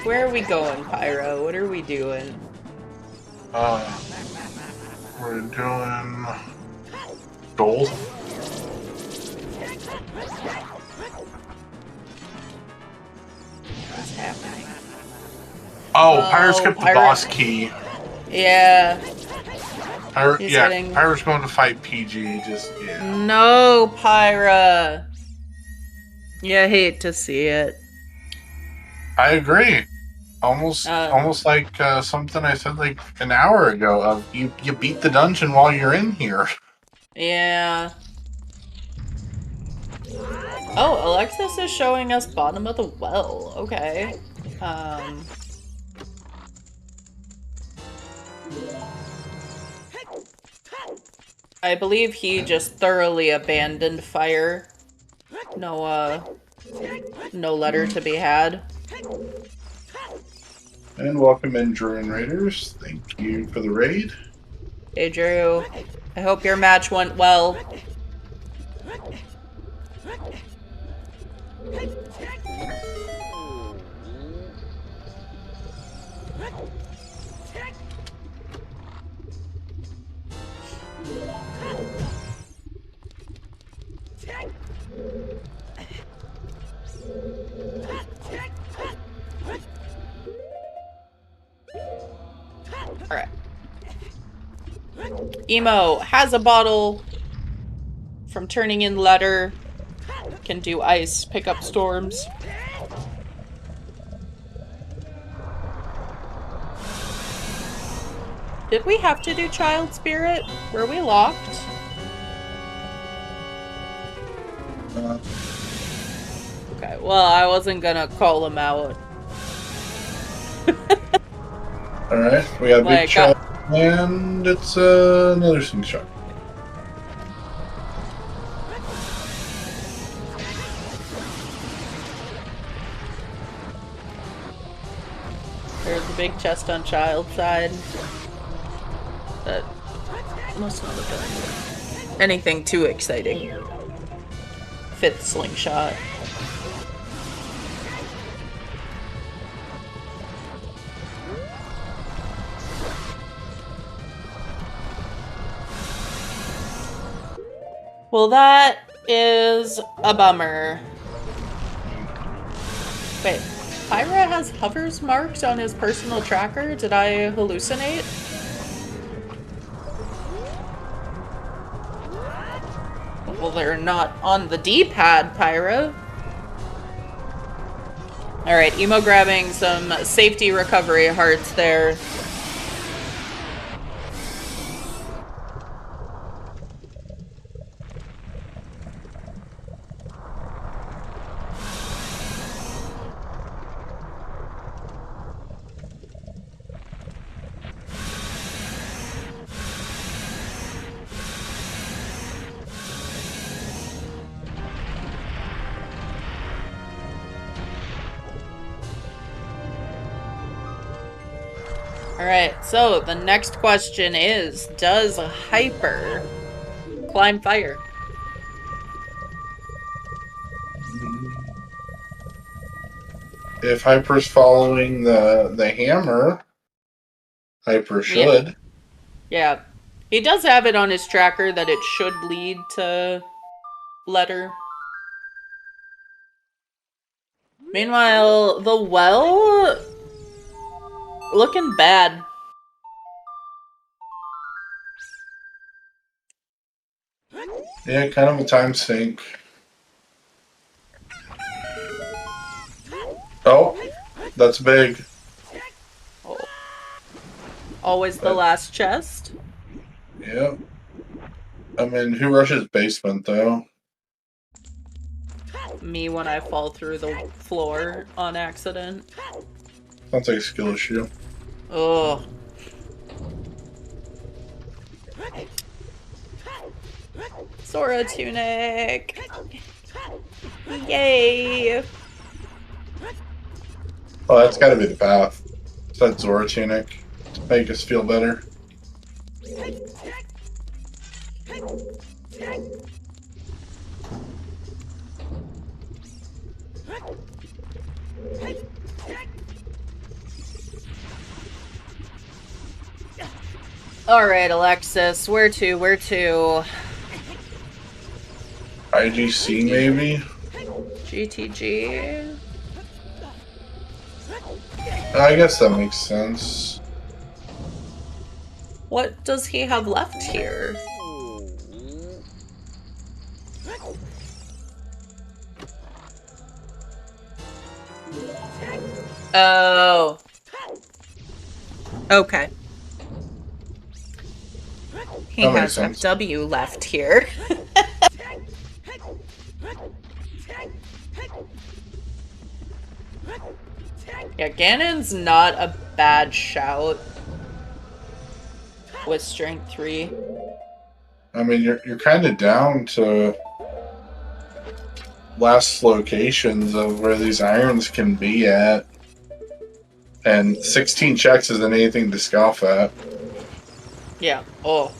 Where are we going, Pyro? What are we doing? We're doing gold. What's happening? Oh, Pyro's skipped the Pyro. boss key. Yeah. Pyro's going to fight PG. No, Pyra. Yeah, I hate to see it. I agree. Almost like something I said like an hour ago. Of you beat the dungeon while you're in here. Yeah. Oh, Alexis is showing us bottom of the well. Okay. I believe he just thoroughly abandoned fire. No letter to be had. And welcome in, Druid Raiders. Thank you for the raid. Hey, Drew. I hope your match went well. Alright. Emo has a bottle from turning in letter. Can do ice, pick up storms. Did we have to do child spirit? Were we locked? Okay, well, I wasn't gonna call him out. Alright, we got a big shot, and it's another slingshot. There's a big chest on child side. That must not have been anything too exciting. Fifth slingshot. Well, that is a bummer. Wait, Pyra has hovers marks on his personal tracker? Did I hallucinate? Well, they're not on the D-pad, Pyra. Alright, Emo grabbing some safety recovery hearts there. Alright, so the next question is, does Hyper climb fire? If Hyper's following the hammer, Hyper should. Yeah. He does have it on his tracker that it should lead to letter. Meanwhile, the well... looking bad. Yeah, kind of a time sink. Oh, that's big. Oh. Always the last chest. Yep. I mean, who rushes basement, though? Me when I fall through the floor on accident. Sounds like a skill issue. Oh. Sora tunic. Yay. Oh, that's got to be the path. It's that Zora tunic to make us feel better. Alright, Alexis. Where to? Where to? IGC maybe? GTG? I guess that makes sense. What does he have left here? Oh. Okay. He That makes has a sense. W left here. Yeah, Ganon's not a bad shout with strength 3. I mean, you're kind of down to last locations of where these irons can be at, and 16 checks isn't anything to scoff at. Yeah. Oh,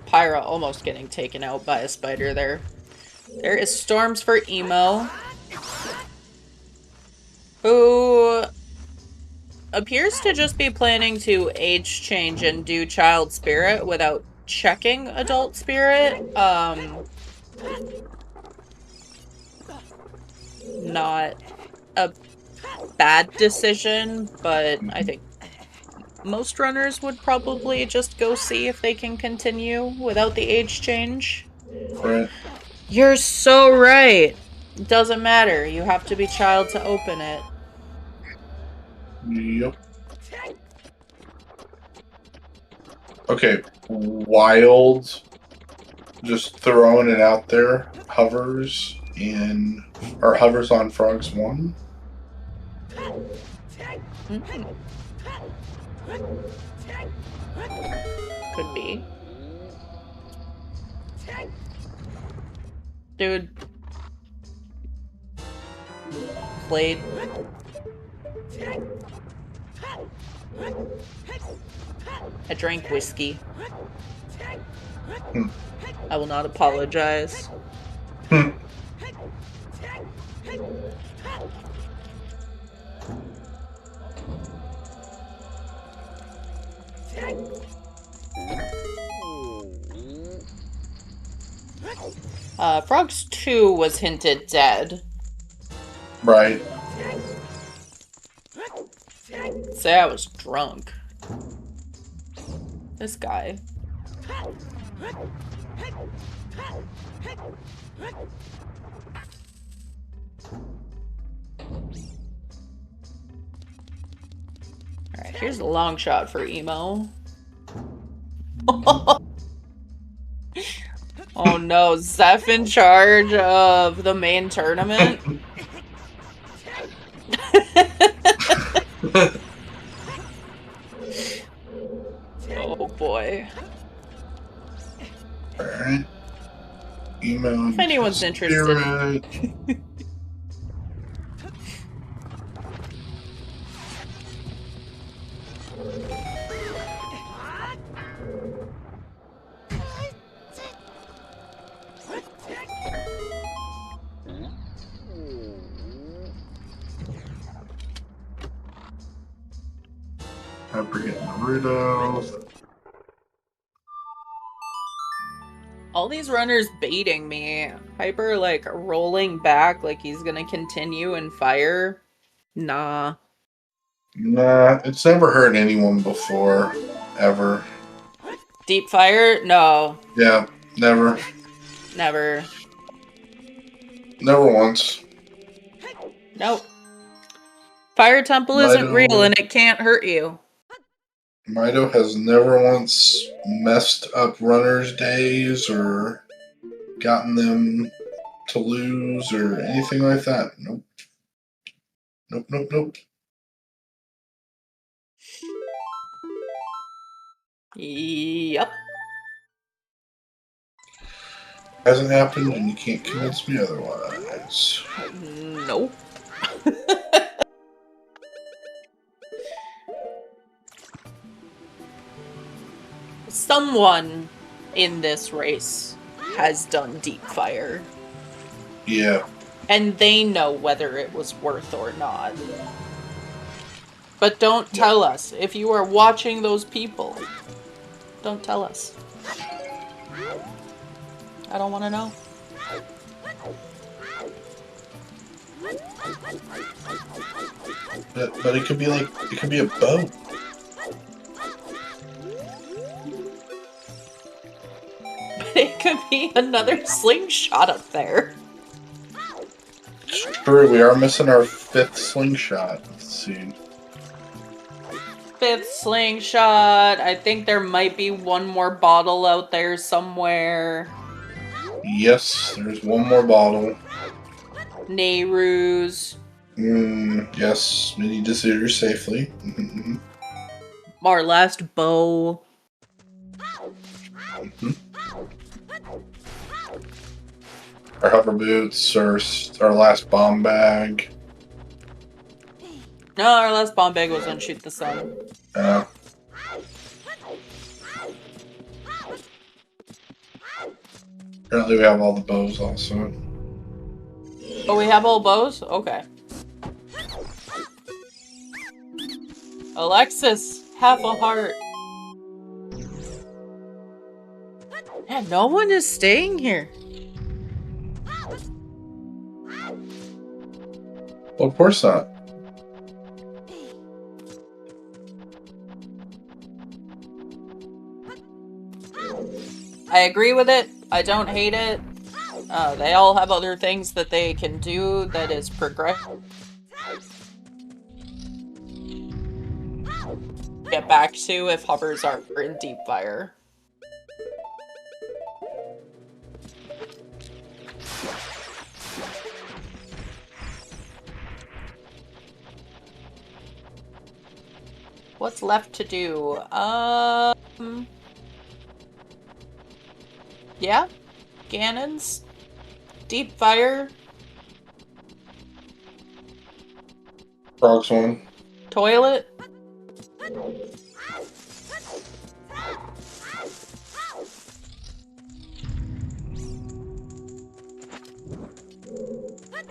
Pyra almost getting taken out by a spider there. There is Storms for Emo, who appears to just be planning to age change and do Child Spirit without checking Adult Spirit. Not a bad decision, but I think most runners would probably just go see if they can continue without the age change. Right. You're so right. Doesn't matter. You have to be child to open it. Yep. Okay, wild. Just throwing it out there. Hovers on Frogs 1. Could be. Dude. Played. I drank whiskey. I will not apologize. Frogs 2 was hinted dead. Right. Say I was drunk. This guy. Alright, here's a long shot for Emo. Oh no, Zeph in charge of the main tournament? Oh boy. Alright. Email. If anyone's interested. Hyper getting Naruto. All these runners baiting me. Hyper, like, rolling back like he's gonna continue and fire. Nah. Nah, it's never hurt anyone before. Ever. Deep fire? No. Yeah, never. Never. Never once. Nope. Fire Temple isn't real and it can't hurt you. Mido has never once messed up runners' days or gotten them to lose or anything like that. Nope. Nope, nope, nope. Yep. Hasn't happened, and you can't convince me otherwise. Nope. Someone in this race has done deep fire. Yeah. And they know whether it was worth or not. But don't tell us. If you are watching those people, don't tell us. I don't want to know. But it could be like, it could be a boat. It could be another slingshot up there. True, we are missing our 5th slingshot. Let's see. 5th slingshot. I think there might be one more bottle out there somewhere. Yes, there's one more bottle. Nehru's. Yes, we need to see her safely. Our last bow. Our hover boots, our last bomb bag. No, our last bomb bag was on Shoot the Sun. Apparently we have all the bows also. Oh, we have all bows? Okay. Alexis, half a heart. Yeah, no one is staying here. Well, of course not. I agree with it. I don't hate it. They all have other things that they can do that is progressive. Get back to if hovers are in deep fire. What's left to do? Yeah? Ganon's? Deep fire? Frogs one. Toilet?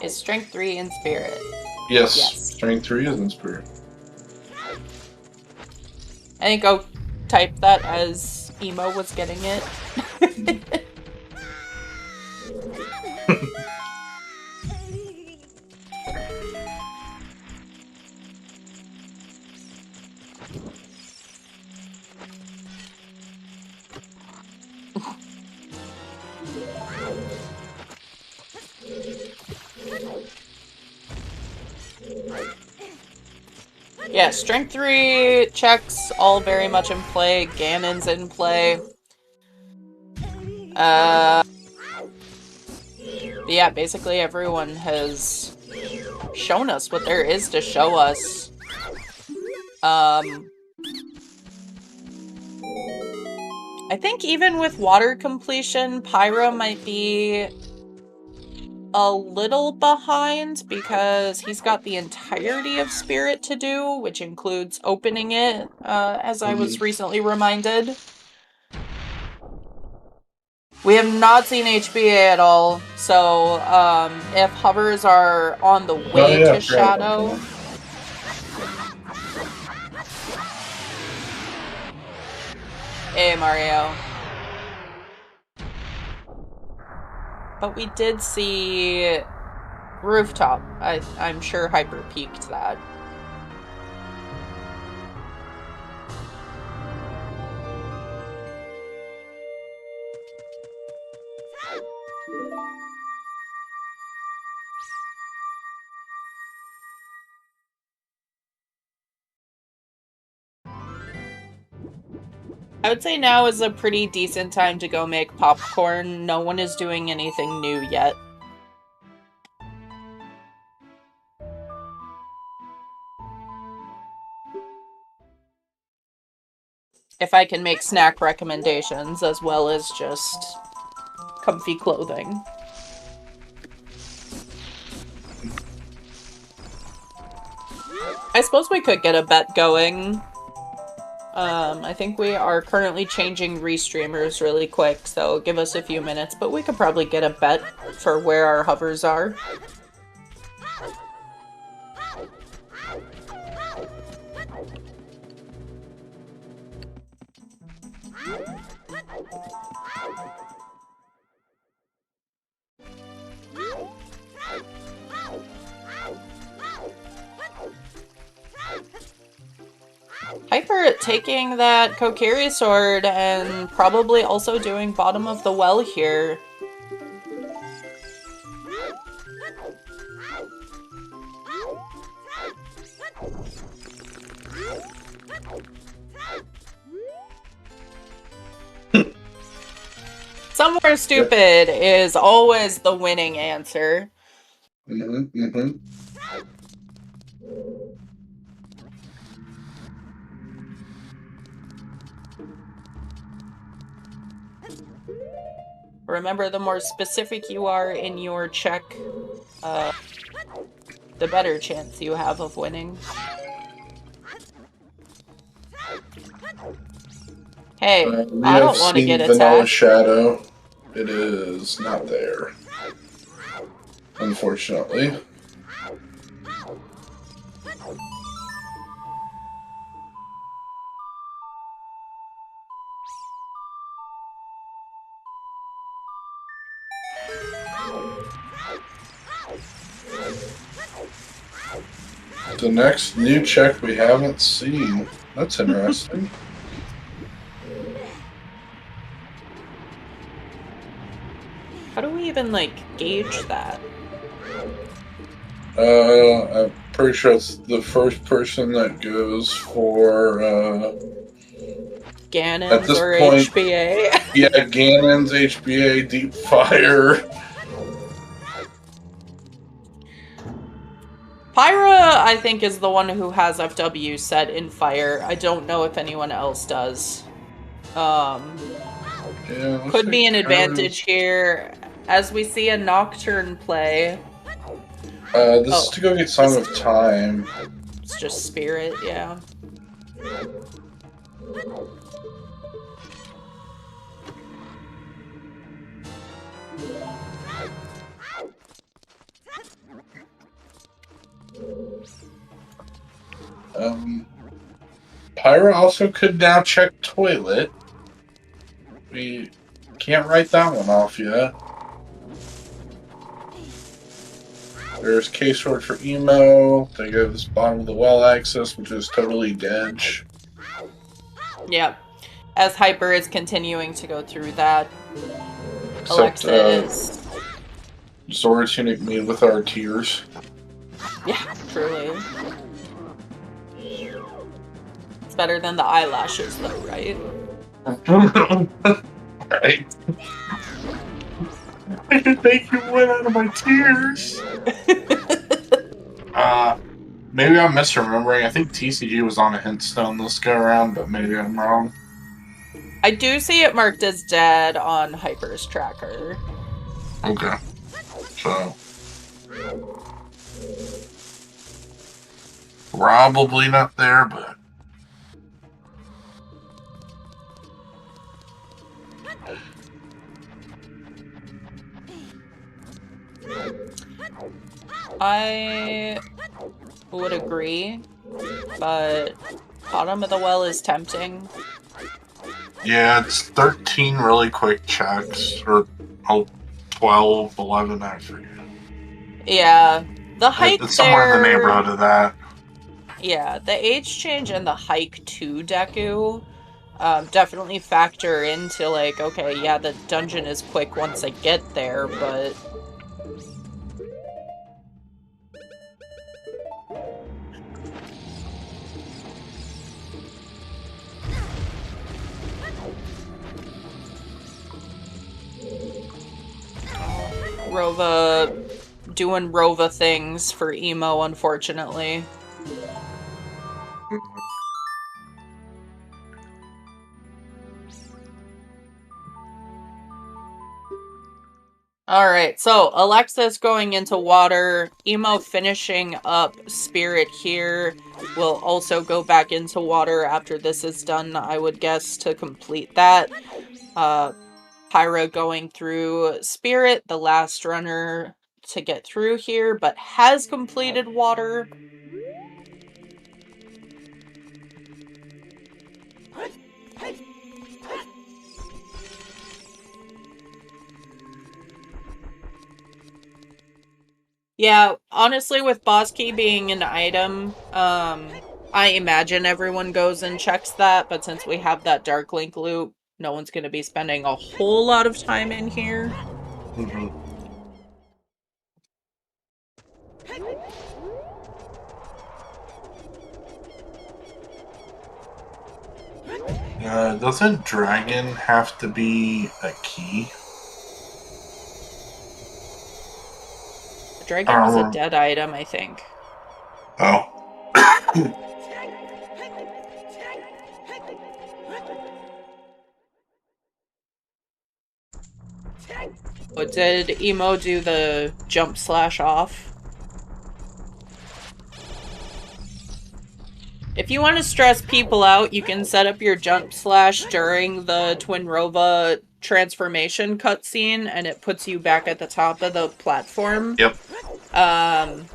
Is strength 3 in spirit? Yes. Strength 3 is in spirit. I think I'll type that as Emo was getting it. Yeah, strength 3 checks all very much in play. Ganon's in play. Yeah, basically everyone has shown us what there is to show us. I think even with water completion, Pyra might be a little behind because he's got the entirety of Spirit to do, which includes opening it, as I was recently reminded. We have not seen HBA at all, so if hovers are on the way to Shadow... Hey, Mario. But we did see Rooftop. I'm sure Hyper peaked that. I would say now is a pretty decent time to go make popcorn. No one is doing anything new yet. if I can make snack recommendations as well as just comfy clothing. I suppose we could get a bet going. I think we are currently changing restreamers really quick, so give us a few minutes, but we could probably get a bet for where our hovers are. Hyper taking that Kokiri sword and probably also doing bottom of the well here. Somewhere stupid is always the winning answer. Remember, the more specific you are in your check, the better chance you have of winning. Hey, I don't want to get attacked. Vanilla Shadow. It is not there, unfortunately. The next new check we haven't seen. That's interesting. How do we even, like, gauge that? I'm pretty sure it's the first person that goes for, Ganon's or point, HBA? Yeah, Ganon's, HBA, Deep Fire. Pyra, I think, is the one who has FW set in Fire. I don't know if anyone else does. Yeah, could be an advantage here, as we see a Nocturne play. This is to go get Song of Time. It's just Spirit, yeah. Pyra also could now check Toilet. We can't write that one off yet. There's K-Sword for Emo. They go this bottom of the well access, which is totally dead. Yep. As Hyper is continuing to go through that. Except, Alexa is... Zora Tunic made with our tears. Yeah, truly. It's better than the eyelashes, though, right? Right. I could make you win out of my tears. Maybe I'm misremembering. I think TCG was on a hint stone this go around, but maybe I'm wrong. I do see it marked as dead on Hyper's tracker. Okay. So probably not there, but I would agree, but bottom of the well is tempting. yeah, it's 13 really quick checks, or 12, 11, I forget. Yeah, the hike it's somewhere there, in the neighborhood of that. Yeah, the age change and the hike to Deku definitely factor into, like, okay, yeah, the dungeon is quick once I get there, but... Rova doing Rova things for Emo, unfortunately. Alright, so Alexis going into water, Emo finishing up Spirit here, will also go back into water after this is done, I would guess, to complete that. Pyra going through Spirit, the last runner to get through here, but has completed water. Yeah, honestly, with boss key being an item, I imagine everyone goes and checks that, but since we have that Dark Link loop, no one's going to be spending a whole lot of time in here. Mm-hmm. Doesn't dragon have to be a key? The dragon is a dead item, I think. Oh. But did Emo do the jump slash off? If you want to stress people out, you can set up your jump slash during the Twinrova transformation cutscene, and it puts you back at the top of the platform. Yep. I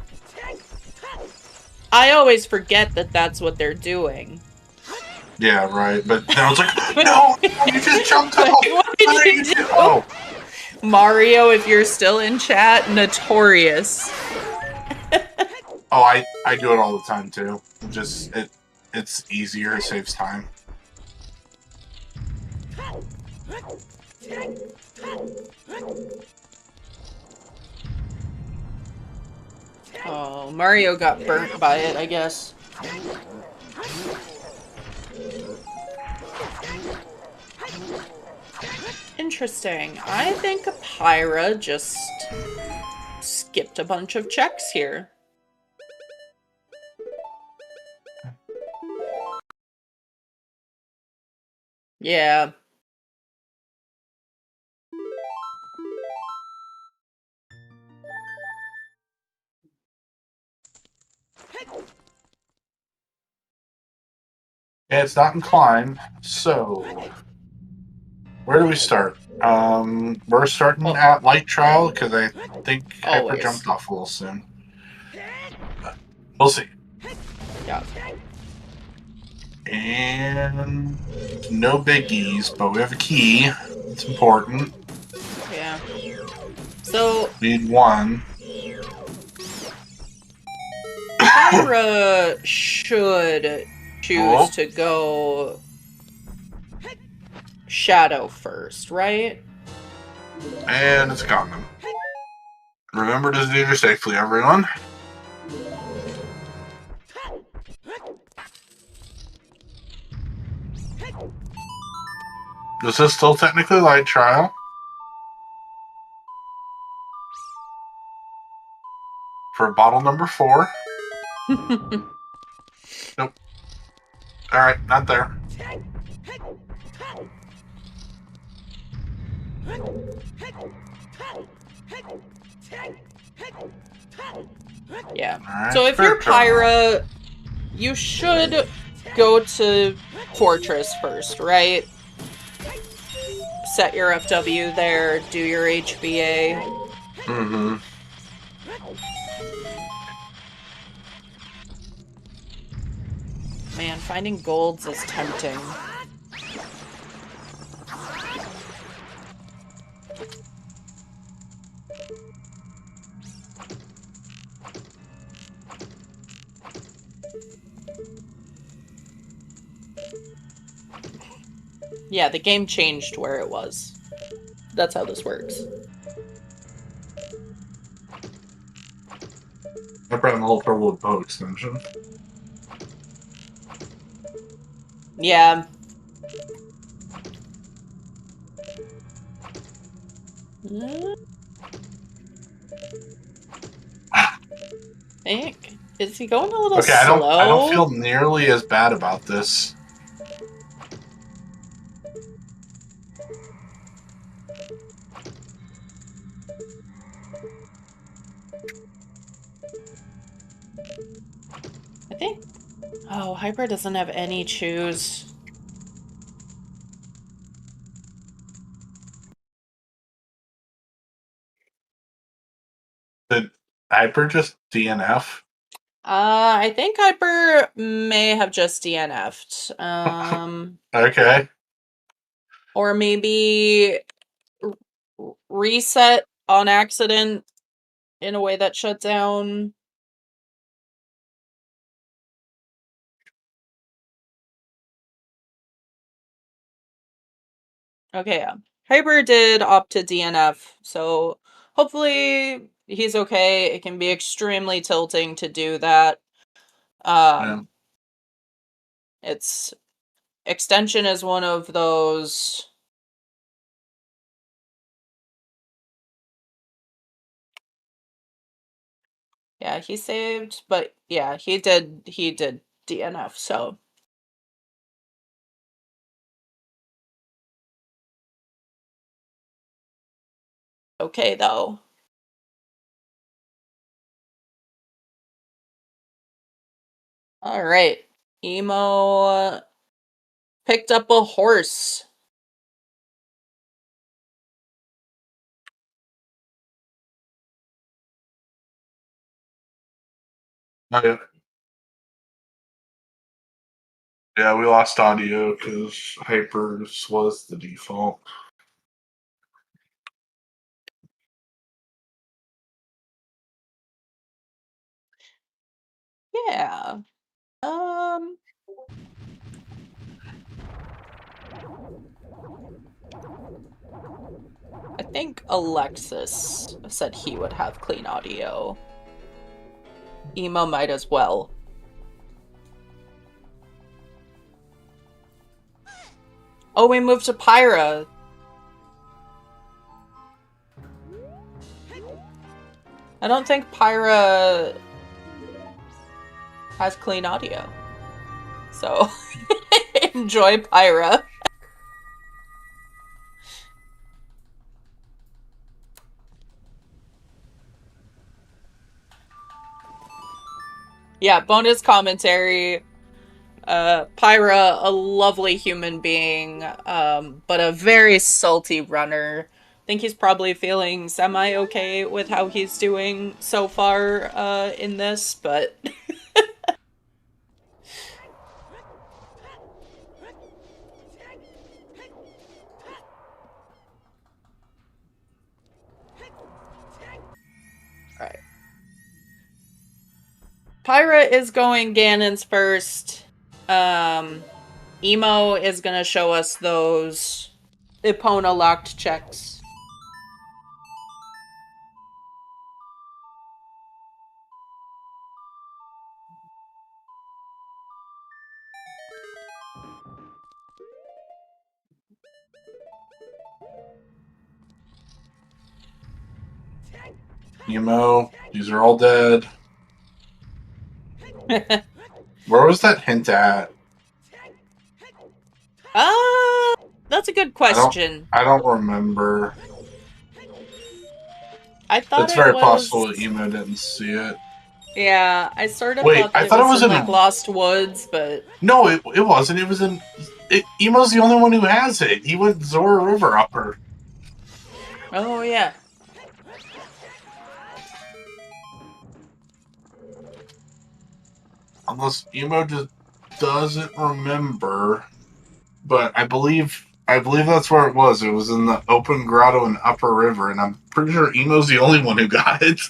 always forget that that's what they're doing. Yeah, right. But I was like, no, you just jumped off. What did you do? Oh. Mario, if you're still in chat, notorious. Oh, I do it all the time too. It's easier. It saves time. Oh, Mario got burnt by it, I guess. Interesting. I think Pyra just skipped a bunch of checks here. Yeah. Yeah, it's not inclined, so where do we start? We're starting at light trial because I think Hyper Always. jumped off a little soon. But we'll see. Yeah. And no biggies, but we have a key. It's important. Yeah. So We need one. Pyra should choose to go Shadow first, right? And it's got them. Remember to do this safely, everyone. This is still technically light trial. For bottle number 4. Nope. Alright, not there. Yeah. Right, So if you're Pyra, you should go to Fortress first, right? Set your FW there, do your HBA. Mm-hmm. Man, finding golds is tempting. Yeah, the game changed where it was. That's how this works. I'm having a little trouble with bow extension. Yeah. Is he going a little slow? I don't feel nearly as bad about this. I think... Oh, Hyper doesn't have any choose. Did Hyper just DNF? I think Hyper may have just DNF'd. Okay. Or maybe reset on accident in a way that shut down. Okay, yeah. Hyper did opt to DNF, so hopefully he's okay. It can be extremely tilting to do that. It's extension is one of those. Yeah, he saved, but yeah, he did DNF, so. Okay, though. All right. Emo picked up a horse. Oh, yeah. Yeah, we lost audio because Hypers was the default. Yeah. I think Alexis said he would have clean audio. Emo might as well. Oh, we moved to Pyra. I don't think Pyra has clean audio. So, enjoy Pyra. Yeah, bonus commentary. Pyra, a lovely human being, but a very salty runner. I think he's probably feeling semi-okay with how he's doing so far in this, but... Alright. Pyra is going Ganon's first. Emo is gonna show us those Epona locked checks. Emo, these are all dead. Where was that hint at? That's a good question. I don't remember. I thought It's very possible that Emo didn't see it. Yeah, I sort of Wait, thought that it was in like Lost Woods, but no, it wasn't. It was in. Emo's the only one who has it. He went Zora River Upper. Oh yeah. Unless Emo just doesn't remember, but I believe that's where it was. It was in the open grotto in Upper River, and I'm pretty sure Emo's the only one who got it.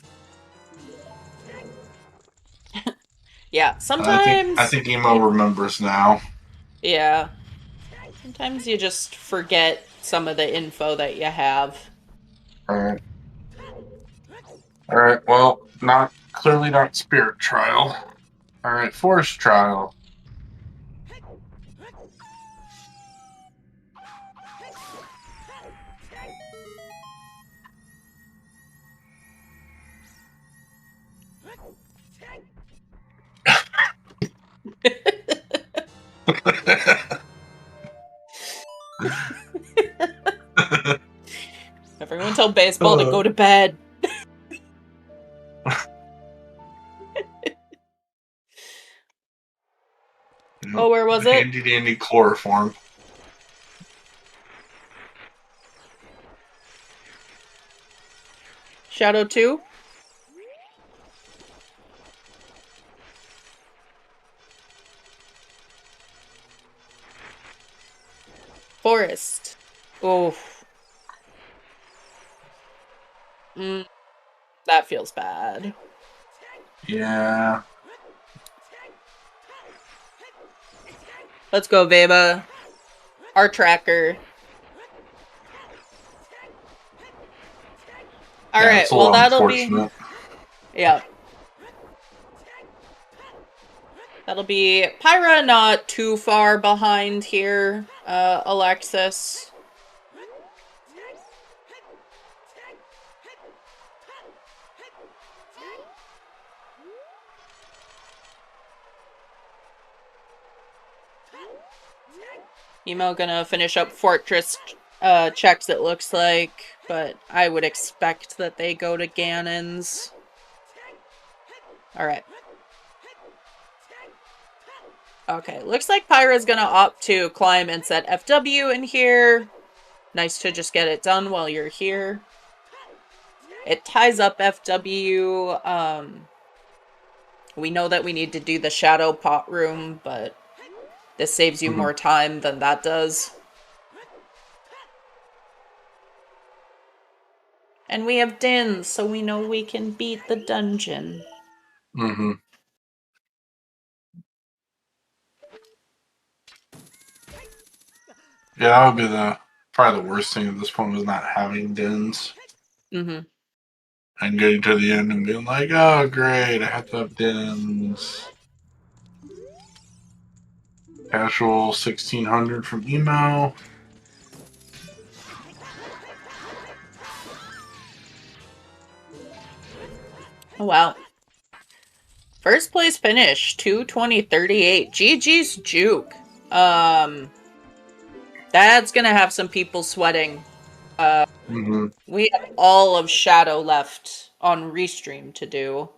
Yeah, sometimes... I think Emo remembers now. Yeah. Sometimes you just forget some of the info that you have. Alright. Alright, well, clearly not Spirit Trial. Alright, Force Trial. Everyone tell baseball to go to bed. it? Handy dandy chloroform. Shadow 2? Forest. Oof. That feels bad. Yeah. Let's go, Veba. Our tracker. Alright, it's a well little that'll be... unfortunate. Yeah. That'll be Pyra not too far behind here, Alexis. Emo gonna finish up Fortress checks, it looks like, but I would expect that they go to Ganon's. Alright. Okay, looks like Pyra's gonna opt to climb and set FW in here. Nice to just get it done while you're here. It ties up FW. We know that we need to do the Shadow Pot Room, but this saves you more time than that does. And we have Din, so we know we can beat the dungeon. Mm-hmm. Yeah, that would be probably the worst thing at this point was not having dens. Mm-hmm. And getting to the end and being like, oh great, I have to have dens. Casual 1600 from emo. Oh, wow. First place finish, 2:20:38. GG's Juke. That's gonna have some people sweating. We have all of Shadow left on Restream to do.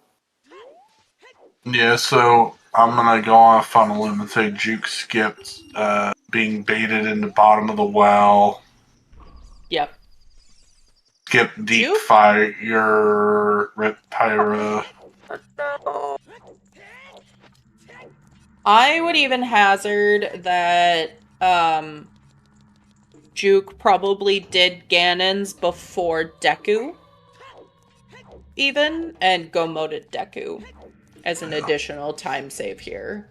Yeah, so I'm gonna go off on a limb and say Juke skipped being baited in the bottom of the well. Yep. Skip deep Juke? fire, Rip Pyra. I would even hazard that Juke probably did Ganon's before Deku. Even, and go moded Deku as an additional time save here.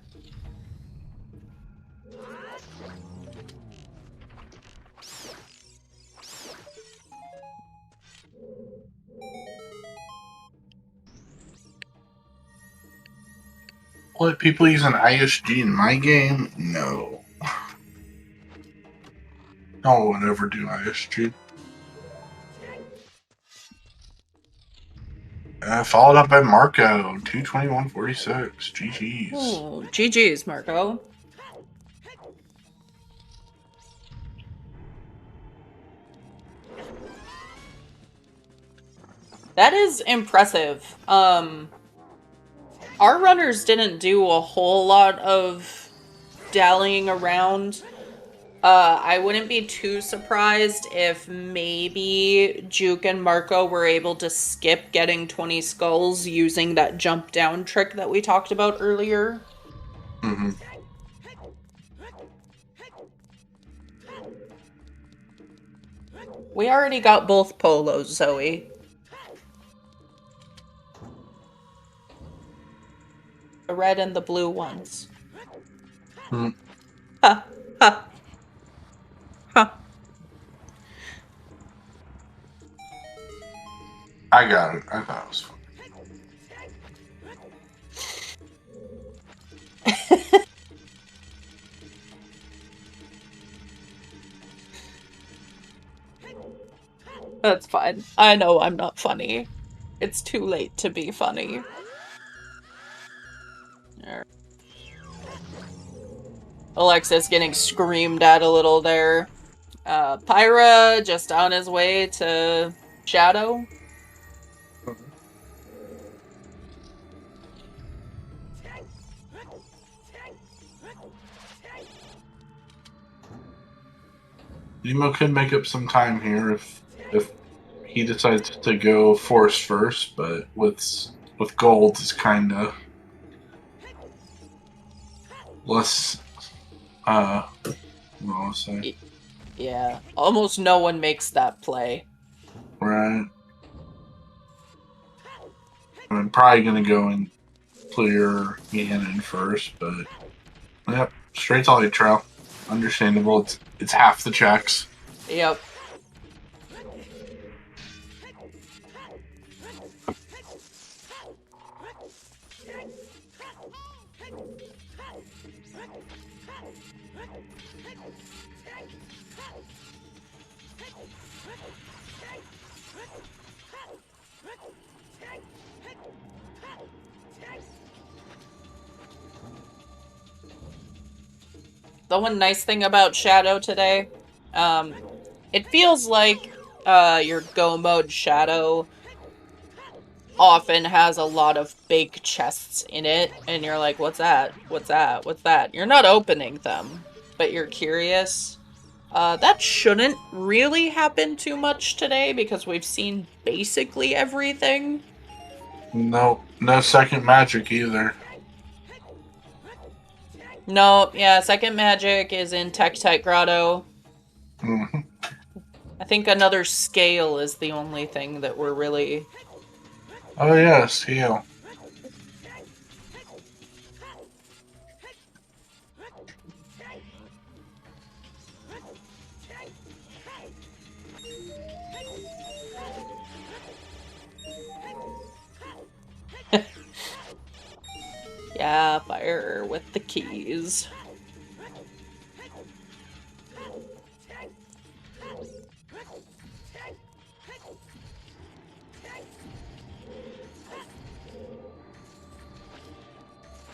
What, people using ISG in my game? No. No one would ever do ISG. Followed up by Marco, 221.46. GG's. Oh, GG's, Marco. That is impressive. Our runners didn't do a whole lot of dallying around. I wouldn't be too surprised if maybe Juke and Marco were able to skip getting 20 skulls using that jump down trick that we talked about earlier. Mm-hmm. We already got both polos, Zoe. The red and the blue ones. Mm-hmm. Ha, ha. Ha. I got it. I thought it was fun. That's fine. I know I'm not funny. It's too late to be funny. Alexis getting screamed at a little there. Pyra just on his way to Shadow. Nemo could make up some time here if he decides to go force first, but with gold it's kind of less. What I'll say. Yeah, almost no one makes that play. Right. I'm probably gonna go and clear Ganon first, but yep, straight to Light Trail. Understandable. It's half the checks. Yep. The one nice thing about Shadow today, it feels like your Go mode Shadow often has a lot of big chests in it, and you're like, what's that? What's that? What's that? You're not opening them, but you're curious. That shouldn't really happen too much today because we've seen basically everything. No second magic either. No, yeah, second magic is in Tektite Grotto. Mm-hmm. I think another scale is the only thing that we're really... Oh yeah, scale. Yeah, fire with the keys.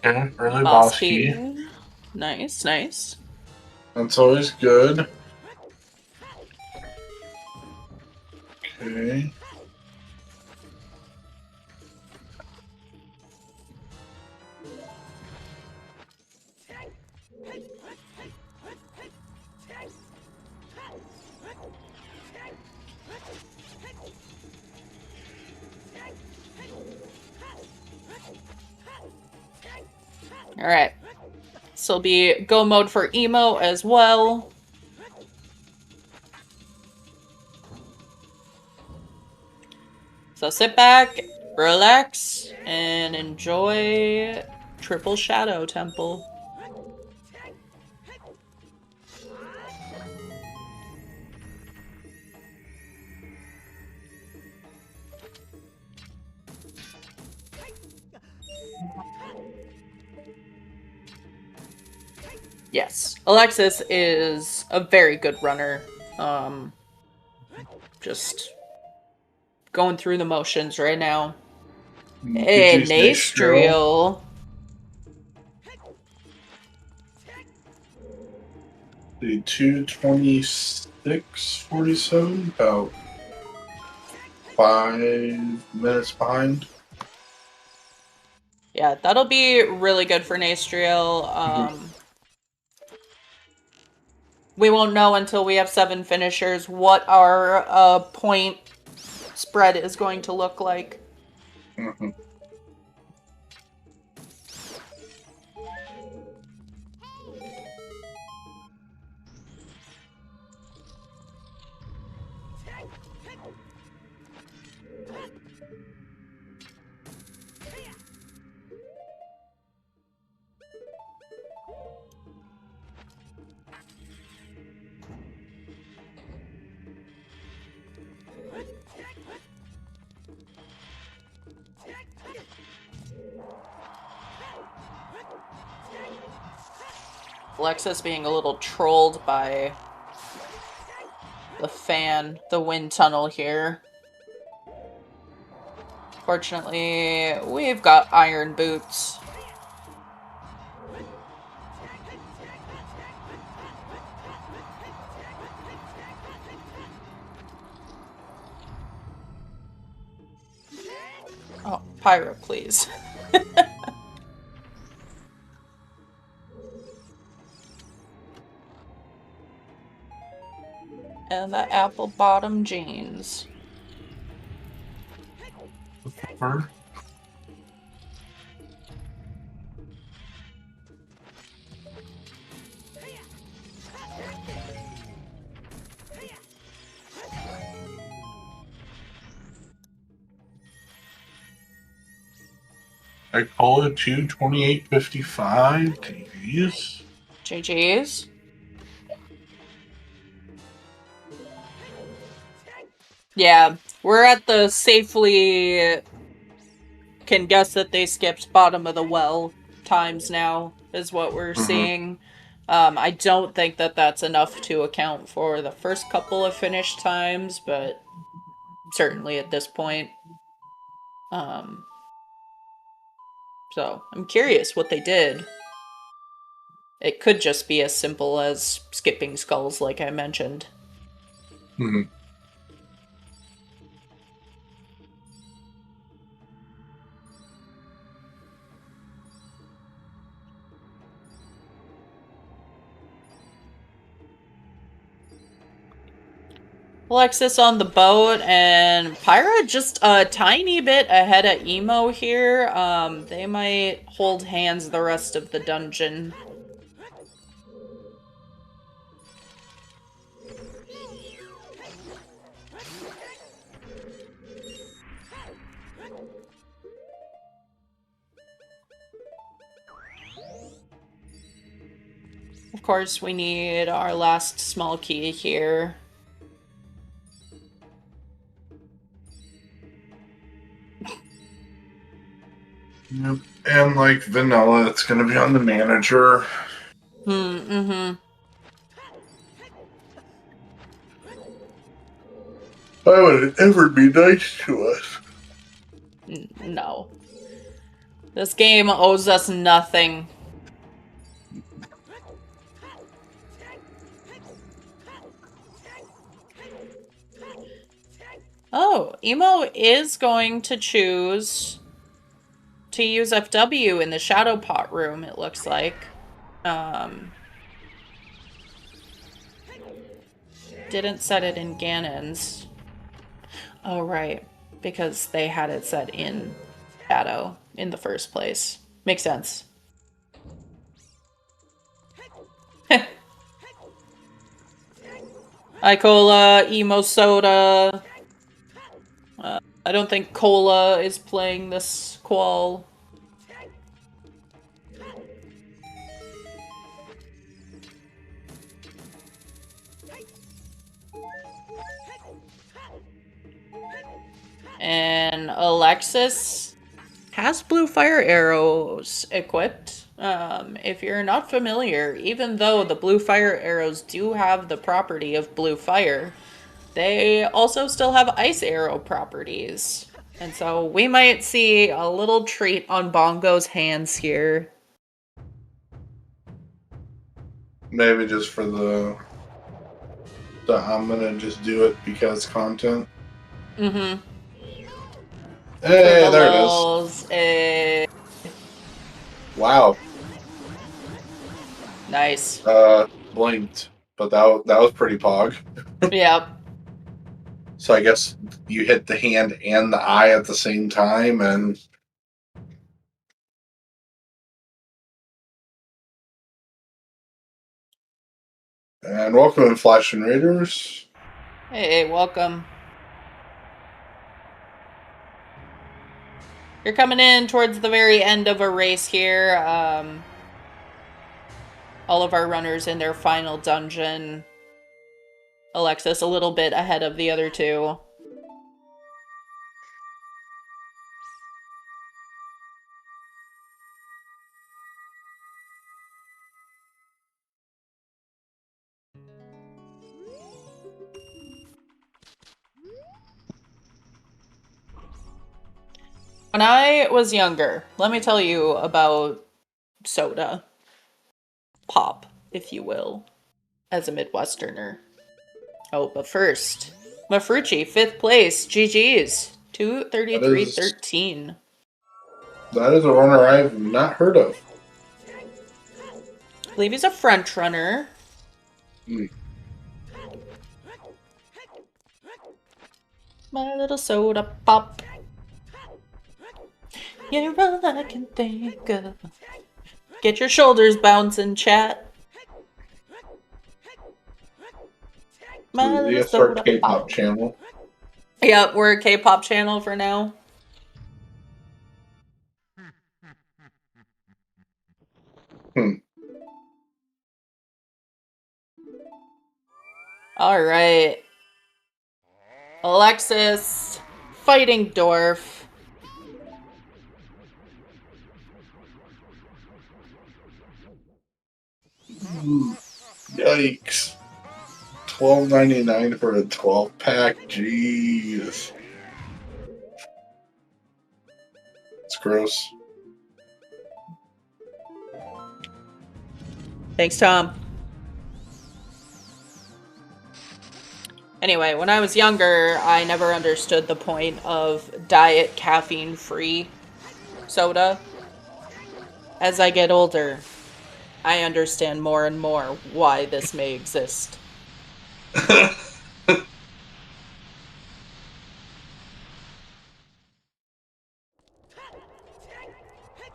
Okay, early boss key. Nice, nice. That's always good. Okay. Alright. This will be Go mode for Emo as well. So sit back, relax, and enjoy Triple Shadow Temple. Yes, Alexis is a very good runner. Just going through the motions right now. Hey, Nastriel. The 2:26:47, about 5 minutes behind. Yeah, that'll be really good for Nastriel. We won't know until we have 7 finishers what our point spread is going to look like. Mm-hmm. Alexis being a little trolled by the wind tunnel here. Fortunately, we've got iron boots. Oh, Pyro, please. And the apple bottom jeans. Bird. I call it 228.55. GG's. GG's. Yeah, we're at the safely can guess that they skipped bottom of the well times now, is what we're seeing. I don't think that that's enough to account for the first couple of finish times, but certainly at this point. So I'm curious what they did. It could just be as simple as skipping skulls, like I mentioned. Alexis on the boat, and Pyra just a tiny bit ahead of Emo here. They might hold hands the rest of the dungeon. Of course, we need our last small key here. Yep. And like vanilla, it's going to be on the manager. Why would it ever be nice to us? No. This game owes us nothing. Oh, Emo is going to choose to use FW in the Shadow Pot room, it looks like. Didn't set it in Ganon's. Oh, right. Because they had it set in Shadow in the first place. Makes sense. Hi, Cola, Emo Soda. I don't think Cola is playing this qual. And Alexis has blue fire arrows equipped. If you're not familiar, even though the blue fire arrows do have the property of blue fire, they also still have ice arrow properties. And so we might see a little treat on Bongo's hands here. Maybe just for the I'm gonna just do it because content. Mm-hmm. Hey, there it is. Wow. Nice. Blinked, but that was pretty pog. Yep. So I guess you hit the hand and the eye at the same time, and welcome in Flash and Raiders. Hey, welcome. You're coming in towards the very end of a race here. All of our runners in their final dungeon. Alexis a little bit ahead of the other two. When I was younger, let me tell you about soda. Pop, if you will, as a Midwesterner. Oh, but first, Mafrucci, 5th place, GG's, 2:33.13. That is a runner I've not heard of. I believe he's a French runner. My little soda pop. You're all I can think of. Get your shoulders bouncing, chat. My So little the SR soda K-pop pop. channel. Yep, we're a K-pop channel for now. All right. Alexis, fighting dwarf. Yikes. $12.99 for a 12-pack. Jeez. It's gross. Thanks, Tom. Anyway, when I was younger, I never understood the point of diet caffeine-free soda. As I get older, I understand more and more why this may exist.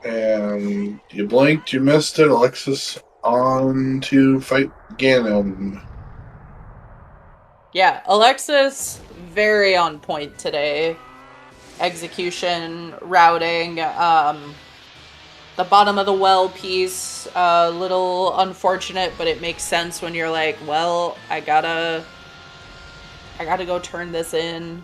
And you blinked, you missed it. Alexis on to fight Ganon. Yeah, Alexis, very on point today. Execution, routing, the bottom of the well piece, a little unfortunate, but it makes sense when you're like, well, I gotta go turn this in.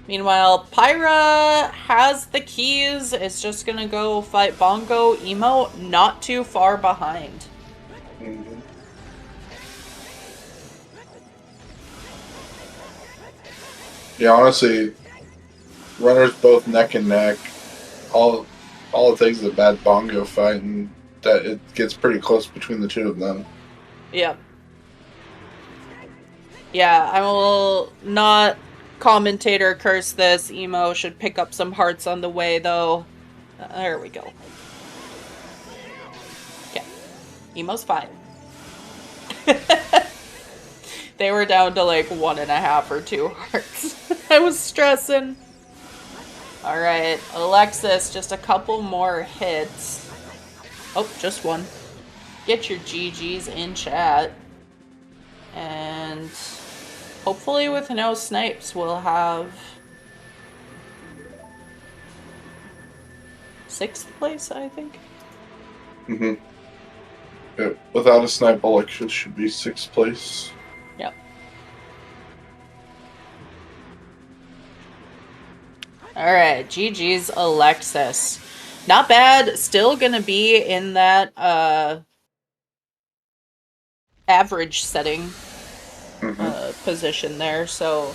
Meanwhile, Pyra has the keys. It's just gonna go fight Bongo Emo, not too far behind. Mm-hmm. Yeah, honestly, runners both neck and neck. All it takes is a bad bongo fight, and that it gets pretty close between the two of them. Yep. Yeah, I will not commentator curse this. Emo should pick up some hearts on the way, though. There we go. Okay. Emo's fine. They were down to like 1.5 or 2 hearts. I was stressing. Alright, Alexis, just a couple more hits. Oh, just one. Get your GGs in chat. And hopefully with no snipes, we'll have 6th place, I think. Mm-hmm. Yeah, without a snipe, Alexis should be 6th place. Yep. Alright, GG's Alexis. Not bad. Still gonna be in that average setting position there. So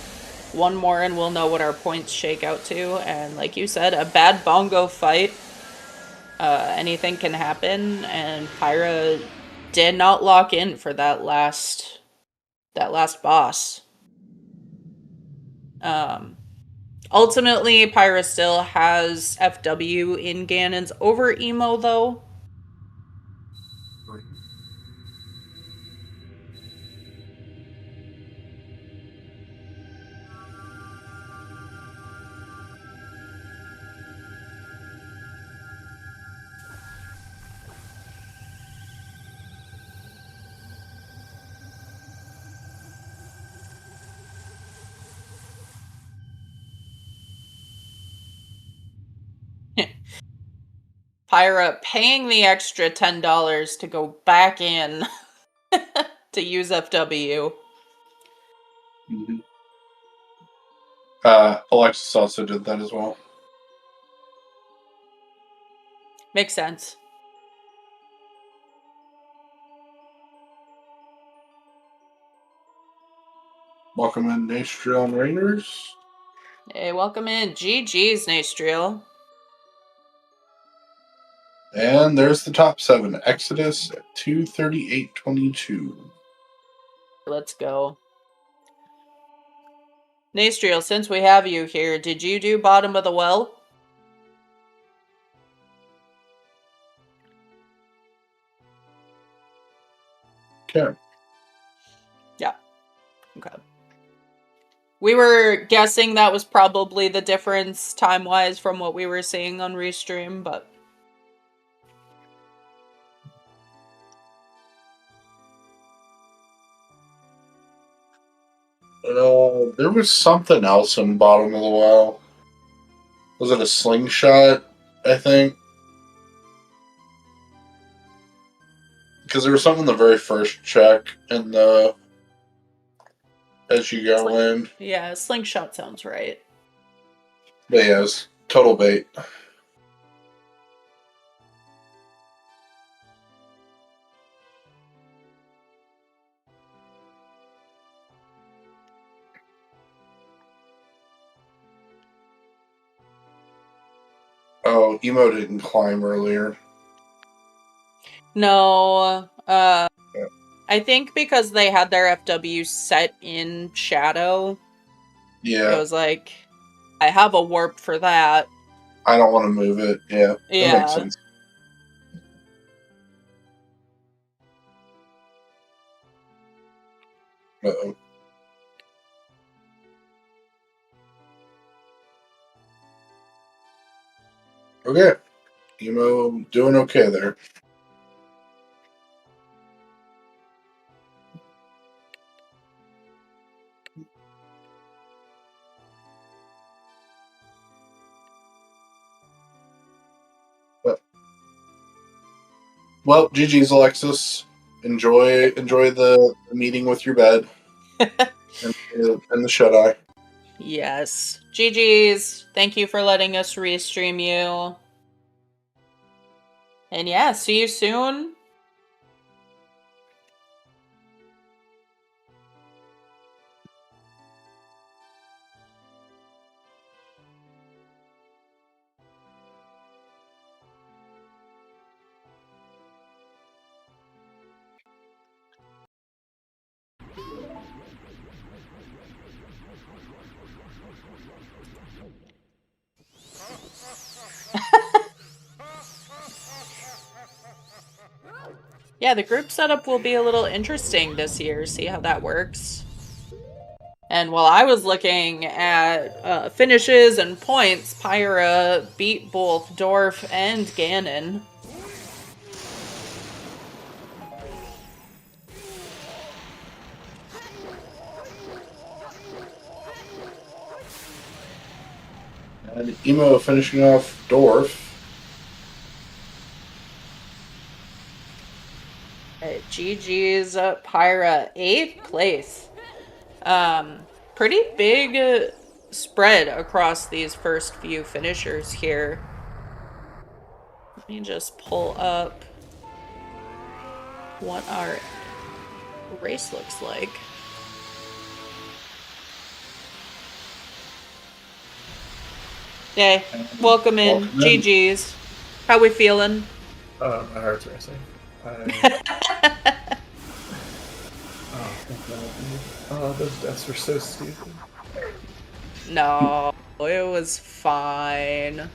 one more and we'll know what our points shake out to. And like you said, a bad bongo fight. Anything can happen, and Pyra did not lock in for that last boss. Ultimately, Pyra still has FW in Ganon's over Emo, though. Pyra paying the extra $10 to go back in to use FW. Mm-hmm. Alexis also did that as well. Makes sense. Welcome in, Nastriel and Rainers. Hey, welcome in. GG's, Nastriel. And there's the top 7. Exodus at 238.22. Let's go. Nastriel, since we have you here, did you do bottom of the well? Okay. Yeah. Okay. We were guessing that was probably the difference time-wise from what we were seeing on Restream, but... There was something else in bottom of the well. Was it a slingshot, I think? Because there was something in the very first check in the... as you go in. Yeah, slingshot sounds right. But yeah, it was total bait. Oh, Emo didn't climb earlier. No, Yeah. I think because they had their FW set in shadow, Yeah. it was like, I have a warp for that. I don't want to move it. Yeah, that Yeah. makes sense. Uh-oh. Okay. Emo doing okay there. Well, GG's, Alexis. Enjoy the meeting with your bed and the shut-eye. Yes. GG's. Thank you for letting us restream you. And yeah, see you soon. Yeah, the group setup will be a little interesting this year. See how that works. And while I was looking at finishes and points, Pyra beat both Dorf and Ganon. And Emo finishing off Dorf. GG's Pyra, 8th place. Pretty big spread across these first few finishers here. Let me just pull up what our race looks like. Hey, welcome in. GG's. How we feeling? My heart's racing. Oh, those deaths were so stupid. No, it was fine.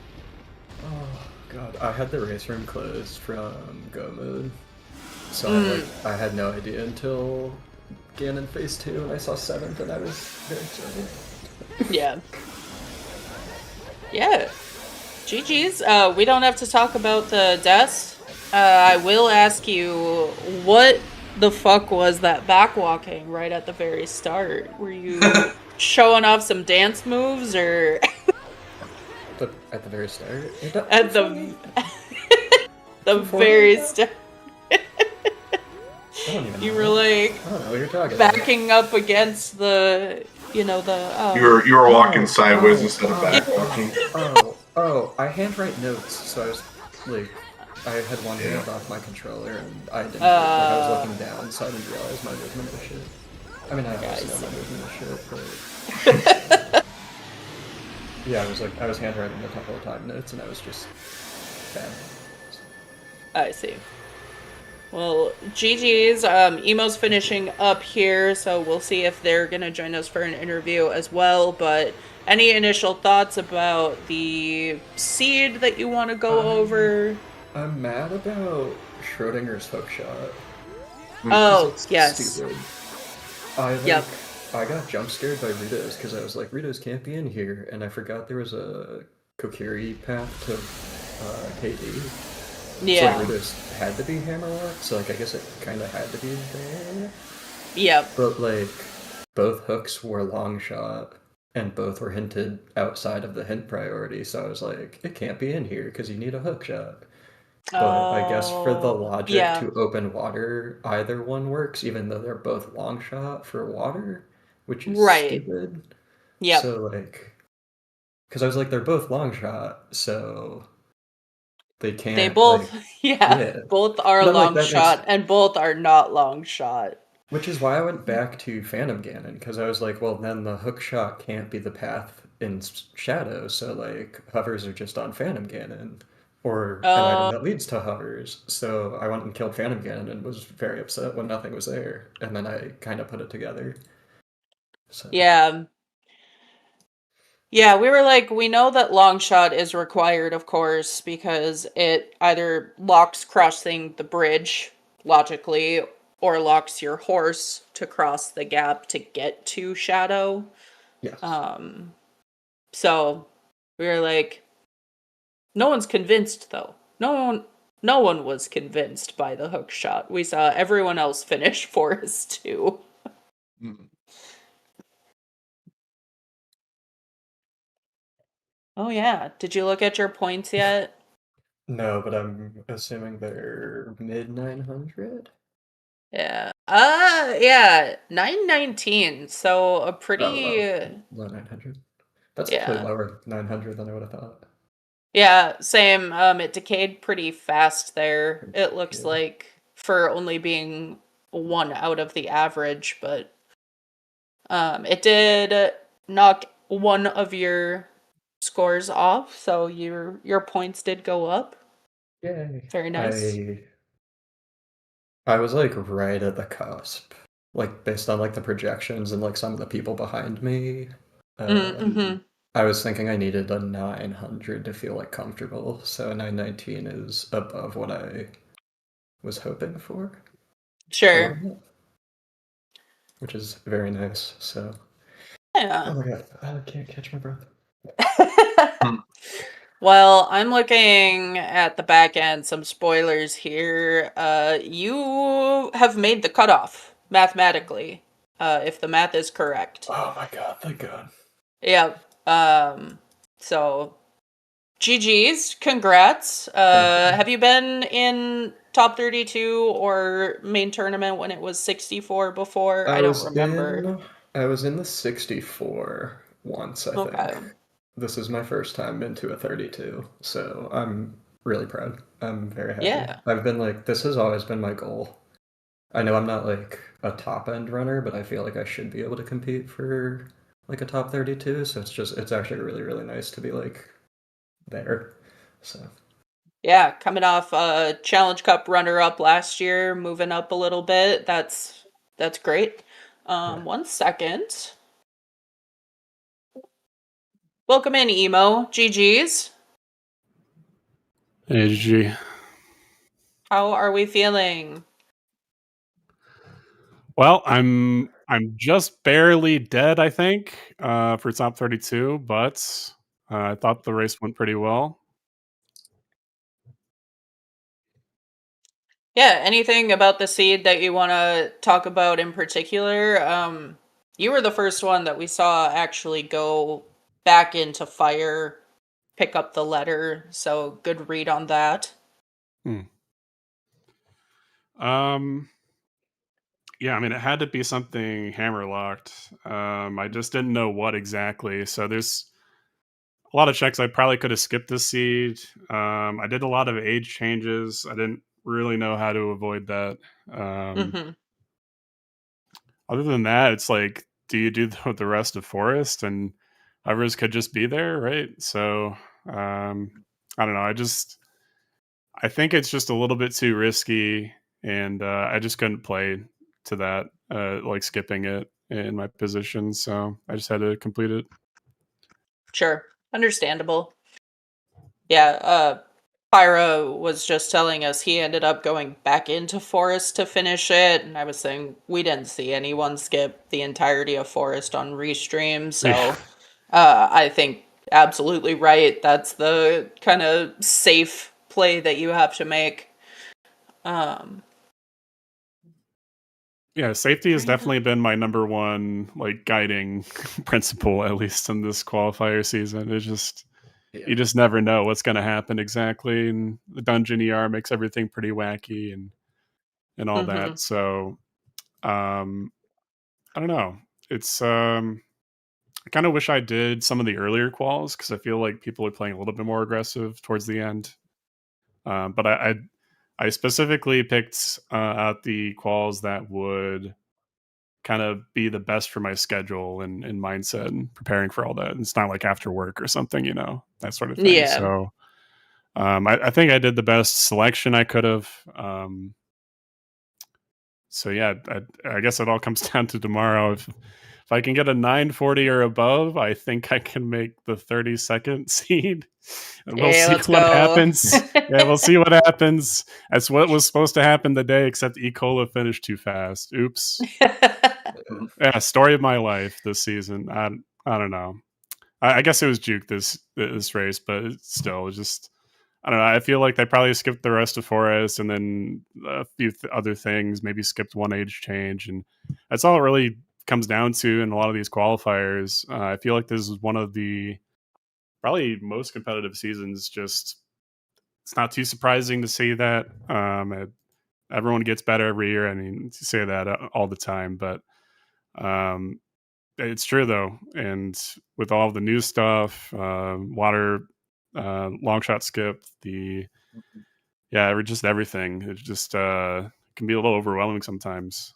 Oh god, I had the race room closed from go mode, so I had no idea until Ganon phase 2 and I saw 7th and I was very excited. Yeah. Yeah. GG's. We don't have to talk about the deaths. I will ask you, what the fuck was that backwalking right at the very start? Were you showing off some dance moves, or At the very start? at the the very start? I don't even know. You were like I don't know what you're talking about. backing up against the, you know, the. You were walking sideways instead of back walking. Oh, I handwrite notes, so I was like, I had one hand off my controller and I didn't, I was looking down, so I didn't realize my movement was shit. I mean, I obviously know my movement was shit, but... yeah, I was handwriting a couple of time notes and I was just bad. I see. Well, GG's. Emo's finishing up here, so we'll see if they're going to join us for an interview as well. But any initial thoughts about the seed that you want to go over? I'm mad about Schrodinger's hookshot. Oh, It's yes. stupid. Yep. I got jump scared by Ritos because I was like, Ritos can't be in here, and I forgot there was a Kokiri path to KD. Yeah. So Ritos had to be Hammerlock, so like I guess it kind of had to be there. Yep. But like both hooks were long shot, and both were hinted outside of the hint priority, so I was like, it can't be in here because you need a hook shot. But I guess for the logic yeah. to open water, either one works, even though they're both long shot for water, which is Right. stupid. Yep. So like, because I was like, they're both long shot, so they can't. They both, like, yeah, both are But I'm like, long that shot, makes- and both are not long shot. Which is why I went back to Phantom Ganon, because I was like, well, then the hook shot can't be the path in Shadow, so like hovers are just on Phantom Ganon, or an item that leads to hovers. So I went and killed Phantom Ganon and was very upset when nothing was there, and then I kind of put it together. So. Yeah. Yeah, we were like, we know that long shot is required, of course, because it either locks crossing the bridge logically or locks your horse to cross the gap to get to Shadow. Yes. So we were like, no one's convinced though. No one was convinced by the hook shot. We saw everyone else finish Forest 2. Oh yeah. Did you look at your points yet? No, but I'm assuming they're mid 900. Yeah. Yeah, 919. So a pretty Low 900. That's yeah. actually lower 900 than I would have thought. Yeah, same. It decayed pretty fast there. It looks like for only being one out of the average, but it did knock one of your scores off, so your points did go up. Yay. Very nice. I was like right at the cusp, like based on like the projections and like some of the people behind me. I was thinking I needed a 900 to feel like comfortable, so 919 is above what I was hoping for. Sure. Which is very nice. So. Yeah. Oh my god, I can't catch my breath. Well, I'm looking at the back end, some spoilers here. You have made the cutoff mathematically, if the math is correct. Oh my god, thank god. Yeah. So GG's, congrats. Have you been in top 32 or main tournament when it was 64 before? I don't remember. I was in the 64 once, I think. This is my first time into a 32, so I'm really proud. I'm very happy. Yeah. I've been like, this has always been my goal. I know I'm not like a top end runner, but I feel like I should be able to compete for like a top 32, so it's actually really, really nice to be like there. So yeah, coming off Challenge Cup runner-up last year, moving up a little bit. That's great. 1 second. Welcome in, Emo. GG's. Hey, GG. How are we feeling? Well, I'm just barely dead, I think, for top 32, but I thought the race went pretty well. Yeah, anything about the seed that you want to talk about in particular? You were the first one that we saw actually go back into fire, pick up the letter, so good read on that. Yeah, I mean, it had to be something hammerlocked. I just didn't know what exactly. So there's a lot of checks I probably could have skipped this seed. I did a lot of age changes. I didn't really know how to avoid that. Other than that, it's like, do you do the rest of Forest and others could just be there, right? So I don't know. I think it's just a little bit too risky and I just couldn't play to that, like skipping it in my position. So I just had to complete it. Sure. Understandable. Yeah, Pyra was just telling us he ended up going back into Forest to finish it, and I was saying we didn't see anyone skip the entirety of Forest on Restream, Yeah. so I think absolutely right. That's the kind of safe play that you have to make. Um, Yeah, safety has trying to- definitely been my number one like guiding principle, at least in this qualifier season. It's just you just never know what's going to happen exactly, and the dungeon ER makes everything pretty wacky and all Mhm. that. So I don't know. It's I kind of wish I did some of the earlier quals because I feel like people are playing a little bit more aggressive towards the end. But I specifically picked out the quals that would kind of be the best for my schedule and mindset and preparing for all that. And it's not like after work or something, that sort of thing. Yeah. So I think I did the best selection I could have. So yeah, I guess it all comes down to tomorrow. If I can get a 940 or above, I think I can make the 32nd seed, and we'll Okay, see let's what go. happens. Yeah, we'll see what happens. That's what was supposed to happen today, except E. Cola finished too fast. Oops. Yeah, story of my life this season. I don't know. I guess it was juke this race, but it's still just I don't know. I feel like they probably skipped the rest of Forest and then a few other things, maybe skipped one age change. And that's all it really comes down to in a lot of these qualifiers. I feel like this is one of the probably most competitive seasons. Just it's not too surprising to see that. Everyone gets better every year. I mean, you say that all the time, but um, it's true though. And with all the new stuff, water, long shot skip, just everything. It just can be a little overwhelming sometimes.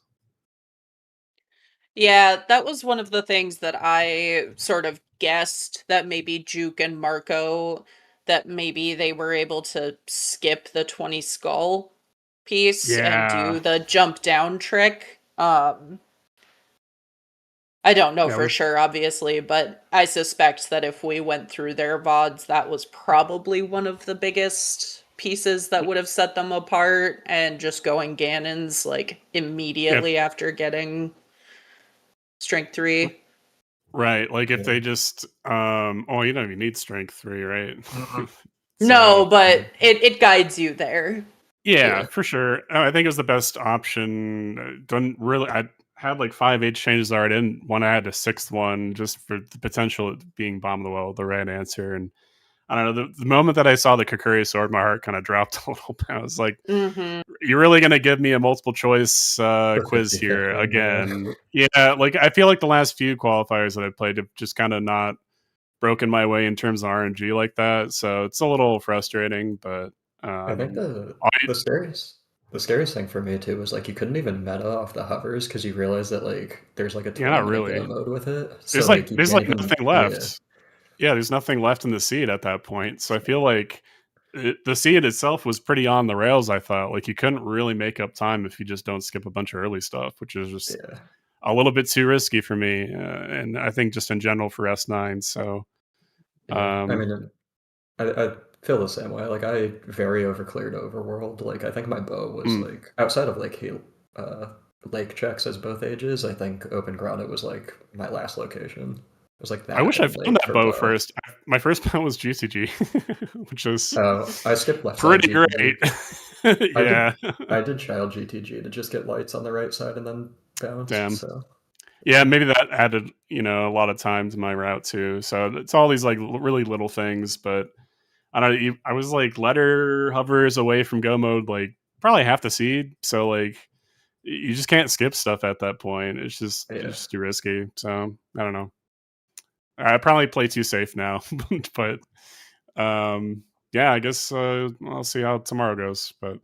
Yeah, that was one of the things that I sort of guessed that maybe Juke and Marco, that maybe they were able to skip the 20 skull piece and Yeah, do the jump down trick. I don't know yeah, for with sure, obviously, but I suspect that if we went through their VODs, that was probably one of the biggest pieces that would have set them apart, and just going Ganon's like yeah, immediately after getting Strength 3. right. Like if Yeah. they just oh, you don't even need strength 3, right? No, So but it guides you there. yeah, Yeah. for sure. I think it was the best option. Didn't really. I had like 5 H changes already. I didn't want to add a sixth one just for the potential of being bomb of the well, the right answer. And I don't know. The moment that I saw the Kakuri sword, my heart kind of dropped a little bit. I was like, Mhm. "You're really gonna give me a multiple choice For quiz 50 here 50, yeah. again?" Yeah, like I feel like the last few qualifiers that I played have just kind of not broken my way in terms of RNG like that. So it's a little frustrating, but I think um, the I, the scariest the scariest thing for me too was like you couldn't even meta off the hovers because you realize that like there's like a yeah, not 20-minute go really. mode with it. So like you There's can't like even nothing yeah. left. Yeah, there's nothing left in the seed at that point. So I feel like the seed itself was pretty on the rails. I thought like you couldn't really make up time if you just don't skip a bunch of early stuff, which is just Yeah. a little bit too risky for me, and I think just in general for S9. So Yeah. I um, mean I feel the same way. Like I very overcleared overworld. Like I think my bow was mm, like outside of like uh lake checks as both ages, I think Open Grotto was like my last location. It was like I that wish I and found lake that for bow bow. first. My first bow was GCG, which was I skipped left side pretty GTG. great. Yeah, I did child GTG to just get lights on the right side and then bounced. damn. So Yeah, maybe that added, a lot of time to my route too. So it's all these like really little things, but I don't know. I was like letter hovers away from go mode, like probably half the seed. So like you just can't skip stuff at that point. yeah, It's just too risky. So I don't know. I probably play too safe now, but yeah, I guess I'll see how tomorrow goes. But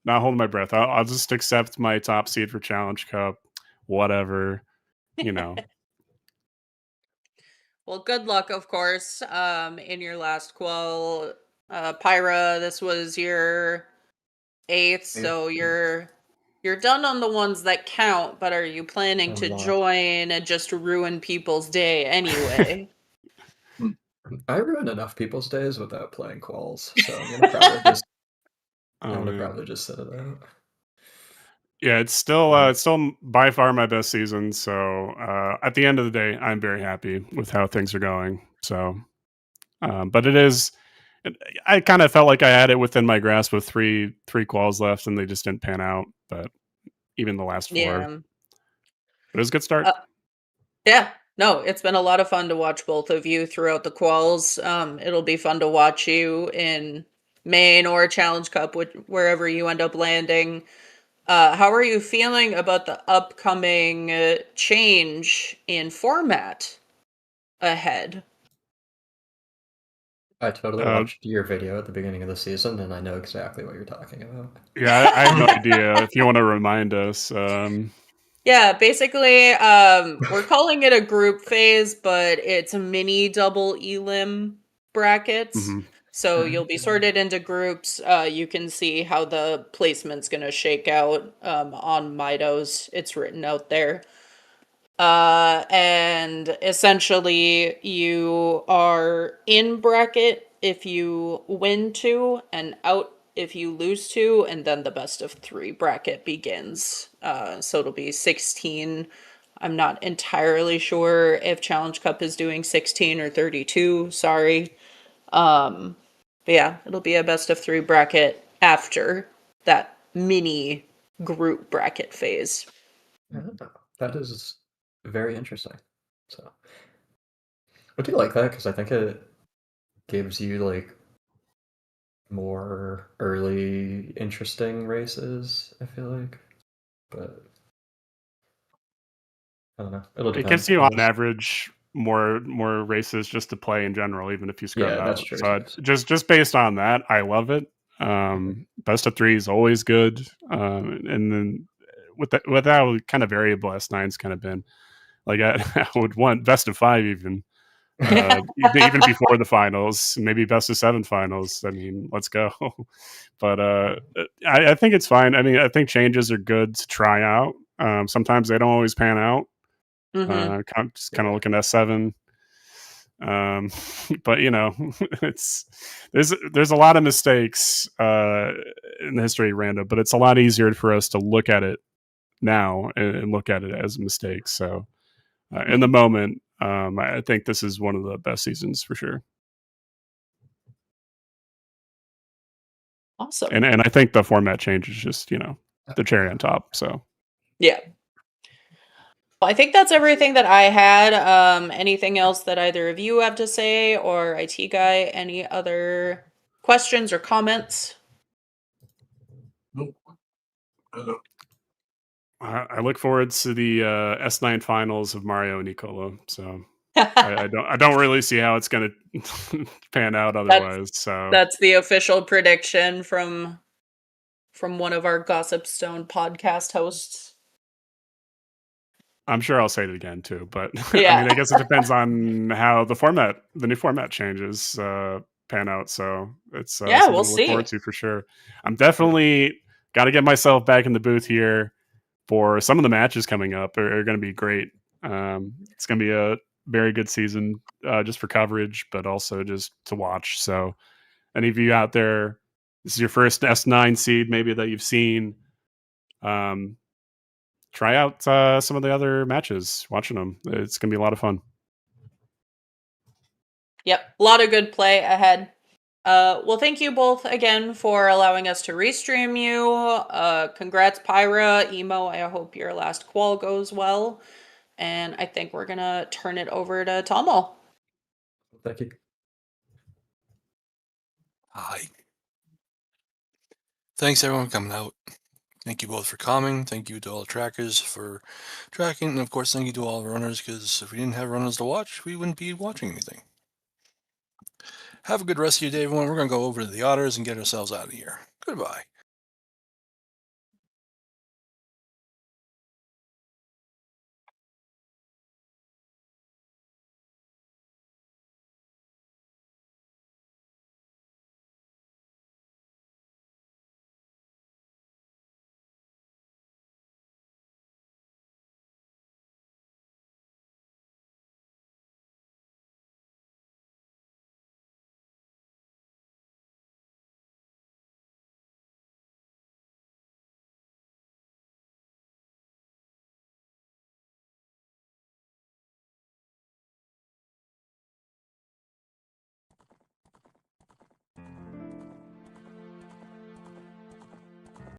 not holding my breath. I'll just accept my top seed for Challenge Cup, whatever. You know. Well, good luck, of course, in your last qual. Pyra, this was your 8th, so you're done on the ones that count, but are you planning to join and just ruin people's day anyway? I ruin enough people's days without playing quals, so I'm gonna probably just sit it out. Yeah, it's still by far my best season. So at the end of the day, I'm very happy with how things are going. So, but it is. I kind of felt like I had it within my grasp with three quals left, and they just didn't pan out. But even the last 4, Yeah. it was a good start. Yeah, no, it's been a lot of fun to watch both of you throughout the quals. It'll be fun to watch you in main or Challenge Cup, wherever you end up landing. How are you feeling about the upcoming change in format ahead? I totally watched your video at the beginning of the season, and I know exactly what you're talking about. Yeah, I have no idea. If you want to remind us. Yeah, basically, we're calling it a group phase, but it's mini double elim brackets. Mm-hmm. So you'll be sorted into groups. You can see how the placement's going to shake out on Midos. It's written out there. And essentially, you are in bracket if you win 2 and out if you lose 2, and then the best of 3 bracket begins. So it'll be 16. I'm not entirely sure if Challenge Cup is doing 16 or 32. Sorry. But yeah, it'll be a best of 3 bracket after that mini group bracket phase. That is very interesting. So I do like that because I think it gives you like more early interesting races, I feel like. But I don't know. It'll depend. It gives you on average more races just to play in general, even if you scrub out. That's true. So just based on that, I love it. Best of 3 is always good. And then with how kind of variable S9's kind of been, like I would want best of 5 even. Even before the finals, maybe best of 7 finals. I mean, let's go. But I think it's fine. I mean, I think changes are good to try out. Sometimes they don't always pan out. Just kind of looking at S7. But you know, there's a lot of mistakes in the history of Rando, but it's a lot easier for us to look at it now and look at it as a mistake. So in the moment, I think this is one of the best seasons for sure. Awesome. And I think the format change is just, the cherry on top. So yeah. Well, I think that's everything that I had. Anything else that either of you have to say, or IT guy, any other questions or comments? Nope. I look forward to the S9 finals of Mario and Nicola. So I don't really see how it's going to pan out otherwise. That's the official prediction from one of our Gossip Stone podcast hosts. I'm sure I'll say it again too, but yeah. I mean, I guess it depends on how the new format changes pan out. So it's something we'll to look see. forward to for sure. I'm definitely got to get myself back in the booth here for some of the matches coming up are going to be great. It's going to be a very good season just for coverage, but also just to watch. So any of you out there, this is your first S9 seed maybe that you've seen. Try out some of the other matches, watching them. It's going to be a lot of fun. Yep, a lot of good play ahead. Well, thank you both again for allowing us to restream you. Congrats, Pyra. Emo, I hope your last qual goes well. And I think we're going to turn it over to Tomo. Thank you. Hi. Thanks, everyone, for coming out. Thank you both for coming. Thank you to all the trackers for tracking. And, of course, thank you to all the runners, because if we didn't have runners to watch, we wouldn't be watching anything. Have a good rest of your day, everyone. We're going to go over to the otters and get ourselves out of here. Goodbye.